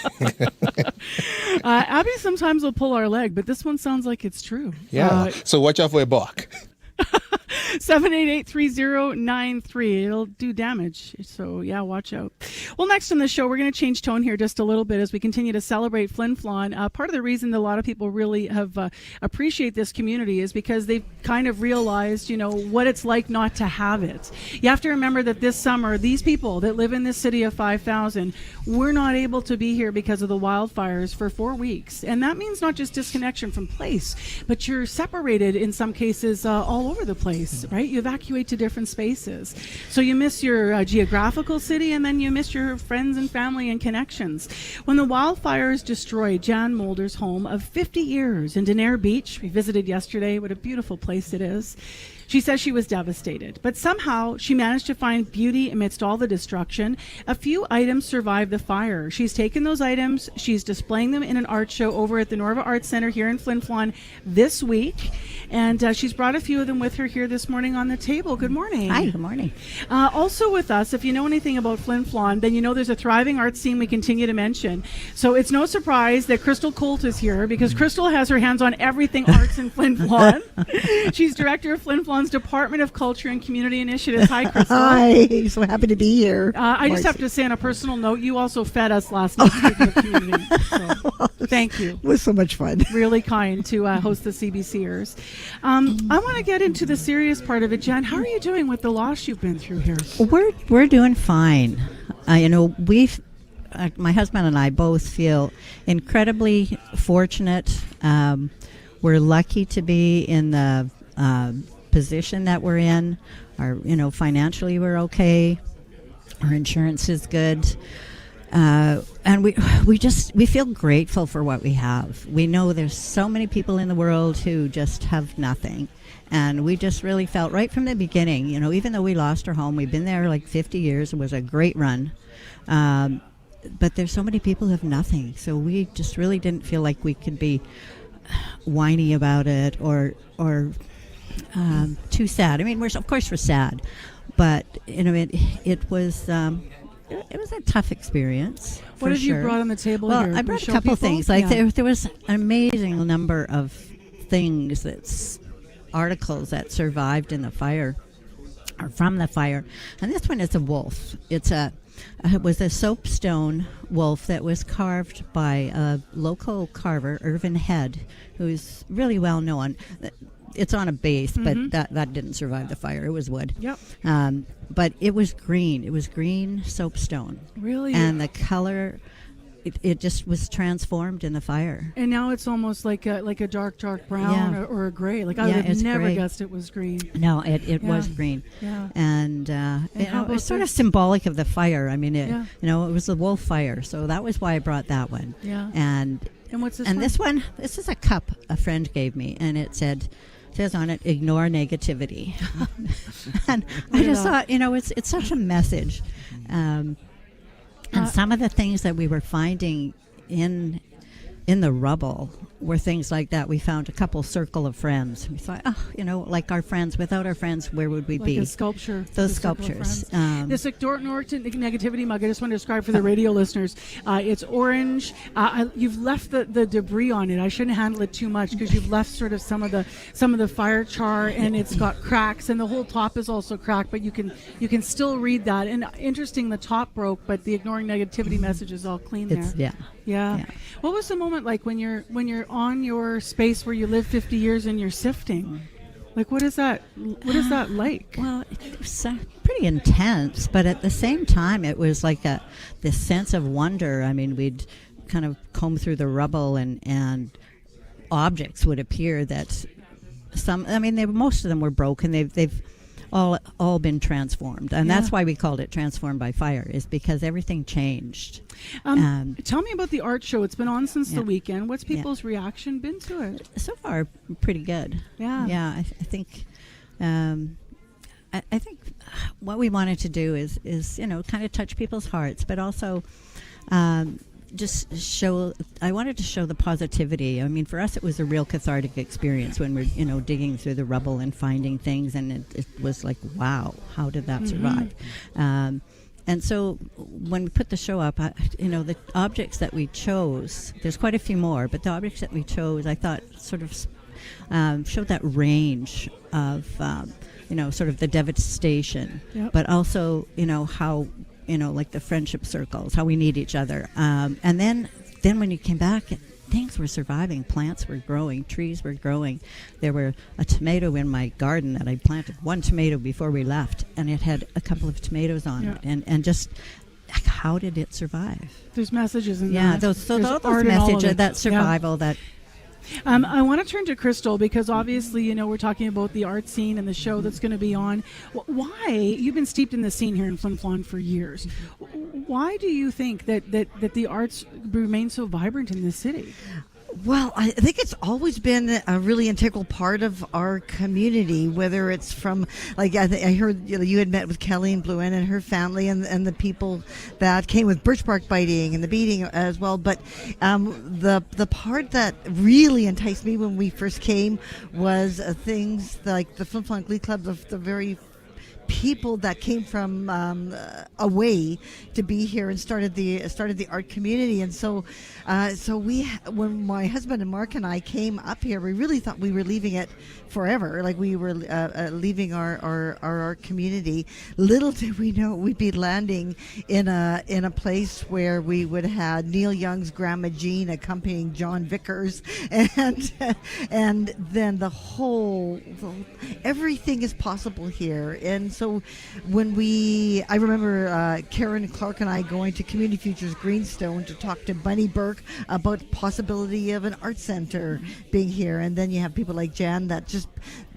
[SPEAKER 4] Abby sometimes will pull our leg, but this one sounds like it's true.
[SPEAKER 11] Yeah. So watch out for a buck.
[SPEAKER 4] 788-3093. It'll do damage. So, yeah, watch out. Well, next on the show, we're going to change tone here just a little bit as we continue to celebrate Flin Flon. Part of the reason that a lot of people really have appreciate this community is because they've kind of realized, what it's like not to have it. You have to remember that this summer, these people that live in this city of 5,000 were not able to be here because of the wildfires for 4 weeks. And that means not just disconnection from place, but you're separated in some cases all over the place. Right? You evacuate to different spaces. So you miss your geographical city, and then you miss your friends and family and connections. When the wildfires destroyed Jan Mulder's home of 50 years in Denair Beach, we visited yesterday. What a beautiful place it is. She says she was devastated, but somehow she managed to find beauty amidst all the destruction. A few items survived the fire. She's taken those items, she's displaying them in an art show over at the Norva Arts Center here in Flin Flon this week, and she's brought a few of them with her here this morning on the table. Good morning.
[SPEAKER 6] Hi, good morning.
[SPEAKER 4] Also with us, if you know anything about Flin Flon, then you know there's a thriving art scene we continue to mention. So it's no surprise that Crystal Colt is here, because Crystal has her hands on everything arts in Flin Flon. She's director of Flin Flon's Department of Culture and Community Initiatives. Hi, Crystal.
[SPEAKER 6] Hi, so happy to be here.
[SPEAKER 4] I just have to say on a personal note, you also fed us last night. Speaking of community, so thank you.
[SPEAKER 6] It was so much fun.
[SPEAKER 4] Really kind to host the CBCers. I want to get into the serious part of it, Jen. How are you doing with the loss you've been through here?
[SPEAKER 6] We're doing fine. We've my husband and I both feel incredibly fortunate. We're lucky to be in the position that we're in. Financially we're okay. Our insurance is good. And we feel grateful for what we have. We know there's so many people in the world who just have nothing. And we just really felt right from the beginning, even though we lost our home, we've been there like 50 years. It was a great run. But there's so many people who have nothing. So we just really didn't feel like we could be whiny about it or too sad. I mean, we're sad, but it was a tough experience.
[SPEAKER 4] What have you brought on the table
[SPEAKER 6] well,
[SPEAKER 4] here?
[SPEAKER 6] I brought a couple things. There was an amazing number of things, articles that survived in the fire or from the fire, and this one is a wolf. It was a soapstone wolf that was carved by a local carver, Irvin Head, who's really well known. It's on a base, but that didn't survive the fire. It was wood.
[SPEAKER 4] Yep.
[SPEAKER 6] But it was green. It was green soapstone.
[SPEAKER 4] Really?
[SPEAKER 6] And the color, it just was transformed in the fire.
[SPEAKER 4] And now it's almost like a dark brown or a gray. Like I would have never guessed it was green.
[SPEAKER 6] No, it was green.
[SPEAKER 4] Yeah.
[SPEAKER 6] And it was sort of symbolic of the fire. I mean, it was the wolf fire, so that was why I brought that one.
[SPEAKER 4] Yeah.
[SPEAKER 6] And
[SPEAKER 4] what's this
[SPEAKER 6] and
[SPEAKER 4] one?
[SPEAKER 6] This is a cup a friend gave me, and it says on it, "Ignore negativity." And I just thought, it's such a message. And some of the things that we were finding in the rubble were things like that. We found a couple circle of friends. We thought, like our friends. Without our friends, where would we be?
[SPEAKER 4] Like a sculpture.
[SPEAKER 6] Those sculptures.
[SPEAKER 4] This Ignore Negativity mug, I just want to describe for the radio listeners. It's orange. You've left the debris on it. I shouldn't handle it too much because you've left sort of some of the fire char, and it's got cracks, and the whole top is also cracked. But you can still read that. And interesting, the top broke, but the Ignoring Negativity message is all clean there. Yeah. What was the moment like when you're on your space where you live 50 years and you're sifting? Like, what is that like?
[SPEAKER 6] Well, it was pretty intense, but at the same time, it was like this sense of wonder. I mean, we'd kind of comb through the rubble, and objects would appear that most of them were broken. They've all been transformed, and that's why we called it Transformed by Fire, is because everything changed.
[SPEAKER 4] Tell me about the art show. It's been on since the weekend. What's people's reaction been to it?
[SPEAKER 6] So far, pretty good.
[SPEAKER 4] Yeah.
[SPEAKER 6] I think. I think what we wanted to do is kind of touch people's hearts, but also just show. I wanted to show the positivity. I mean, for us, it was a real cathartic experience when we're digging through the rubble and finding things, and it was like, wow, how did that survive? And so when we put the show up, the objects that we chose, there's quite a few more, but the objects that we chose, I thought sort of showed that range of, sort of the devastation, but also, how, like the friendship circles, how we need each other. And then when you came back, things were surviving. Plants were growing. Trees were growing. There were a tomato in my garden that I planted, one tomato before we left, and it had a couple of tomatoes on it. And just how did it survive?
[SPEAKER 4] There's messages in that.
[SPEAKER 6] Yeah, those messages, that survival, that...
[SPEAKER 4] I want to turn to Crystal because obviously, we're talking about the art scene and the show that's going to be on. Why? You've been steeped in the scene here in Flin Flon for years. Why do you think that the arts remain so vibrant in this city?
[SPEAKER 7] Well, I think it's always been a really integral part of our community, whether it's from, like, I heard you had met with Kelly and Bluen and her family and the people that came with birch bark biting and the beating as well. But the part that really enticed me when we first came was things like the Flin Flon Glee Club, the very people that came from away to be here and started the art community. And so when my husband and Mark and I came up here, we really thought we were leaving it forever, like we were leaving our art community. Little did we know we'd be landing in a place where we would have Neil Young's Grandma Jean accompanying John Vickers, and then everything is possible here. And so I remember Karen Clark and I going to Community Futures Greenstone to talk to Bunny Burke about the possibility of an art center being here. And then you have people like Jan that just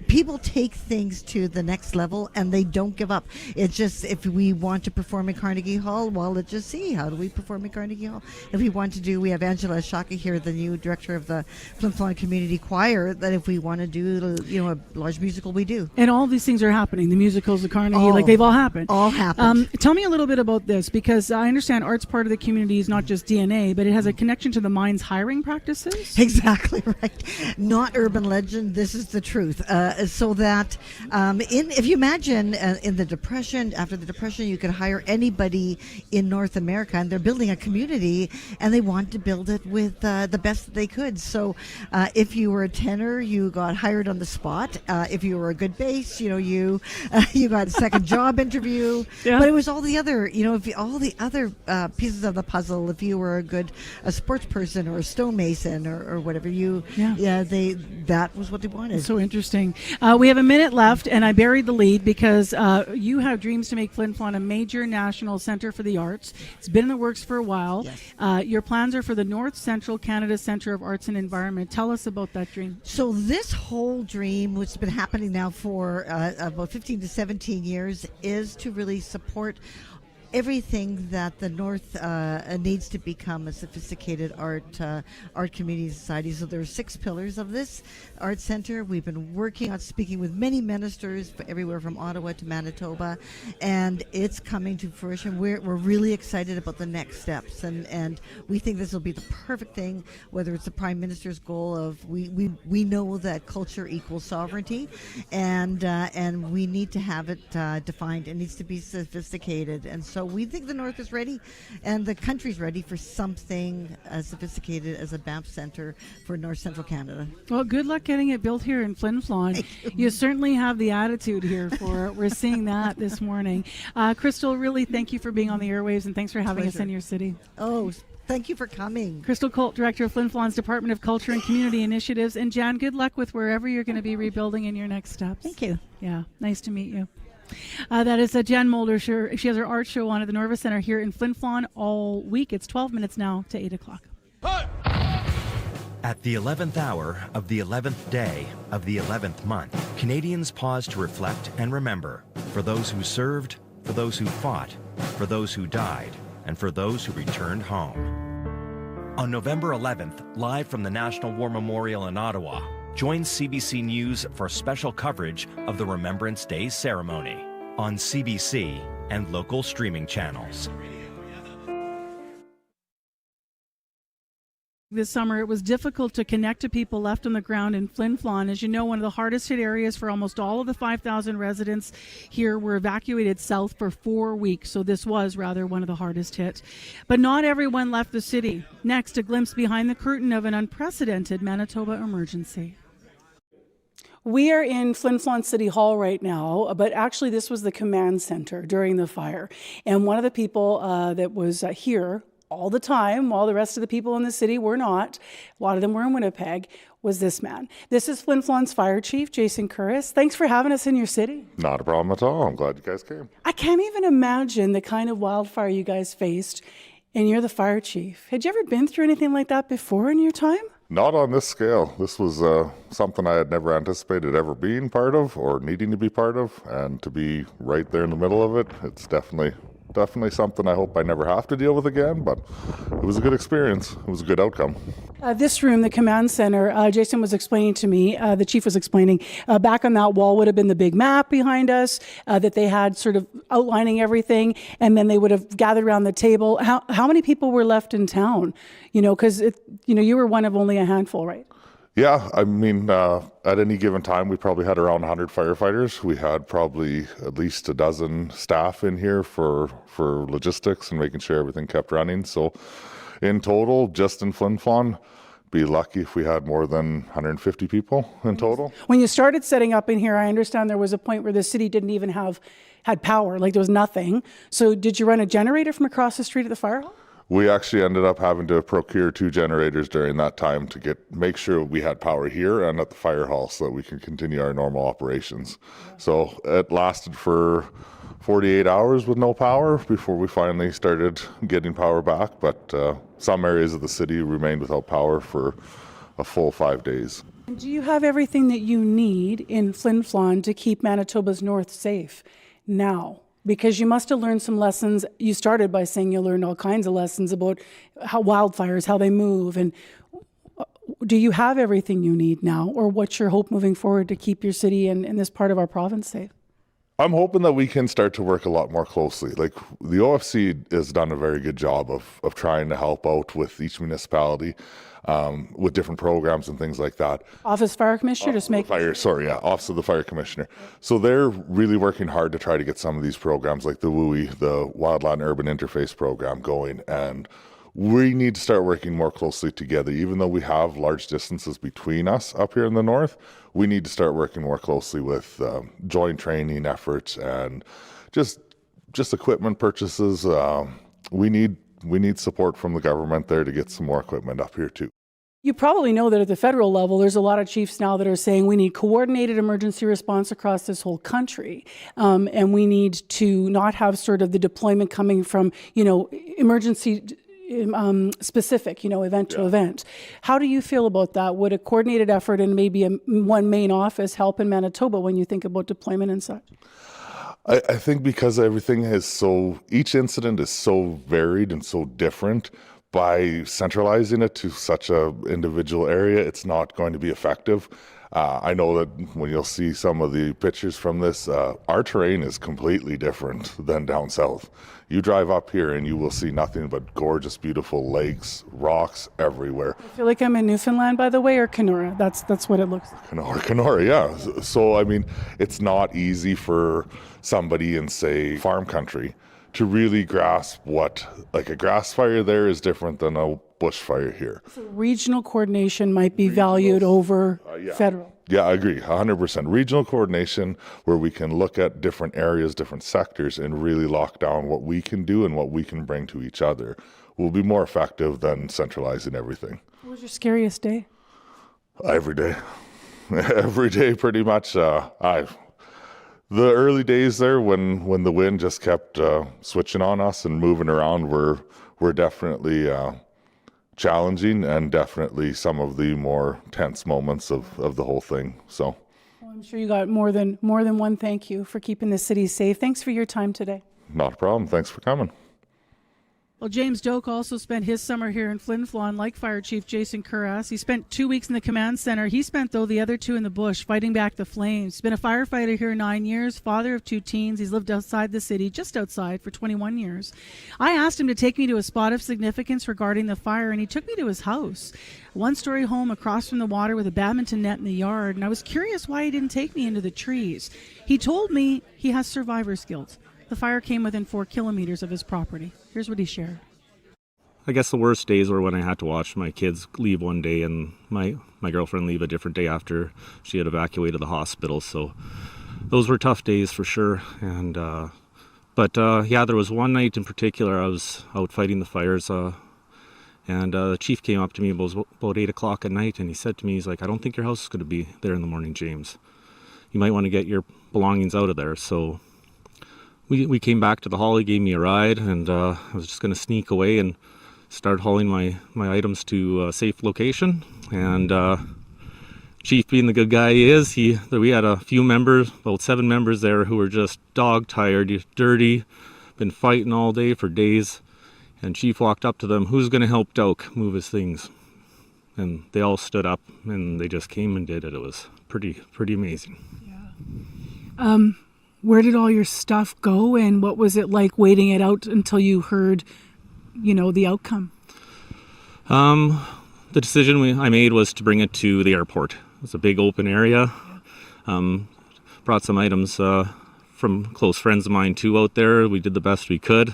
[SPEAKER 7] people take things to the next level and they don't give up. It's just, if we want to perform in Carnegie Hall, well, let's just see, how do we perform in Carnegie Hall? If we want to we have Angela Shaka here, the new director of the Flin Flon Community Choir, that if we want to do a large musical, we do.
[SPEAKER 4] And all these things are happening. The musicals, the Carnegie, they've all happened.
[SPEAKER 7] All happened.
[SPEAKER 4] Tell me a little bit about this, because I understand art's part of the community is not just DNA, but it has a connection to the mine's hiring practices.
[SPEAKER 7] Exactly right. Not urban legend. This is the truth. So that if you imagine in the Depression, after the Depression, you could hire anybody in North America, and they're building a community, and they want to build it with the best that they could. So if you were a tenor, you got hired on the spot. If you were a good bass, you got a second job interview. Yeah. But it was all the other, pieces of the puzzle. If you were a sports person or a stonemason or whatever, that was what they wanted.
[SPEAKER 4] So interesting. We have a minute left, and I buried the lead because you have dreams to make Flin Flon a major national center for the arts. It's been in the works for a while. Yes. Your plans are for the North Central Canada Centre of Arts and Environment. Tell us about that dream.
[SPEAKER 7] So this whole dream, which has been happening now for about 15 to 17 years, is to really support everything that the North needs to become a sophisticated art community society. So there are 6 pillars of this art center. We've been working on speaking with many ministers everywhere from Ottawa to Manitoba, and it's coming to fruition. We're really excited about the next steps, and we think this will be the perfect thing, whether it's the Prime Minister's goal of we know that culture equals sovereignty, and we need to have it defined. It needs to be sophisticated, and so we think the North is ready and the country's ready for something as sophisticated as a BAMP Center for North Central Canada.
[SPEAKER 4] Well, good luck getting it built here in Flin Flon. You certainly have the attitude here for it. We're seeing that this morning. Crystal, really thank you for being on the airwaves, and thanks for having us in your city.
[SPEAKER 7] Oh, thank you for coming.
[SPEAKER 4] Crystal Colt, Director of Flin Flon's Department of Culture and Community Initiatives. And Jan, good luck with wherever you're going to be rebuilding in your next steps.
[SPEAKER 7] Thank you.
[SPEAKER 4] Yeah, nice to meet you. That is Jen Mulder. She has her art show on at the Norva Center here in Flin Flon all week. It's 12 minutes now to 8 o'clock.
[SPEAKER 9] At the 11th hour of the 11th day of the 11th month, Canadians pause to reflect and remember for those who served, for those who fought, for those who died, and for those who returned home. On November 11th, live from the National War Memorial in Ottawa, join CBC News for special coverage of the Remembrance Day ceremony on CBC and local streaming channels.
[SPEAKER 4] This summer, it was difficult to connect to people left on the ground in Flin Flon. As you know, one of the hardest hit areas for almost all of the 5,000 residents here were evacuated south for 4 weeks. So this was rather one of the hardest hit. But not everyone left the city. Next, a glimpse behind the curtain of an unprecedented Manitoba emergency. We are in Flin Flon City Hall right now, but actually this was the command center during the fire. And one of the people that was here all the time, while the rest of the people in the city were not, a lot of them were in Winnipeg, was this man. This is Flin Flon's fire chief, Jason Curris. Thanks for having us in your city.
[SPEAKER 10] Not a problem at all. I'm glad you guys came.
[SPEAKER 4] I can't even imagine the kind of wildfire you guys faced, and you're the fire chief. Had you ever been through anything like that before in your time?
[SPEAKER 10] Not on this scale. This was something I had never anticipated ever being part of or needing to be part of, and to be right there in the middle of it, it's definitely something I hope I never have to deal with again, but it was a good experience. It was a good outcome.
[SPEAKER 4] This room, the command center, Jason was explaining to me, the chief was explaining, back on that wall would have been the big map behind us that they had sort of outlining everything, and then they would have gathered around the table. How many people were left in town? You know, because you were one of only a handful, right?
[SPEAKER 10] Yeah, I mean, at any given time, we probably had around 100 firefighters. We had probably at least a dozen staff in here for logistics and making sure everything kept running. So in total, just in Flin Flon, be lucky if we had more than 150 people in total.
[SPEAKER 4] When you started setting up in here, I understand there was a point where the city didn't even had power, like there was nothing. So did you run a generator from across the street at the fire hall?
[SPEAKER 10] We actually ended up having to procure 2 generators during that time to make sure we had power here and at the fire hall so that we could continue our normal operations. So it lasted for 48 hours with no power before we finally started getting power back. But some areas of the city remained without power for a full 5 days.
[SPEAKER 4] And do you have everything that you need in Flin Flon to keep Manitoba's north safe now? Because you must have learned some lessons. You started by saying you learned all kinds of lessons about how wildfires, how they move. And do you have everything you need now? Or what's your hope moving forward to keep your city and this part of our province safe?
[SPEAKER 10] I'm hoping that we can start to work a lot more closely. Like the OFC has done a very good job of trying to help out with each municipality with different programs and things like that.
[SPEAKER 4] Office Fire Commissioner,
[SPEAKER 10] Office of the Fire Commissioner. So they're really working hard to try to get some of these programs like the WUI, the Wildland Urban Interface Program going, and we need to start working more closely together. Even though we have large distances between us up here in the north, we need to start working more closely with joint training efforts and just equipment purchases. We need support from the government there to get some more equipment up here too.
[SPEAKER 4] You probably know that at the federal level, there's a lot of chiefs now that are saying we need coordinated emergency response across this whole country. And we need to not have sort of the deployment coming from, emergency specific, event to event. How do you feel about that? Would a coordinated effort and maybe one main office help in Manitoba when you think about deployment and such?
[SPEAKER 10] I think because everything is each incident is so varied and so different, by centralizing it to such a individual area, it's not going to be effective. I know that when you'll see some of the pictures from this, our terrain is completely different than down south. You drive up here and you will see nothing but gorgeous, beautiful lakes, rocks everywhere.
[SPEAKER 4] I feel like I'm in Newfoundland, by the way, or Kenora. That's what it looks like.
[SPEAKER 10] Kenora, yeah. So, I mean, it's not easy for somebody in, say, farm country to really grasp what, like a grass fire there is different than a bushfire here.
[SPEAKER 4] So regional coordination might be valued over federal.
[SPEAKER 10] Yeah, I agree, 100%. Regional coordination where we can look at different areas, different sectors, and really lock down what we can do and what we can bring to each other will be more effective than centralizing everything.
[SPEAKER 4] What was your scariest day?
[SPEAKER 10] Every day. Every day, pretty much. The early days there when the wind just kept switching on us and moving around were definitely challenging and definitely some of the more tense moments of the whole thing. So
[SPEAKER 4] Well, I'm sure you got more than one thank you for keeping the city safe. Thanks for your time today.
[SPEAKER 10] not a problem. Thanks for coming.
[SPEAKER 4] Well, James Doak also spent his summer here in Flin Flon, like Fire Chief Jason Curras. He spent 2 weeks in the command center. He spent, though, the other 2 in the bush fighting back the flames. He's been a firefighter here 9 years, father of 2 teens. He's lived outside the city, just outside, for 21 years. I asked him to take me to a spot of significance regarding the fire, and he took me to his house. A 1-story home across from the water with a badminton net in the yard, and I was curious why he didn't take me into the trees. He told me he has survivor's guilt. The fire came within 4 kilometers of his property. Here's what he shared.
[SPEAKER 12] I guess the worst days were when I had to watch my kids leave one day and my girlfriend leave a different day after she had evacuated the hospital. So those were tough days for sure. And but there was one night in particular I was out fighting the fires, and the chief came up to me about 8 o'clock at night, and he said to me, he's like, "I don't think your house is going to be there in the morning, James. You might want to get your belongings out of there." So we came back to the hall. He gave me a ride, and I was just going to sneak away and start hauling my items to a safe location. And Chief, being the good guy he is, we had a few members, about 7 members there, who were just dog tired, dirty, been fighting all day for days. And Chief walked up to them, "Who's going to help Doak move his things?" And they all stood up, and they just came and did it. It was pretty amazing.
[SPEAKER 4] Where did all your stuff go, and what was it like waiting it out until you heard, the outcome?
[SPEAKER 12] The decision I made was to bring it to the airport. It's a big open area. Brought some items from close friends of mine too out there. We did the best we could,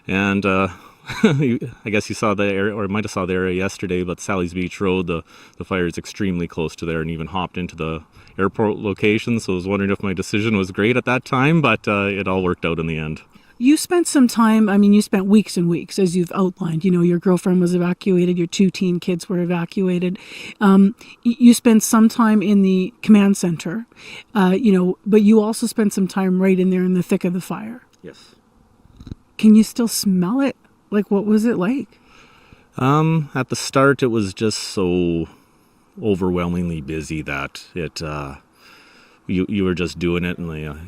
[SPEAKER 12] and I guess you saw the area, or might have saw the area yesterday, but Sally's Beach Road, the fire is extremely close to there, and even hopped into the airport location. So I was wondering if my decision was great at that time, but it all worked out in the end.
[SPEAKER 4] You spent some time, you spent weeks and weeks, as you've outlined. Your girlfriend was evacuated, your 2 teen kids were evacuated. You spent some time in the command center, but you also spent some time right in there in the thick of the fire.
[SPEAKER 12] Yes.
[SPEAKER 4] Can you still smell it? Like, what was it like?
[SPEAKER 12] At the start, it was just so overwhelmingly busy that it you were just doing it, and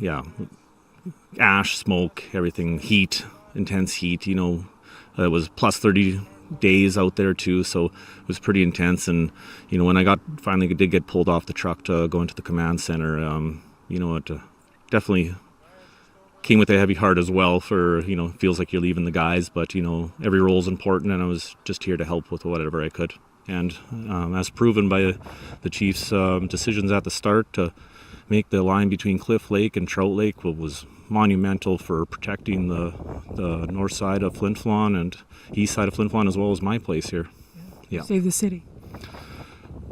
[SPEAKER 12] ash, smoke, everything, heat, intense heat. It was plus 30 days out there too, so it was pretty intense. And when I finally did get pulled off the truck to go into the command center, it definitely came with a heavy heart as well. For it feels like you're leaving the guys, but every role is important, and I was just here to help with whatever I could. And as proven by the chief's decisions at the start to make the line between Cliff Lake and Trout Lake, was monumental for protecting the north side of Flint Flon and east side of Flint Flon, as well as my place here. Yeah.
[SPEAKER 4] Save the city.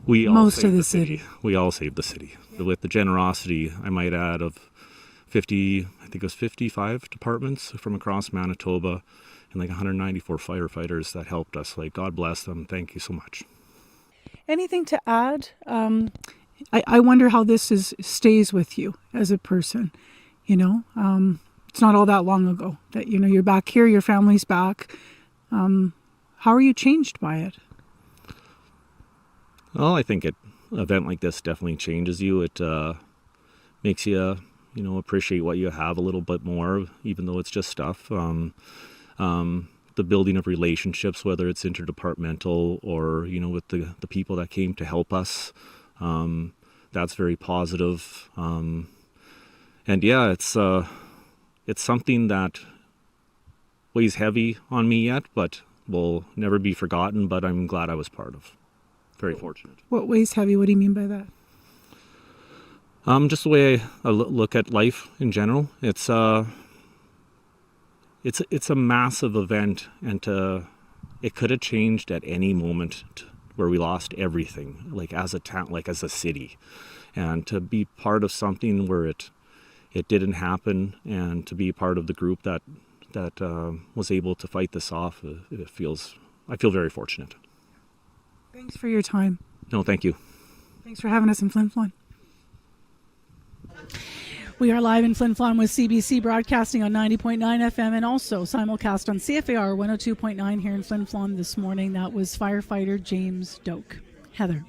[SPEAKER 12] We
[SPEAKER 4] Most
[SPEAKER 12] all saved
[SPEAKER 4] of the
[SPEAKER 12] the
[SPEAKER 4] city.
[SPEAKER 12] We all saved the city. With the generosity, I might add, of 55 departments from across Manitoba and 194 firefighters that helped us. God bless them. Thank you so much.
[SPEAKER 4] Anything to add? I wonder how this stays with you as a person. It's not all that long ago that you're back here, your family's back. How are you changed by it?
[SPEAKER 12] Well, I think an event like this definitely changes you. It makes you appreciate what you have a little bit more, even though it's just stuff. The building of relationships, whether it's interdepartmental or with the people that came to help us, that's very positive. And yeah, it's something that weighs heavy on me yet, but will never be forgotten. But I'm glad I was part of. Very fortunate.
[SPEAKER 4] What weighs heavy? What do you mean by that?
[SPEAKER 12] Just the way I look at life in general. It's a massive event, and it could have changed at any moment where we lost everything, as a town, as a city, and to be part of something where it didn't happen, and to be part of the group that was able to fight this off. I feel very fortunate.
[SPEAKER 4] Thanks for your time.
[SPEAKER 12] No, thank you.
[SPEAKER 4] Thanks for having us in Flin Flon. We are live in Flin Flon with CBC, broadcasting on 90.9 FM and also simulcast on CFAR 102.9 here in Flin Flon this morning. That was firefighter James Doak. Heather.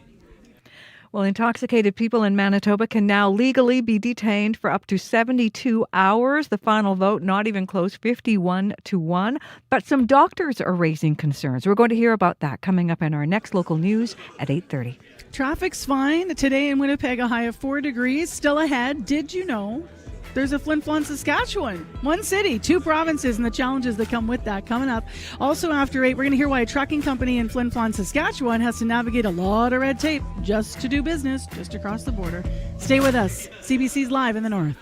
[SPEAKER 5] Well, intoxicated people in Manitoba can now legally be detained for up to 72 hours. The final vote not even close, 51-1. But some doctors are raising concerns. We're going to hear about that coming up in our next local news at 8:30.
[SPEAKER 4] Traffic's fine. Today in Winnipeg, a high of 4 degrees. Still ahead. Did you know there's a Flin Flon, Saskatchewan? One city, 2 provinces, and the challenges that come with that coming up. Also after 8, we're going to hear why a trucking company in Flin Flon, Saskatchewan has to navigate a lot of red tape just to do business just across the border. Stay with us. CBC's live in the north.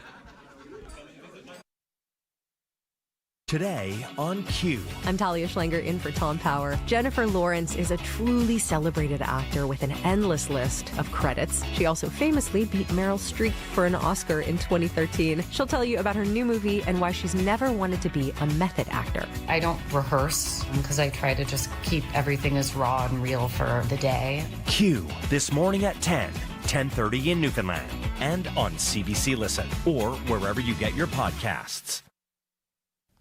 [SPEAKER 9] Today on Q.
[SPEAKER 13] I'm Talia Schlanger in for Tom Power. Jennifer Lawrence is a truly celebrated actor with an endless list of credits. She also famously beat Meryl Streep for an Oscar in 2013. She'll tell you about her new movie and why she's never wanted to be a method actor.
[SPEAKER 15] I don't rehearse because I try to just keep everything as raw and real for the day.
[SPEAKER 9] Q, this morning at 10:30 in Newfoundland, and on CBC Listen, or wherever you get your podcasts.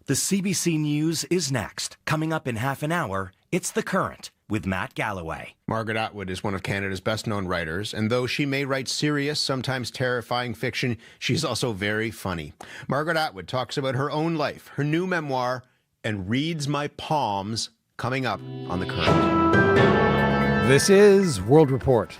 [SPEAKER 9] The CBC News is next. Coming up in half an hour, it's The Current with Matt Galloway.
[SPEAKER 16] Margaret Atwood is one of Canada's best-known writers, and though she may write serious, sometimes terrifying fiction, she's also very funny. Margaret Atwood talks about her own life, her new memoir, and reads my palms, coming up on The Current.
[SPEAKER 17] This is World Report.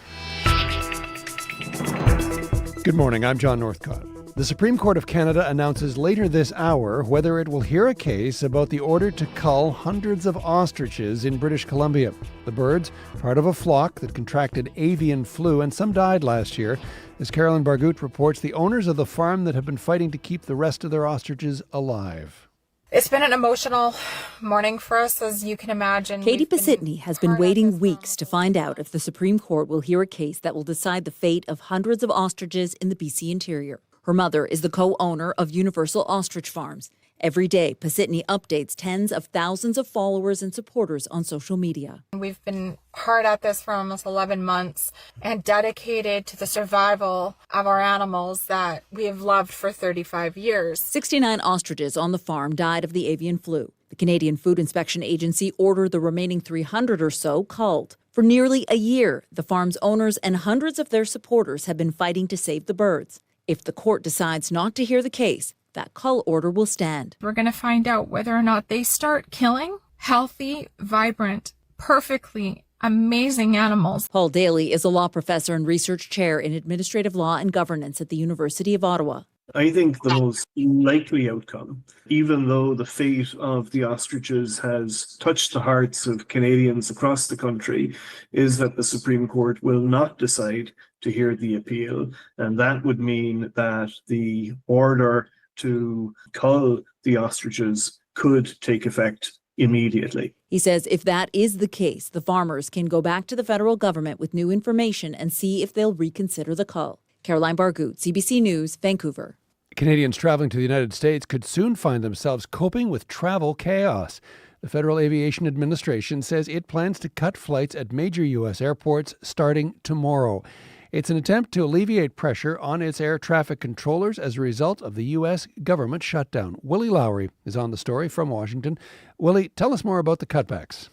[SPEAKER 17] Good morning, I'm John Northcott. The Supreme Court of Canada announces later this hour whether it will hear a case about the order to cull hundreds of ostriches in British Columbia. The birds, part of a flock that contracted avian flu, and some died last year. As Carolyn Bargut reports, the owners of the farm that have been fighting to keep the rest of their ostriches alive.
[SPEAKER 20] It's been an emotional morning for us, as you can imagine.
[SPEAKER 26] Katie Pisitny has been waiting weeks to find out if the Supreme Court will hear a case that will decide the fate of hundreds of ostriches in the BC interior. Her mother is the co-owner of Universal Ostrich Farms. Every day, Pisitny updates tens of thousands of followers and supporters on social media.
[SPEAKER 20] We've been hard at this for almost 11 months and dedicated to the survival of our animals that we have loved for 35 years.
[SPEAKER 26] 69 ostriches on the farm died of the avian flu. The Canadian Food Inspection Agency ordered the remaining 300 or so culled. For nearly a year, the farm's owners and hundreds of their supporters have been fighting to save the birds. If the court decides not to hear the case, that cull order will stand.
[SPEAKER 20] We're going to find out whether or not they start killing healthy, vibrant, perfectly amazing animals.
[SPEAKER 26] Paul Daly is a law professor and research chair in administrative law and governance at the University of Ottawa.
[SPEAKER 27] I think the most likely outcome, even though the fate of the ostriches has touched the hearts of Canadians across the country, is that the Supreme Court will not decide to hear the appeal. And that would mean that the order to cull the ostriches could take effect immediately.
[SPEAKER 26] He says if that is the case, the farmers can go back to the federal government with new information and see if they'll reconsider the cull. Caroline Bargut, CBC News, Vancouver.
[SPEAKER 17] Canadians traveling to the United States could soon find themselves coping with travel chaos. The Federal Aviation Administration says it plans to cut flights at major U.S. airports starting tomorrow. It's an attempt to alleviate pressure on its air traffic controllers as a result of the U.S. government shutdown. Willie Lowry is on the story from Washington. Willie, tell us more about the cutbacks.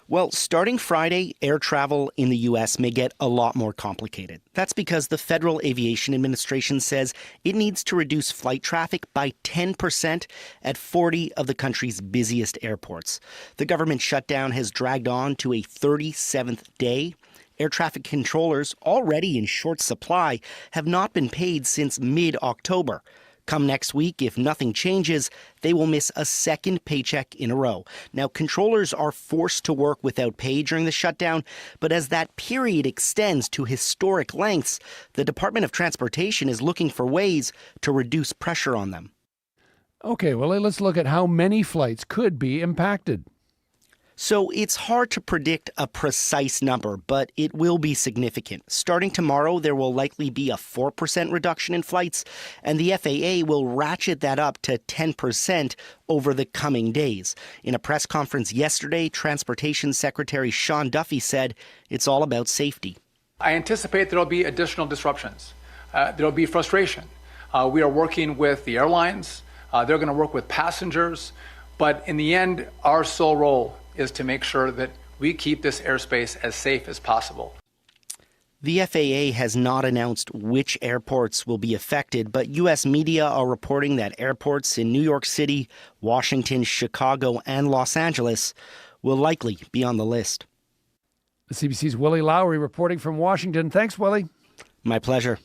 [SPEAKER 28] Well, starting Friday, air travel in the U.S. may get a lot more complicated. That's because the Federal Aviation Administration says it needs to reduce flight traffic by 10% at 40 of the country's busiest airports. The government shutdown has dragged on to a 37th day. Air traffic controllers, already in short supply, have not been paid since mid-October. Come next week, if nothing changes, they will miss a second paycheck in a row. Now, controllers are forced to work without pay during the shutdown, but as that period extends to historic lengths, the Department of Transportation is looking for ways to reduce pressure on them.
[SPEAKER 17] Okay, well, let's look at how many flights could be impacted.
[SPEAKER 28] So it's hard to predict a precise number, but it will be significant. Starting tomorrow, there will likely be a 4% reduction in flights, and the FAA will ratchet that up to 10% over the coming days. In a press conference yesterday, Transportation Secretary Sean Duffy said it's all about safety.
[SPEAKER 29] I anticipate there will be additional disruptions. There will be frustration.
[SPEAKER 1] We are working with the airlines. They're going to work with passengers. But in the end, our sole role is to make sure that we keep this airspace as safe as possible.
[SPEAKER 28] The FAA has not announced which airports will be affected, but U.S. media are reporting that airports in New York City, Washington, Chicago, and Los Angeles will likely be on the list.
[SPEAKER 17] The CBC's Willie Lowry reporting from Washington. Thanks, Willie.
[SPEAKER 28] My pleasure.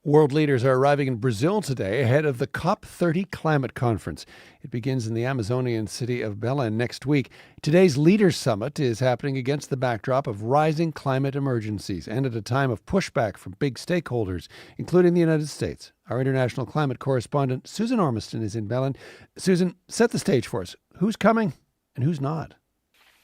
[SPEAKER 17] World leaders are arriving in Brazil today ahead of the COP30 climate conference. It begins in the Amazonian city of Belém next week. Today's Leaders Summit is happening against the backdrop of rising climate emergencies and at a time of pushback from big stakeholders, including the United States. Our international climate correspondent, Susan Ormiston, is in Belém. Susan, set the stage for us. Who's coming and who's not?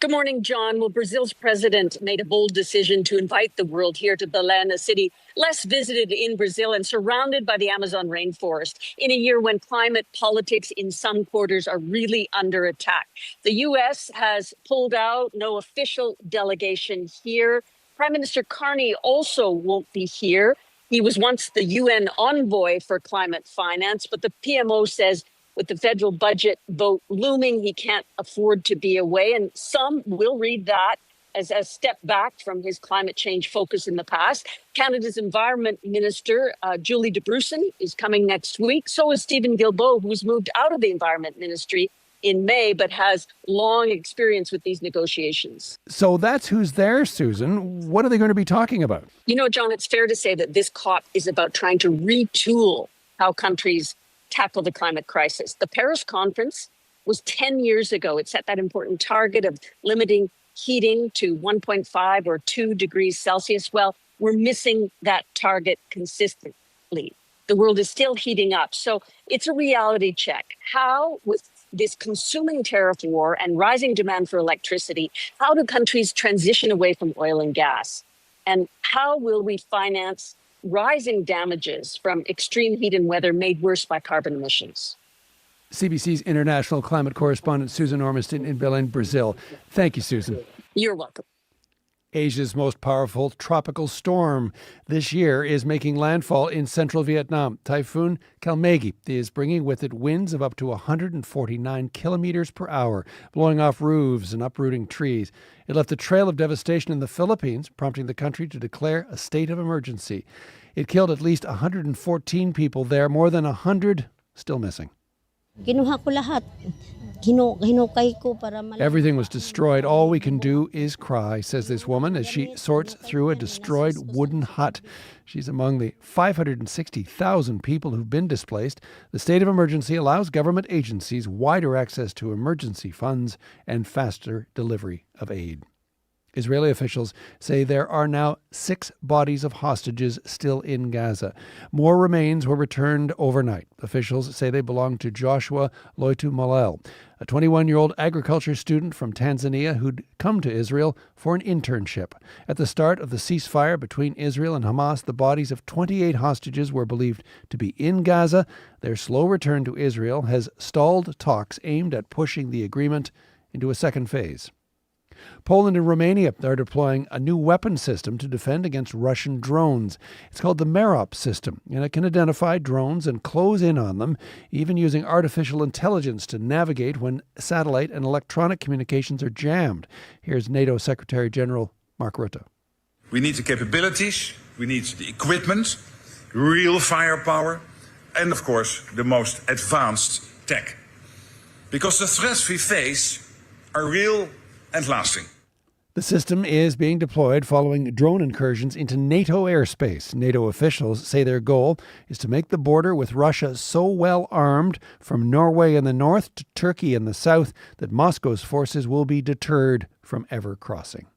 [SPEAKER 14] Good morning, John. Well, Brazil's president made a bold decision to invite the world here to Belém, a city less visited in Brazil and surrounded by the Amazon rainforest, in a year when climate politics in some quarters are really under attack. The U.S. has pulled out, no official delegation here. Prime Minister Carney also won't be here. He was once the UN envoy for climate finance, but the PMO says with the federal budget vote looming, he can't afford to be away. And some will read that as a step back from his climate change focus in the past. Canada's Environment Minister, Julie DeBrussen, is coming next week. So is Stephen Guilbeault, who's moved out of the Environment Ministry in May, but has long experience with these negotiations.
[SPEAKER 17] So that's who's there, Susan. What are they going to be talking about?
[SPEAKER 14] You know, John, it's fair to say that this COP is about trying to retool how countries tackle the climate crisis. The Paris conference was 10 years ago. It set that important target of limiting heating to 1.5 or 2 degrees Celsius. Well, we're missing that target consistently. The world is still heating up. So it's a reality check. How, with this consuming tariff war and rising demand for electricity, how do countries transition away from oil and gas? And how will we finance rising damages from extreme heat and weather made worse by carbon emissions?
[SPEAKER 17] CBC's international climate correspondent Susan Ormiston in Belém, Brazil. Thank you, Susan.
[SPEAKER 14] You're welcome.
[SPEAKER 17] Asia's most powerful tropical storm this year is making landfall in central Vietnam. Typhoon Kalmegi is bringing with it winds of up to 149 kilometers per hour, blowing off roofs and uprooting trees. It left a trail of devastation in the Philippines, prompting the country to declare a state of emergency. It killed at least 114 people there, more than 100 still missing. Everything was destroyed. All we can do is cry, says this woman as she sorts through a destroyed wooden hut. She's among the 560,000 people who've been displaced. The state of emergency allows government agencies wider access to emergency funds and faster delivery of aid. Israeli officials say there are now 6 bodies of hostages still in Gaza. More remains were returned overnight. Officials say they belong to Joshua Loitu Molel, a 21-year-old agriculture student from Tanzania who'd come to Israel for an internship. At the start of the ceasefire between Israel and Hamas, the bodies of 28 hostages were believed to be in Gaza. Their slow return to Israel has stalled talks aimed at pushing the agreement into a second phase. Poland and Romania are deploying a new weapon system to defend against Russian drones. It's called the Merop system, and it can identify drones and close in on them, even using artificial intelligence to navigate when satellite and electronic communications are jammed. Here's NATO Secretary General Mark Rutte.
[SPEAKER 18] We need the capabilities, we need the equipment, real firepower, and of course the most advanced tech. Because the threats we face are real and lasting.
[SPEAKER 17] The system is being deployed following drone incursions into NATO airspace. NATO officials say their goal is to make the border with Russia so well armed from Norway in the north to Turkey in the south that Moscow's forces will be deterred from ever crossing.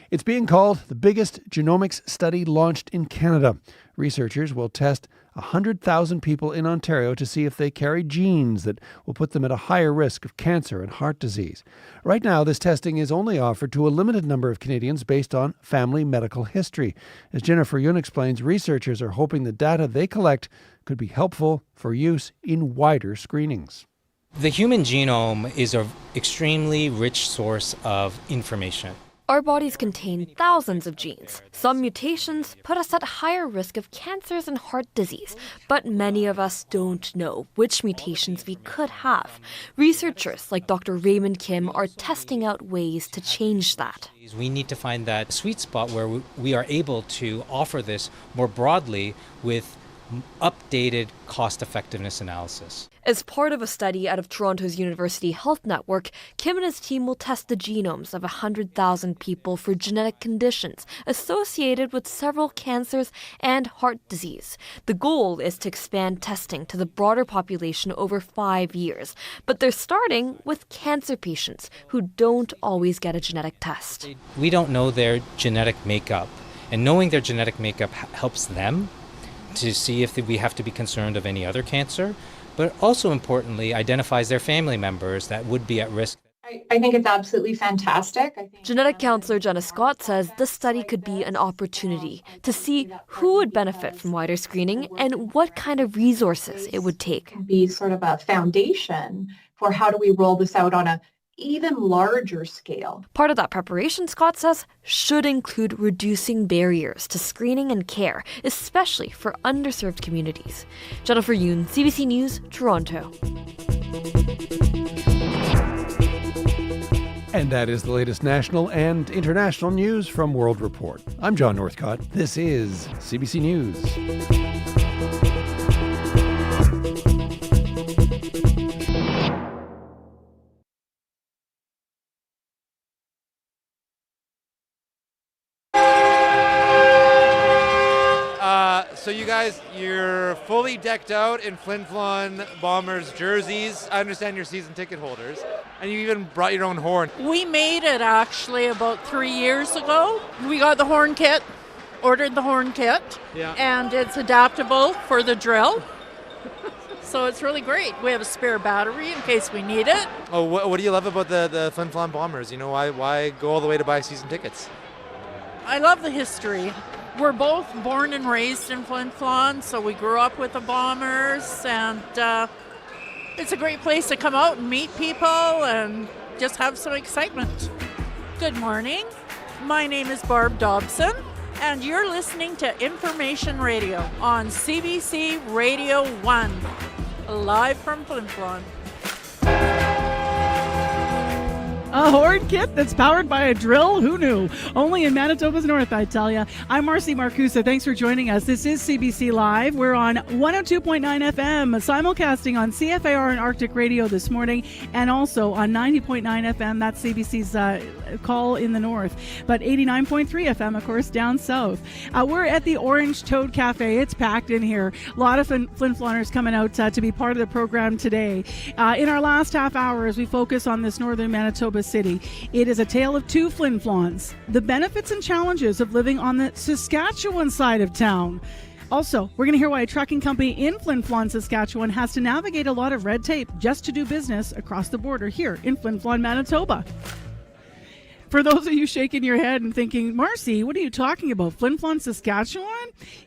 [SPEAKER 17] It's being called the biggest genomics study launched in Canada. Researchers will test 100,000 people in Ontario to see if they carry genes that will put them at a higher risk of cancer and heart disease. Right now, this testing is only offered to a limited number of Canadians based on family medical history. As Jennifer Yun explains, researchers are hoping the data they collect could be helpful for use in wider screenings.
[SPEAKER 19] The human genome is an extremely rich source of information.
[SPEAKER 2] Our bodies contain thousands of genes. Some mutations put us at higher risk of cancers and heart disease, but many of us don't know which mutations we could have. Researchers like Dr. Raymond Kim are testing out ways to change that.
[SPEAKER 3] We need to find that sweet spot where we are able to offer this more broadly with updated cost-effectiveness analysis.
[SPEAKER 2] As part of a study out of Toronto's University Health Network, Kim and his team will test the genomes of 100,000 people for genetic conditions associated with several cancers and heart disease. The goal is to expand testing to the broader population over 5 years, but they're starting with cancer patients who don't always get a genetic test.
[SPEAKER 3] We don't know their genetic makeup, and knowing their genetic makeup helps them to see if we have to be concerned of any other cancer, but also importantly identifies their family members that would be at risk.
[SPEAKER 20] I think it's absolutely fantastic.
[SPEAKER 2] Genetic counselor Jenna Scott says this study could be an opportunity to see who would benefit from wider screening and what kind of resources it would take.
[SPEAKER 20] Be sort of a foundation for how do we roll this out on a even larger scale.
[SPEAKER 2] Part of that preparation, Scott says, should include reducing barriers to screening and care, especially for underserved communities. Jennifer Yoon, CBC News, Toronto.
[SPEAKER 17] And that is the latest national and international news from World Report. I'm John Northcott. This is CBC News.
[SPEAKER 8] So you guys, you're fully decked out in Flint Flon Bombers jerseys. I understand you're season ticket holders. And you even brought your own horn.
[SPEAKER 19] We made it actually about 3 years ago. We got the horn kit, ordered the horn kit, and it's adaptable for the drill. So it's really great. We have a spare battery in case we need it.
[SPEAKER 8] Oh, what do you love about the Flint Flon Bombers? You know, why go all the way to buy season tickets?
[SPEAKER 19] I love the history. We're both born and raised in Flint Flon, so we grew up with the Bombers, and it's a great place to come out and meet people and just have some excitement. Good morning. My name is Barb Dobson, and you're listening to Information Radio on CBC Radio 1, live from Flint Flon.
[SPEAKER 4] A horn kit that's powered by a drill? Who knew? Only in Manitoba's North, I tell you. I'm Marcy Marcusa. Thanks for joining us. This is CBC Live. We're on 102.9 FM, simulcasting on CFAR and Arctic Radio this morning, and also on 90.9 FM. That's CBC's call in the north, but 89.3 FM, of course, down south. We're at the Orange Toad Cafe. It's packed in here. A lot of Flint Floners coming out to be part of the program today. In our last half hour, as we focus on this northern Manitoba city, it is a tale of two Flin Flons, the benefits and challenges of living on the Saskatchewan side of town. Also, we're going to hear why a trucking company in Flin Flon, Saskatchewan has to navigate a lot of red tape just to do business across the border here in Flin Flon, Manitoba. For those of you shaking your head and thinking, Marcy, what are you talking about? Flin Flon, Saskatchewan?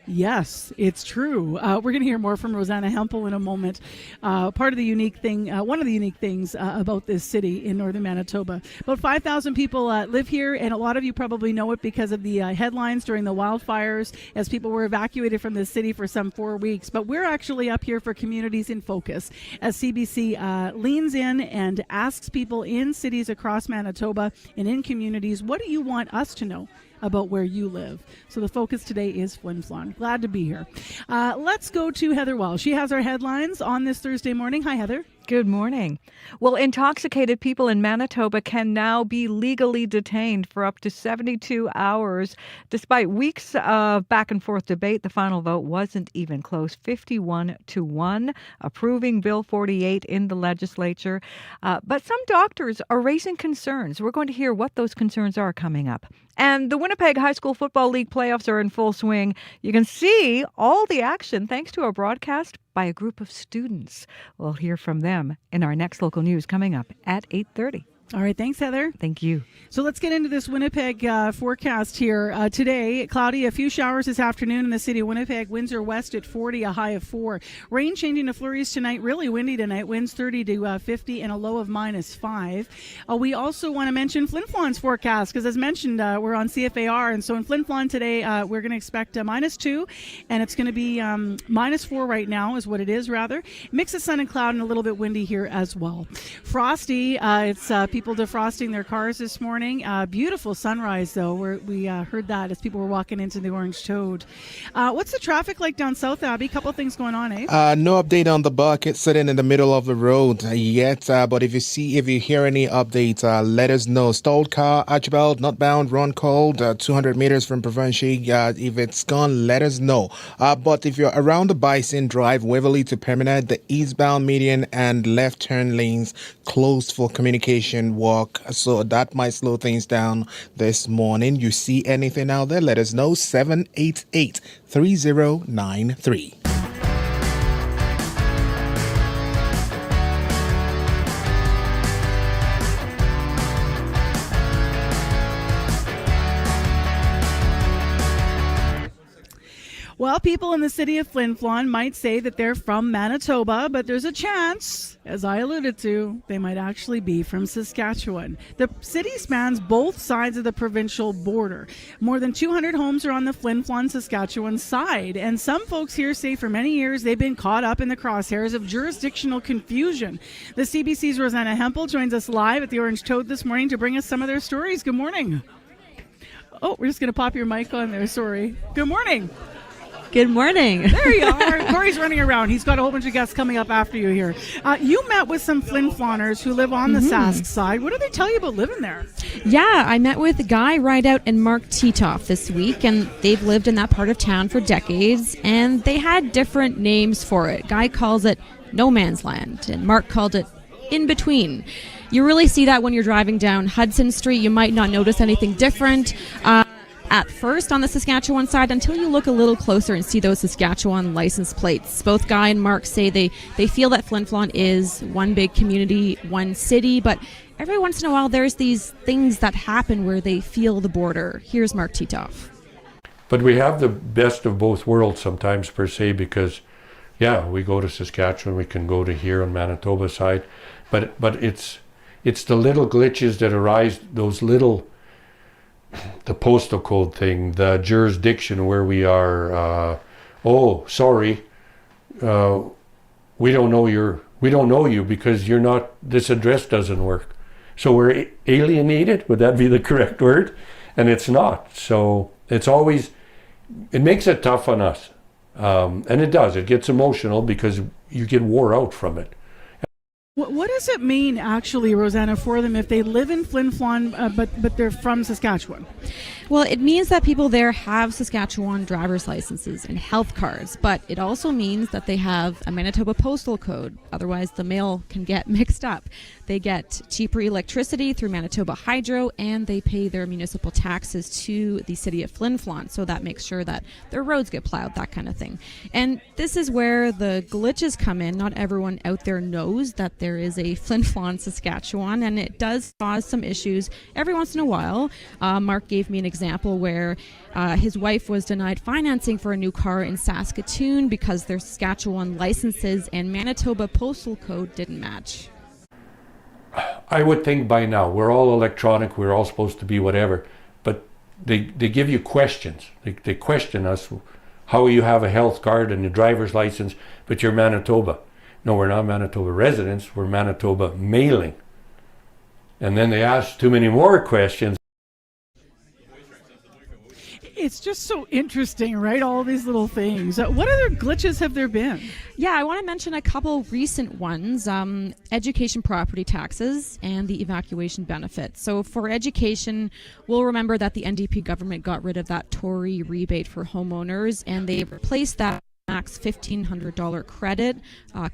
[SPEAKER 4] Yes, it's true. We're going to hear more from Rosanna Hempel in a moment. Part of the unique thing, one of the unique things about this city in northern Manitoba. About 5,000 people live here, and a lot of you probably know it because of the headlines during the wildfires as people were evacuated from the city for some 4 weeks. But we're actually up here for Communities in Focus as CBC leans in and asks people in cities across Manitoba and in communities, what do you want us to know about where you live? So the focus today is Flin Flon. Glad to be here. Let's go to Heather Wells. She has our headlines on this Thursday morning. Hi, Heather.
[SPEAKER 5] Good morning. Well, intoxicated people in Manitoba can now be legally detained for up to 72 hours. Despite weeks of back and forth debate, the final vote wasn't even close, 51-1, approving Bill 48 in the legislature. But some doctors are raising concerns. We're going to hear what those concerns are coming up. And the Winnipeg High School Football League playoffs are in full swing. You can see all the action thanks to a broadcast by a group of students. We'll hear from them in our next local news coming up at 8:30.
[SPEAKER 4] All right. Thanks, Heather.
[SPEAKER 5] Thank you.
[SPEAKER 4] So let's get into this Winnipeg forecast here. Today, cloudy, a few showers this afternoon in the city of Winnipeg. Winds are west at 40, a high of 4. Rain changing to flurries tonight. Really windy tonight. Winds 30 to 50 and a low of -5. We also want to mention Flin Flon's forecast because, as mentioned, we're on CFAR. And so in Flin Flon today, we're going to expect -2, and it's going to be -4 right now is what it is, rather. Mix of sun and cloud and a little bit windy here as well. Frosty, it's people defrosting their cars this morning. Beautiful sunrise, though. We heard that as people were walking into the Orange Toad. What's the traffic like down south, Abby? Couple things going on, eh?
[SPEAKER 6] No update on the bucket sitting in the middle of the road yet. But if you hear any updates, let us know. Stalled car, Archibald, northbound, run cold, 200 meters from Provincial. If it's gone, let us know. But if you're around the Bison Drive, Waverly to Permanent, the eastbound median and left turn lanes closed for communication walk. So that might slow things down this morning. You see anything out there, let us know. 788-3093.
[SPEAKER 4] Well, people in the city of Flin Flon might say that they're from Manitoba, but there's a chance, as I alluded to, they might actually be from Saskatchewan. The city spans both sides of the provincial border. More than 200 homes are on the Flin Flon, Saskatchewan side, and some folks here say for many years they've been caught up in the crosshairs of jurisdictional confusion. The CBC's Rosanna Hempel joins us live at the Orange Toad this morning to bring us some of their stories. Good morning. Oh, we're just going to pop your mic on there. Sorry. Good morning.
[SPEAKER 7] Good morning.
[SPEAKER 4] There you are. Corey's running around. He's got a whole bunch of guests coming up after you here. You met with some Flin Floners who live on the Sask side. What do they tell you about living there?
[SPEAKER 7] Yeah, I met with Guy Rideout and Mark Titoff this week, and they've lived in that part of town for decades, and they had different names for it. Guy calls it no man's land, and Mark called it in between. You really see that when you're driving down Hudson Street. You might not notice anything different at first on the Saskatchewan side until you look a little closer and see those Saskatchewan license plates. Both Guy and Mark say they feel that Flin Flon is one big community, one city, but every once in a while there's these things that happen where they feel the border. Here's Mark Titoff.
[SPEAKER 11] But we have the best of both worlds sometimes, per se, because we go to Saskatchewan, we can go to here on Manitoba side, but it's the little glitches that arise, those little, the postal code thing, the jurisdiction where we are. Sorry, we don't know you because you're not. This address doesn't work, so we're alienated. Would that be the correct word? And it's not. So it makes it tough on us, and it does. It gets emotional because you get wore out from it.
[SPEAKER 4] What does it mean, actually, Rosanna, for them if they live in Flin Flon, but they're from Saskatchewan?
[SPEAKER 7] Well, it means that people there have Saskatchewan driver's licenses and health cards, but it also means that they have a Manitoba postal code. Otherwise, the mail can get mixed up. They get cheaper electricity through Manitoba Hydro, and they pay their municipal taxes to the city of Flin Flon, so that makes sure that their roads get plowed, that kind of thing. And this is where the glitches come in. Not everyone out there knows that there is a Flin Flon, Saskatchewan, and it does cause some issues every once in a while. Mark gave me an example where his wife was denied financing for a new car in Saskatoon because their Saskatchewan licenses and Manitoba postal code didn't match.
[SPEAKER 11] I would think by now, we're all electronic, we're all supposed to be whatever, but they give you questions. They question us, how you have a health card and a driver's license, but you're Manitoba. No, we're not Manitoba residents, we're Manitoba mailing. And then they ask too many more questions.
[SPEAKER 4] It's just so interesting, right? All these little things. What other glitches have there been?
[SPEAKER 7] Yeah, I want to mention a couple recent ones. Education property taxes and the evacuation benefit. So for education, we'll remember that the NDP government got rid of that Tory rebate for homeowners, and they replaced that max $1,500 credit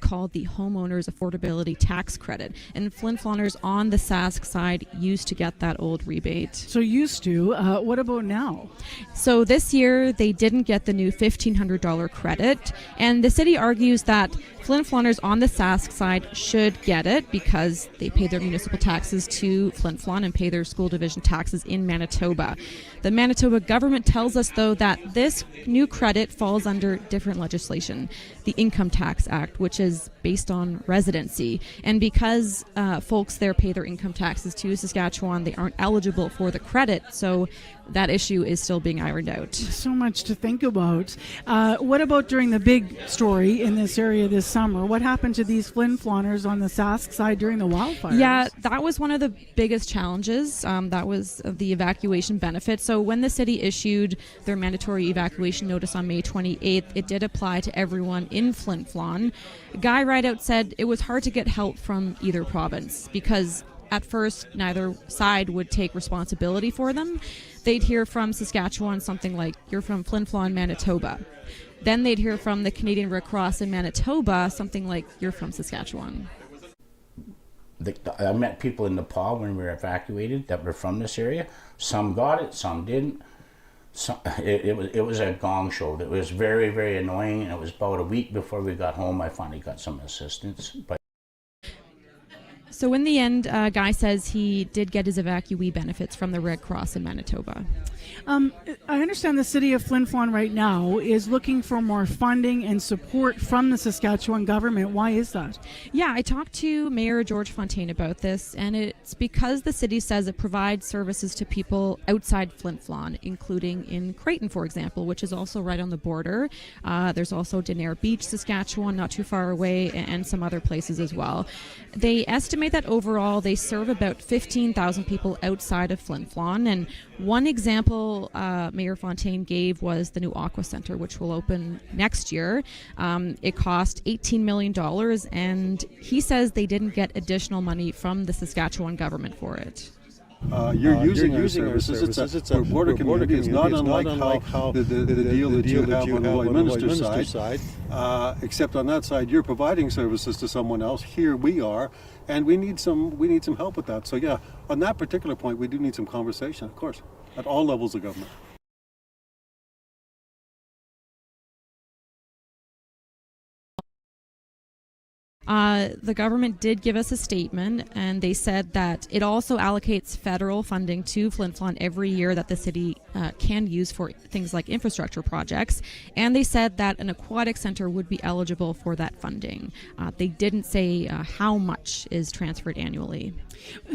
[SPEAKER 7] called the Homeowners Affordability Tax Credit. And Flin Floners on the Sask side used to get that old rebate.
[SPEAKER 4] So used to. What about now?
[SPEAKER 7] So this year they didn't get the new $1,500 credit, and the city argues that Flin Floners on the Sask side should get it because they pay their municipal taxes to Flin Flon and pay their school division taxes in Manitoba. The Manitoba government tells us, though, that this new credit falls under different legislation, the Income Tax Act, which is based on residency. And because folks there pay their income taxes to Saskatchewan, they aren't eligible for the credit. So that issue is still being ironed out.
[SPEAKER 4] So much to think about. What about during the big story in this area this summer? What happened to these Flin Floners on the Sask side during the wildfires?
[SPEAKER 7] Yeah, that was one of the biggest challenges. That was the evacuation benefit. So when the city issued their mandatory evacuation notice on May 28th, it did apply to everyone in Flin Flon. Guy Rideout said it was hard to get help from either province because at first neither side would take responsibility for them. They'd hear from Saskatchewan something like, "You're from Flin Flon, Manitoba." Then they'd hear from the Canadian Red Cross in Manitoba something like, "You're from Saskatchewan."
[SPEAKER 10] I met people in Nepal when we were evacuated that were from this area. Some got it, some didn't. It was a gong show. It was very, very annoying, and it was about a week before we got home I finally got some assistance. But
[SPEAKER 7] so in the end, Guy says he did get his evacuee benefits from the Red Cross in Manitoba.
[SPEAKER 4] I understand the city of Flin Flon right now is looking for more funding and support from the Saskatchewan government. Why is that?
[SPEAKER 7] Yeah, I talked to Mayor George Fontaine about this, and it's because the city says it provides services to people outside Flin Flon, including in Creighton, for example, which is also right on the border. There's also Denair Beach, Saskatchewan, not too far away, and some other places as well. They estimate that overall they serve about 15,000 people outside of Flin Flon, and one example Mayor Fontaine gave was the new Aqua Centre, which will open next year. It cost $18 million, and he says they didn't get additional money from the Saskatchewan government for it.
[SPEAKER 12] You're using our services. It's a border community. It's not unlike how the deal that you have on the Lloydminster side. Except on that side, you're providing services to someone else. Here we are, and we need some help with that. So yeah, on that particular point, we do need some conversation, of course, at all levels of government.
[SPEAKER 7] The government did give us a statement, and they said that it also allocates federal funding to Flin Flon every year that the city can use for things like infrastructure projects. And they said that an aquatic center would be eligible for that funding. They didn't say how much is transferred annually.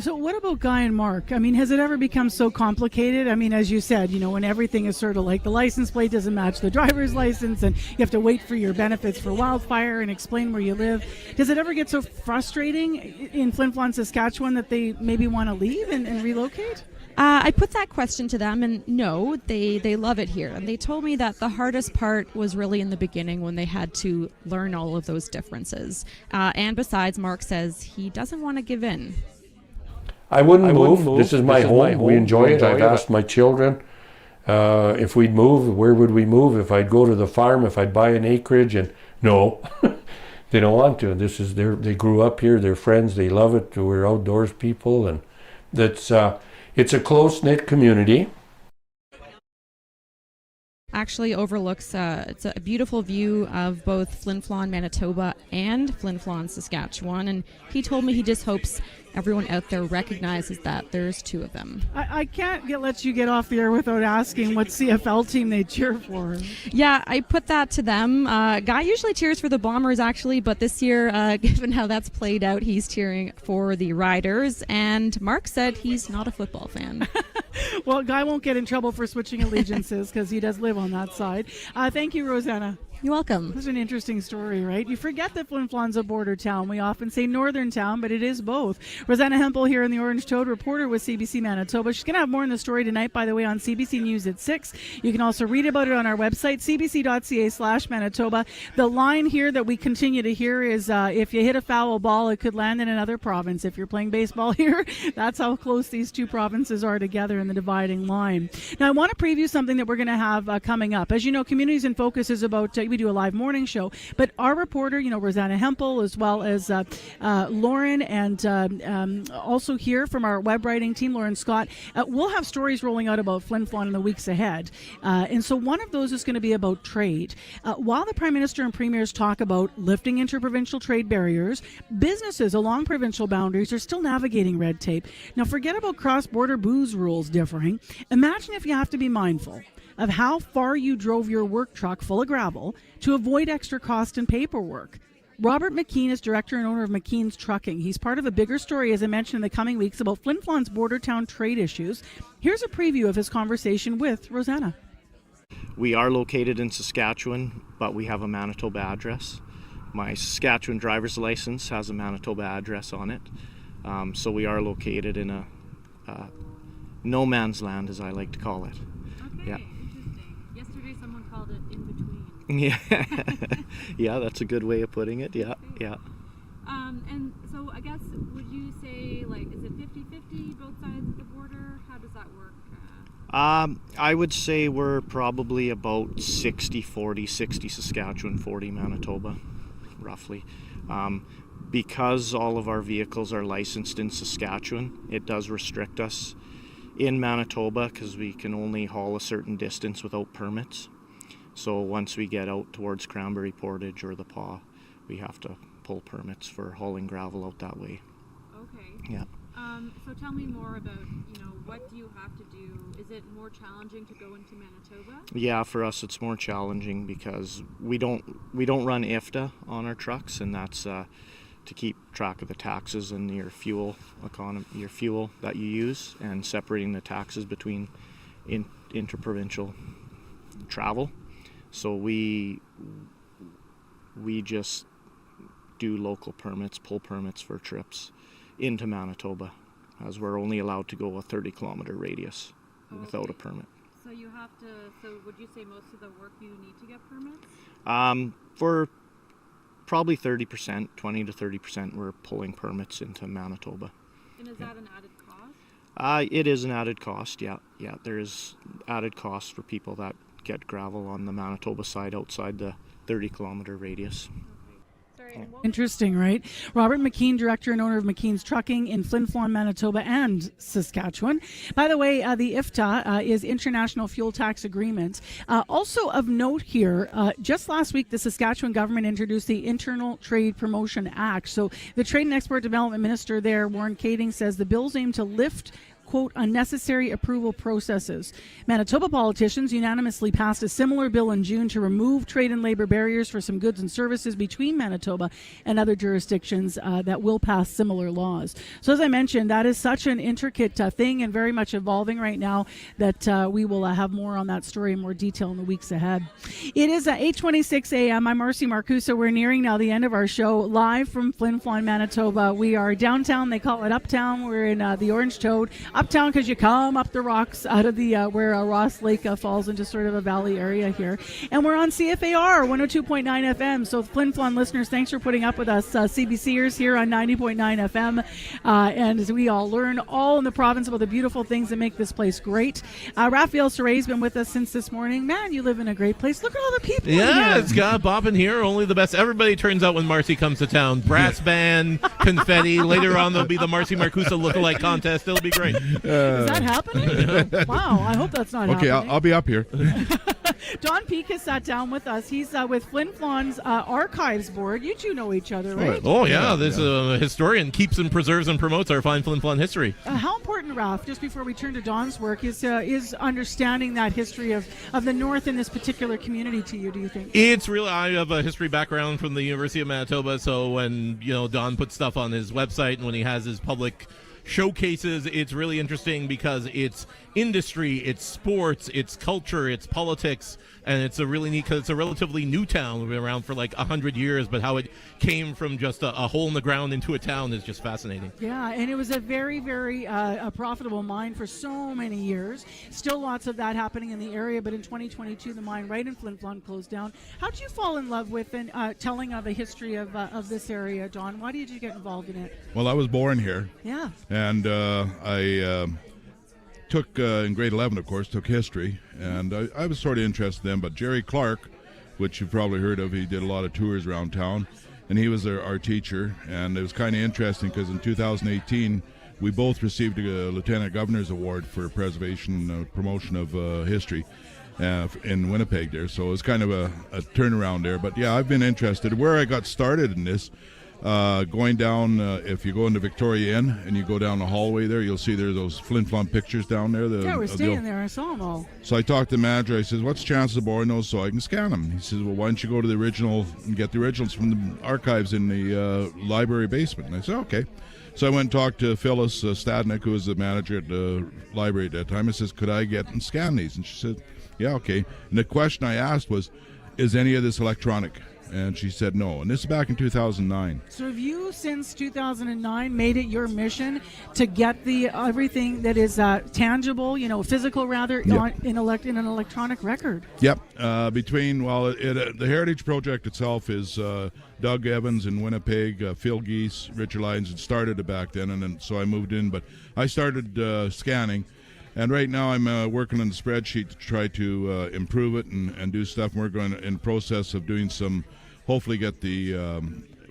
[SPEAKER 4] So what about Guy and Mark? I mean, has it ever become so complicated? I mean, as you said, when everything is sort of like the license plate doesn't match the driver's license and you have to wait for your benefits for Wildfire and explain where you live. Does it ever get so frustrating in Flin Flon, Saskatchewan that they maybe want to leave and relocate?
[SPEAKER 7] I put that question to them, and no, they love it here. And they told me that the hardest part was really in the beginning when they had to learn all of those differences. And besides, Mark says he doesn't want to give in.
[SPEAKER 11] I wouldn't move. This is my home. We enjoy it. I've asked my children if we'd move, where would we move? If I'd go to the farm, if I'd buy an acreage, and no, they don't want to. This is they grew up here. They're friends. They love it. We're outdoors people, and that's it's a close-knit community.
[SPEAKER 7] Actually overlooks it's a beautiful view of both Flin Flon, Manitoba and Flin Flon, Saskatchewan, and he told me he just hopes everyone out there recognizes that there's two of them.
[SPEAKER 4] I can't let you get off the air without asking what CFL team they cheer for.
[SPEAKER 7] Yeah, I put that to them. Guy usually cheers for the Bombers, actually, but this year, given how that's played out, he's cheering for the Riders, and Mark said he's not a football fan.
[SPEAKER 4] Well, Guy won't get in trouble for switching allegiances because he does live on that side. Thank you, Rosanna.
[SPEAKER 7] You're welcome.
[SPEAKER 4] This is an interesting story, right? You forget that Flin Flon's a border town. We often say northern town, but it is both. Rosanna Hempel here in the Orange Toad, reporter with CBC Manitoba. She's going to have more on the story tonight, by the way, on CBC News at 6. You can also read about it on our website, cbc.ca/Manitoba. The line here that we continue to hear is if you hit a foul ball, it could land in another province. If you're playing baseball here, that's how close these two provinces are together in the dividing line. Now, I want to preview something that we're going to have coming up. As you know, Communities in Focus is about we do a live morning show. But our reporter, Rosanna Hempel, as well as Lauren, and also here from our web writing team, Lauren Scott, we'll have stories rolling out about Flin Flon in the weeks ahead. And so one of those is going to be about trade. While the Prime Minister and Premiers talk about lifting interprovincial trade barriers, businesses along provincial boundaries are still navigating red tape. Now, forget about cross-border booze rules differing. Imagine if you have to be mindful of how far you drove your work truck full of gravel to avoid extra cost and paperwork. Robert McKean is director and owner of McKean's Trucking. He's part of a bigger story, as I mentioned, in the coming weeks about Flin Flon's border town trade issues. Here's a preview of his conversation with Rosanna.
[SPEAKER 9] We are located in Saskatchewan, but we have a Manitoba address. My Saskatchewan driver's license has a Manitoba address on it. So we are located in a no man's land, as I like to call it.
[SPEAKER 13] Okay,
[SPEAKER 9] yeah.
[SPEAKER 13] Interesting. Yesterday someone called it in between.
[SPEAKER 9] Yeah, yeah, that's a good way of putting it. Yeah, yeah.
[SPEAKER 13] And so I guess, would you say, is it 50-50 both sides of the border? How does that work?
[SPEAKER 9] I would say we're probably about 60-40, 60 Saskatchewan, 40 Manitoba, roughly. Because all of our vehicles are licensed in Saskatchewan, it does restrict us in Manitoba because we can only haul a certain distance without permits. So once we get out towards Cranberry Portage or the Paw, we have to pull permits for hauling gravel out that way.
[SPEAKER 13] Okay.
[SPEAKER 9] Yeah.
[SPEAKER 13] So tell me more about, what do you have to do? Is it more challenging to go into Manitoba?
[SPEAKER 9] Yeah, for us it's more challenging because we don't run IFTA on our trucks, and that's to keep track of the taxes and your fuel economy, your fuel that you use, and separating the taxes between interprovincial travel. So we just do local permits, pull permits for trips into Manitoba, as we're only allowed to go a 30-kilometer radius without a permit.
[SPEAKER 13] So you have to. So would you say most of the work you need to get permits?
[SPEAKER 9] For probably 30%, 20 to 30%, we're pulling permits into Manitoba.
[SPEAKER 13] And is that an added cost?
[SPEAKER 9] It is an added cost. Yeah, yeah. There is added cost for people that get gravel on the Manitoba side outside the 30-kilometer radius.
[SPEAKER 4] Interesting, right? Robert McKean, director and owner of McKean's Trucking in Flin Flon, Manitoba and Saskatchewan. By the way, the IFTA is International Fuel Tax Agreement. Also of note here, just last week, the Saskatchewan government introduced the Internal Trade Promotion Act. So the Trade and Export Development Minister there, Warren Kading, says the bills aim to lift, quote, unnecessary approval processes. Manitoba politicians unanimously passed a similar bill in June to remove trade and labor barriers for some goods and services between Manitoba and other jurisdictions that will pass similar laws. So as I mentioned, that is such an intricate thing and very much evolving right now that we will have more on that story in more detail in the weeks ahead. It is 8:26 a.m. I'm Marcy Marcusa. We're nearing now the end of our show, live from Flin Flon, Manitoba. We are downtown. They call it Uptown. We're in the Orange Toad. Uptown because you come up the rocks out of the where Ross Lake falls into sort of a valley area here. And we're on CFAR 102.9 FM. So Flin Flon listeners, thanks for putting up with us. CBCers here on 90.9 FM. And as we all learn all in the province about the beautiful things that make this place great. Raphael Saray's been with us since this morning. Man, you live in a great place. Look at all the people
[SPEAKER 15] Yeah,
[SPEAKER 4] in here.
[SPEAKER 15] it's got bopping here. Only the best. Everybody turns out when Marcy comes to town. Brass band, confetti. Later on, there'll be the Marcy Marcusa lookalike contest. It'll be great.
[SPEAKER 4] Is that happening? Wow, I hope that's not happening.
[SPEAKER 21] Okay, I'll be up here.
[SPEAKER 4] Don Peake has sat down with us. He's with Flin Flon's Archives Board. You two know each other, right?
[SPEAKER 15] Oh, yeah. This historian keeps and preserves and promotes our fine Flin Flon history.
[SPEAKER 4] How important, Ralph, just before we turn to Don's work, is understanding that history of the North in this particular community to you, do you think?
[SPEAKER 15] It's really, I have a history background from the University of Manitoba, so when, Don puts stuff on his website and when he has his public showcases, it's really interesting because it's industry, it's sports, it's culture, it's politics, and it's a really neat, because it's a relatively new town. We've been around for like 100 years, but how it came from just a hole in the ground into a town is just fascinating.
[SPEAKER 4] Yeah, and it was a very, very profitable mine for so many years. Still lots of that happening in the area, but in 2022, the mine right in Flin Flon closed down. How did you fall in love with telling of the history of this area, Don? Why did you get involved in it?
[SPEAKER 21] Well, I was born here.
[SPEAKER 4] Yeah.
[SPEAKER 21] And I took, in grade 11, of course, took history. And I was sort of interested then, but Jerry Clark which you've probably heard of. He did a lot of tours around town, and he was our teacher. And it was kind of interesting because in 2018, we both received a Lieutenant Governor's Award for preservation, promotion of history in Winnipeg there. So it was kind of a turnaround there. But yeah, I've been interested. Where I got started in this, going down, if you go into Victoria Inn and you go down the hallway there, you'll see there's those Flint Flon pictures down there.
[SPEAKER 4] Yeah, we're staying there. I saw them all.
[SPEAKER 21] So I talked to the manager. I says, what's the chances of borrowing those so I can scan them? He says, well, why don't you go to the original and get the originals from the archives in the library basement? And I said, okay. So I went and talked to Phyllis Stadnick, who was the manager at the library at that time. I says, could I get and scan these? And she said, yeah, okay. And the question I asked was, is any of this electronic? And she said no. And this is back in 2009.
[SPEAKER 4] So have you, since 2009, made it your mission to get everything that is tangible, physical rather,
[SPEAKER 21] Yep.
[SPEAKER 4] in an electronic record?
[SPEAKER 21] Yep. The Heritage Project itself is Doug Evans in Winnipeg, Phil Geese, Richard Lyons had started it back then, and then so I moved in. But I started scanning. And right now I'm working on the spreadsheet to try to improve it and do stuff. We're going in process of doing some, hopefully get the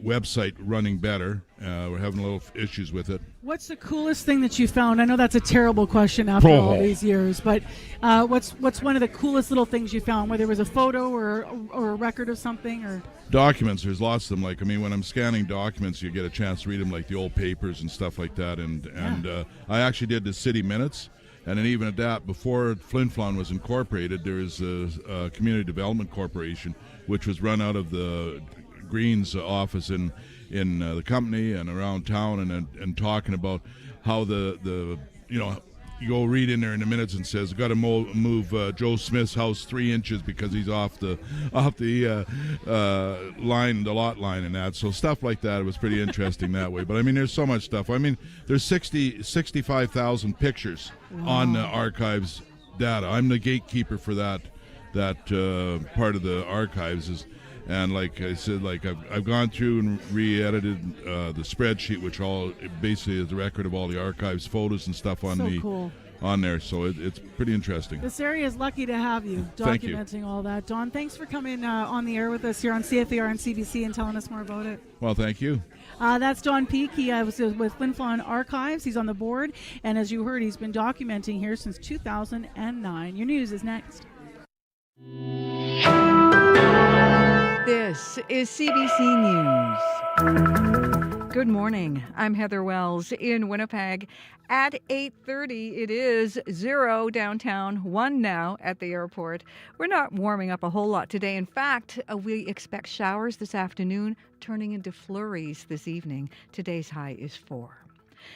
[SPEAKER 21] website running better. We're having a little issues with it.
[SPEAKER 4] What's the coolest thing that you found? I know that's a terrible question after all these years, but what's one of the coolest little things you found, whether it was a photo or a record of something? Or
[SPEAKER 21] documents, there's lots of them. When I'm scanning documents, you get a chance to read them, like the old papers and stuff like that. And I actually did the city minutes. And then even at that, before Flin Flon was incorporated, there was a Community Development Corporation, which was run out of the Greens office in the company and around town, and talking about how you go read in there in the minutes and says, got to move Joe Smith's house 3 inches because he's off the line, the lot line, and that. So stuff like that. It was pretty interesting that way. But there's so much stuff. There's 65,000 pictures on the archives data. I'm the gatekeeper for that part of the archives. And like I said, I've gone through and re-edited the spreadsheet, which all basically is a record of all the archives, photos and stuff on there. So it's pretty interesting.
[SPEAKER 4] This area is lucky to have you documenting all that. Don, thanks for coming on the air with us here on CFAR and CBC and telling us more about it.
[SPEAKER 21] Well, thank you.
[SPEAKER 4] That's Don Peake. He was with Flin Flon Archives. He's on the board. And as you heard, he's been documenting here since 2009. Your news is next.
[SPEAKER 5] This is CBC News. Good morning. I'm Heather Wells in Winnipeg. At 8:30, it is 0 downtown, 1 now at the airport. We're not warming up a whole lot today. In fact, we expect showers this afternoon, turning into flurries this evening. Today's high is 4.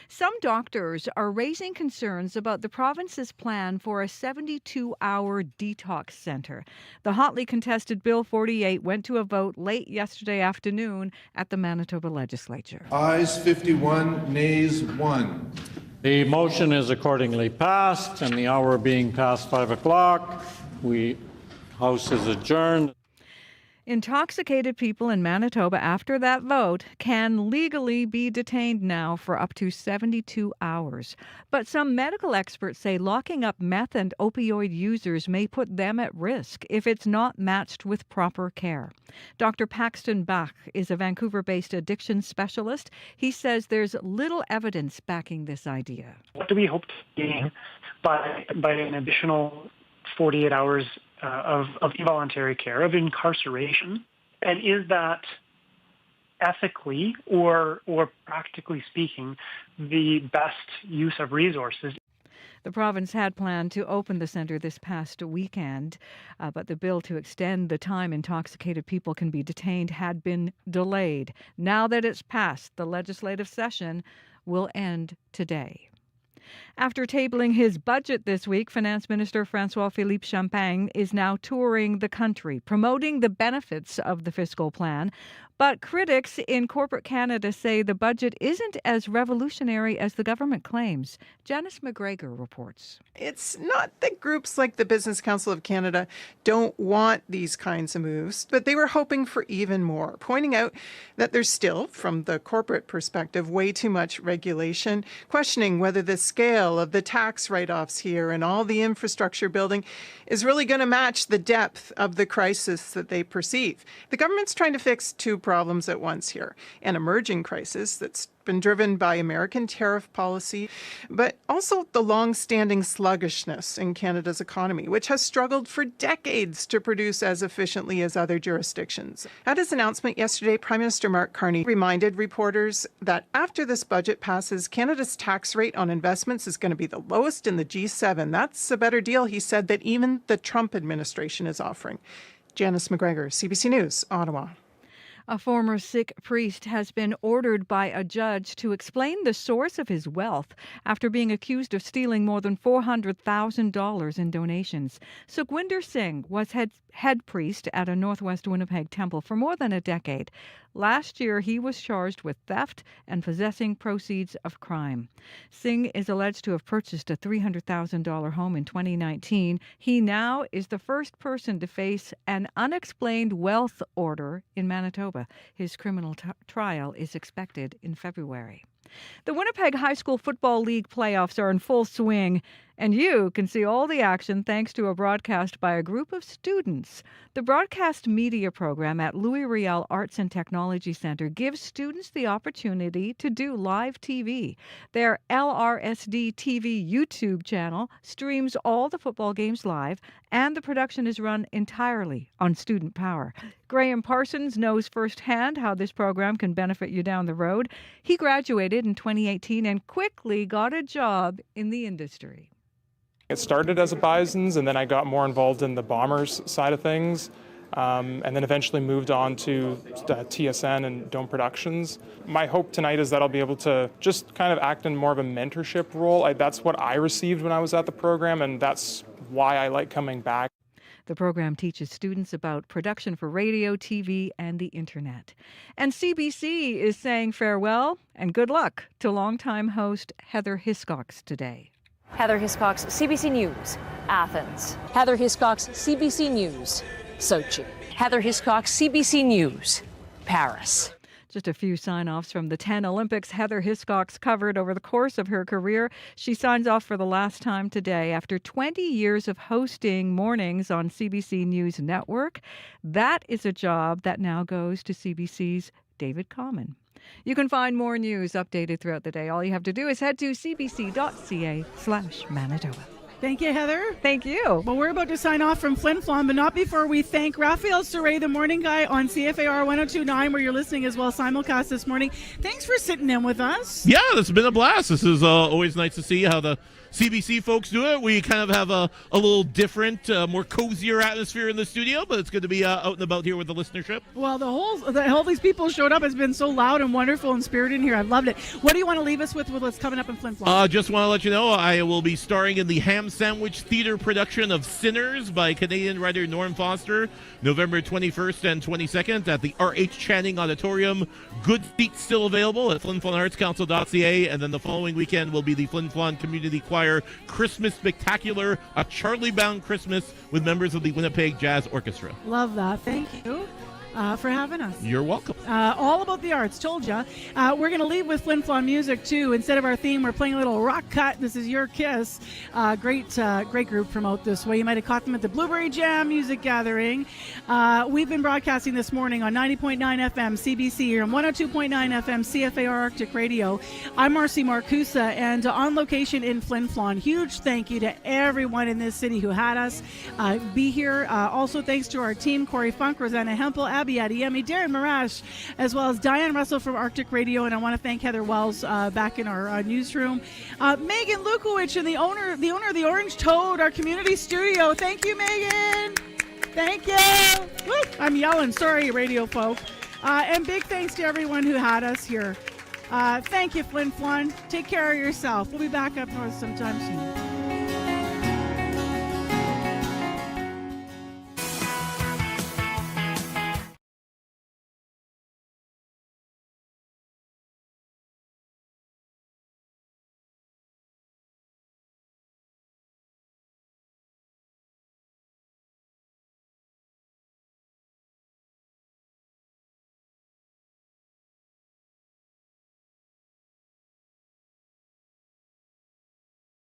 [SPEAKER 5] Some doctors are raising concerns about the province's plan for a 72-hour detox center. The hotly contested Bill 48 went to a vote late yesterday afternoon at the Manitoba Legislature.
[SPEAKER 1] Ayes 51, nays 1.
[SPEAKER 16] The motion is accordingly passed, and the hour being past 5 o'clock, House is adjourned.
[SPEAKER 5] Intoxicated people in Manitoba after that vote can legally be detained now for up to 72 hours. But some medical experts say locking up meth and opioid users may put them at risk if it's not matched with proper care. Dr. Paxton Bach is a Vancouver-based addiction specialist. He says there's little evidence backing this idea.
[SPEAKER 22] What do we hope to gain by an additional 48 hours of involuntary care, of incarceration? And is that ethically or practically speaking the best use of resources?
[SPEAKER 5] The province had planned to open the centre this past weekend, but the bill to extend the time intoxicated people can be detained had been delayed. Now that it's passed, the legislative session will end today. After tabling his budget this week, Finance Minister François-Philippe Champagne is now touring the country, promoting the benefits of the fiscal plan. But critics in corporate Canada say the budget isn't as revolutionary as the government claims. Janice McGregor reports.
[SPEAKER 23] It's not that groups like the Business Council of Canada don't want these kinds of moves, but they were hoping for even more, pointing out that there's still, from the corporate perspective, way too much regulation, questioning whether the scale scale of the tax write-offs here and all the infrastructure building is really going to match the depth of the crisis that they perceive. The government's trying to fix two problems at once here: an emerging crisis that's been driven by American tariff policy, but also the long-standing sluggishness in Canada's economy, which has struggled for decades to produce as efficiently as other jurisdictions. At his announcement yesterday, Prime Minister Mark Carney reminded reporters that after this budget passes, Canada's tax rate on investments is going to be the lowest in the G7. That's a better deal, he said, that even the Trump administration is offering. Janice McGregor, CBC News, Ottawa.
[SPEAKER 5] A former Sikh priest has been ordered by a judge to explain the source of his wealth after being accused of stealing more than $400,000 in donations. Sukhwinder Singh was head priest at a Northwest Winnipeg temple for more than a decade. Last year, he was charged with theft and possessing proceeds of crime. Singh is alleged to have purchased a $300,000 home in 2019. He now is the first person to face an unexplained wealth order in Manitoba. His criminal trial is expected in February. The Winnipeg High School Football League playoffs are in full swing, and you can see all the action thanks to a broadcast by a group of students. The broadcast media program at Louis Riel Arts and Technology Centre gives students the opportunity to do live TV. Their LRSD TV YouTube channel streams all the football games live, and the production is run entirely on student power. Graham Parsons knows firsthand how this program can benefit you down the road. He graduated in 2018 and quickly got a job in the industry.
[SPEAKER 3] It started as a Bisons, and then I got more involved in the Bombers side of things, and then eventually moved on to TSN and Dome Productions. My hope tonight is that I'll be able to just kind of act in more of a mentorship role. That's what I received when I was at the program, and that's why I like coming back.
[SPEAKER 5] The program teaches students about production for radio, TV, and the internet. And CBC is saying farewell and good luck to longtime host Heather Hiscox today.
[SPEAKER 14] Heather Hiscox, CBC News, Athens. Heather Hiscox, CBC News, Sochi. Heather Hiscox, CBC News, Paris.
[SPEAKER 5] Just a few sign-offs from the 10 Olympics Heather Hiscox covered over the course of her career. She signs off for the last time today after 20 years of hosting mornings on CBC News Network. That is a job that now goes to CBC's David Common. You can find more news updated throughout the day. All you have to do is head to cbc.ca/Manitoba.
[SPEAKER 4] Thank you, Heather.
[SPEAKER 5] Thank you.
[SPEAKER 4] Well, we're about to sign off from Flint Flon, but not before we thank Raphael Saray, the morning guy on CFAR 102.9, where you're listening as well, simulcast this morning. Thanks for sitting in with us.
[SPEAKER 15] Yeah, it's been a blast. This is always nice to see how the CBC folks do it. We kind of have a little different, more cozier atmosphere in the studio, but it's good to be out and about here with the listenership.
[SPEAKER 4] Well, all these people showed up. Has been so loud and wonderful and spirited in here. I've loved it. What do you want to leave us with what's coming up in Flint Flon?
[SPEAKER 15] Just want to let you know I will be starring in the Ham Sandwich Theatre production of Sinners by Canadian writer Norm Foster, November 21st and 22nd at the R.H. Channing Auditorium. Good seats still available at FlinFlonArtsCouncil.ca, and then the following weekend will be the Flin Flon Community Choir Christmas Spectacular, a Charlie-bound Christmas with members of the Winnipeg Jazz Orchestra.
[SPEAKER 4] Love that. Thank you for having us.
[SPEAKER 15] You're welcome.
[SPEAKER 4] All about the arts, told ya. We're going to leave with Flin Flon music, too. Instead of our theme, we're playing a little rock cut. This is Your Kiss. Great group from out this way. You might have caught them at the Blueberry Jam Music Gathering. We've been broadcasting this morning on 90.9 FM CBC and 102.9 FM CFAR Arctic Radio. I'm Marcy Marcusa, and on location in Flin Flon. Huge thank you to everyone in this city who had us be here. Also, thanks to our team, Corey Funk, Rosanna Hempel, Abby Adiyemi, Darren Marash, as well as Diane Russell from Arctic Radio, and I want to thank Heather Wells back in our newsroom. Megan Lukowicz, and the owner of the Orange Toad, our community studio. Thank you, Megan. Thank you. Woo, I'm yelling. Sorry, radio folk. And big thanks to everyone who had us here. Thank you, Flin Flon. Take care of yourself. We'll be back up north sometime soon.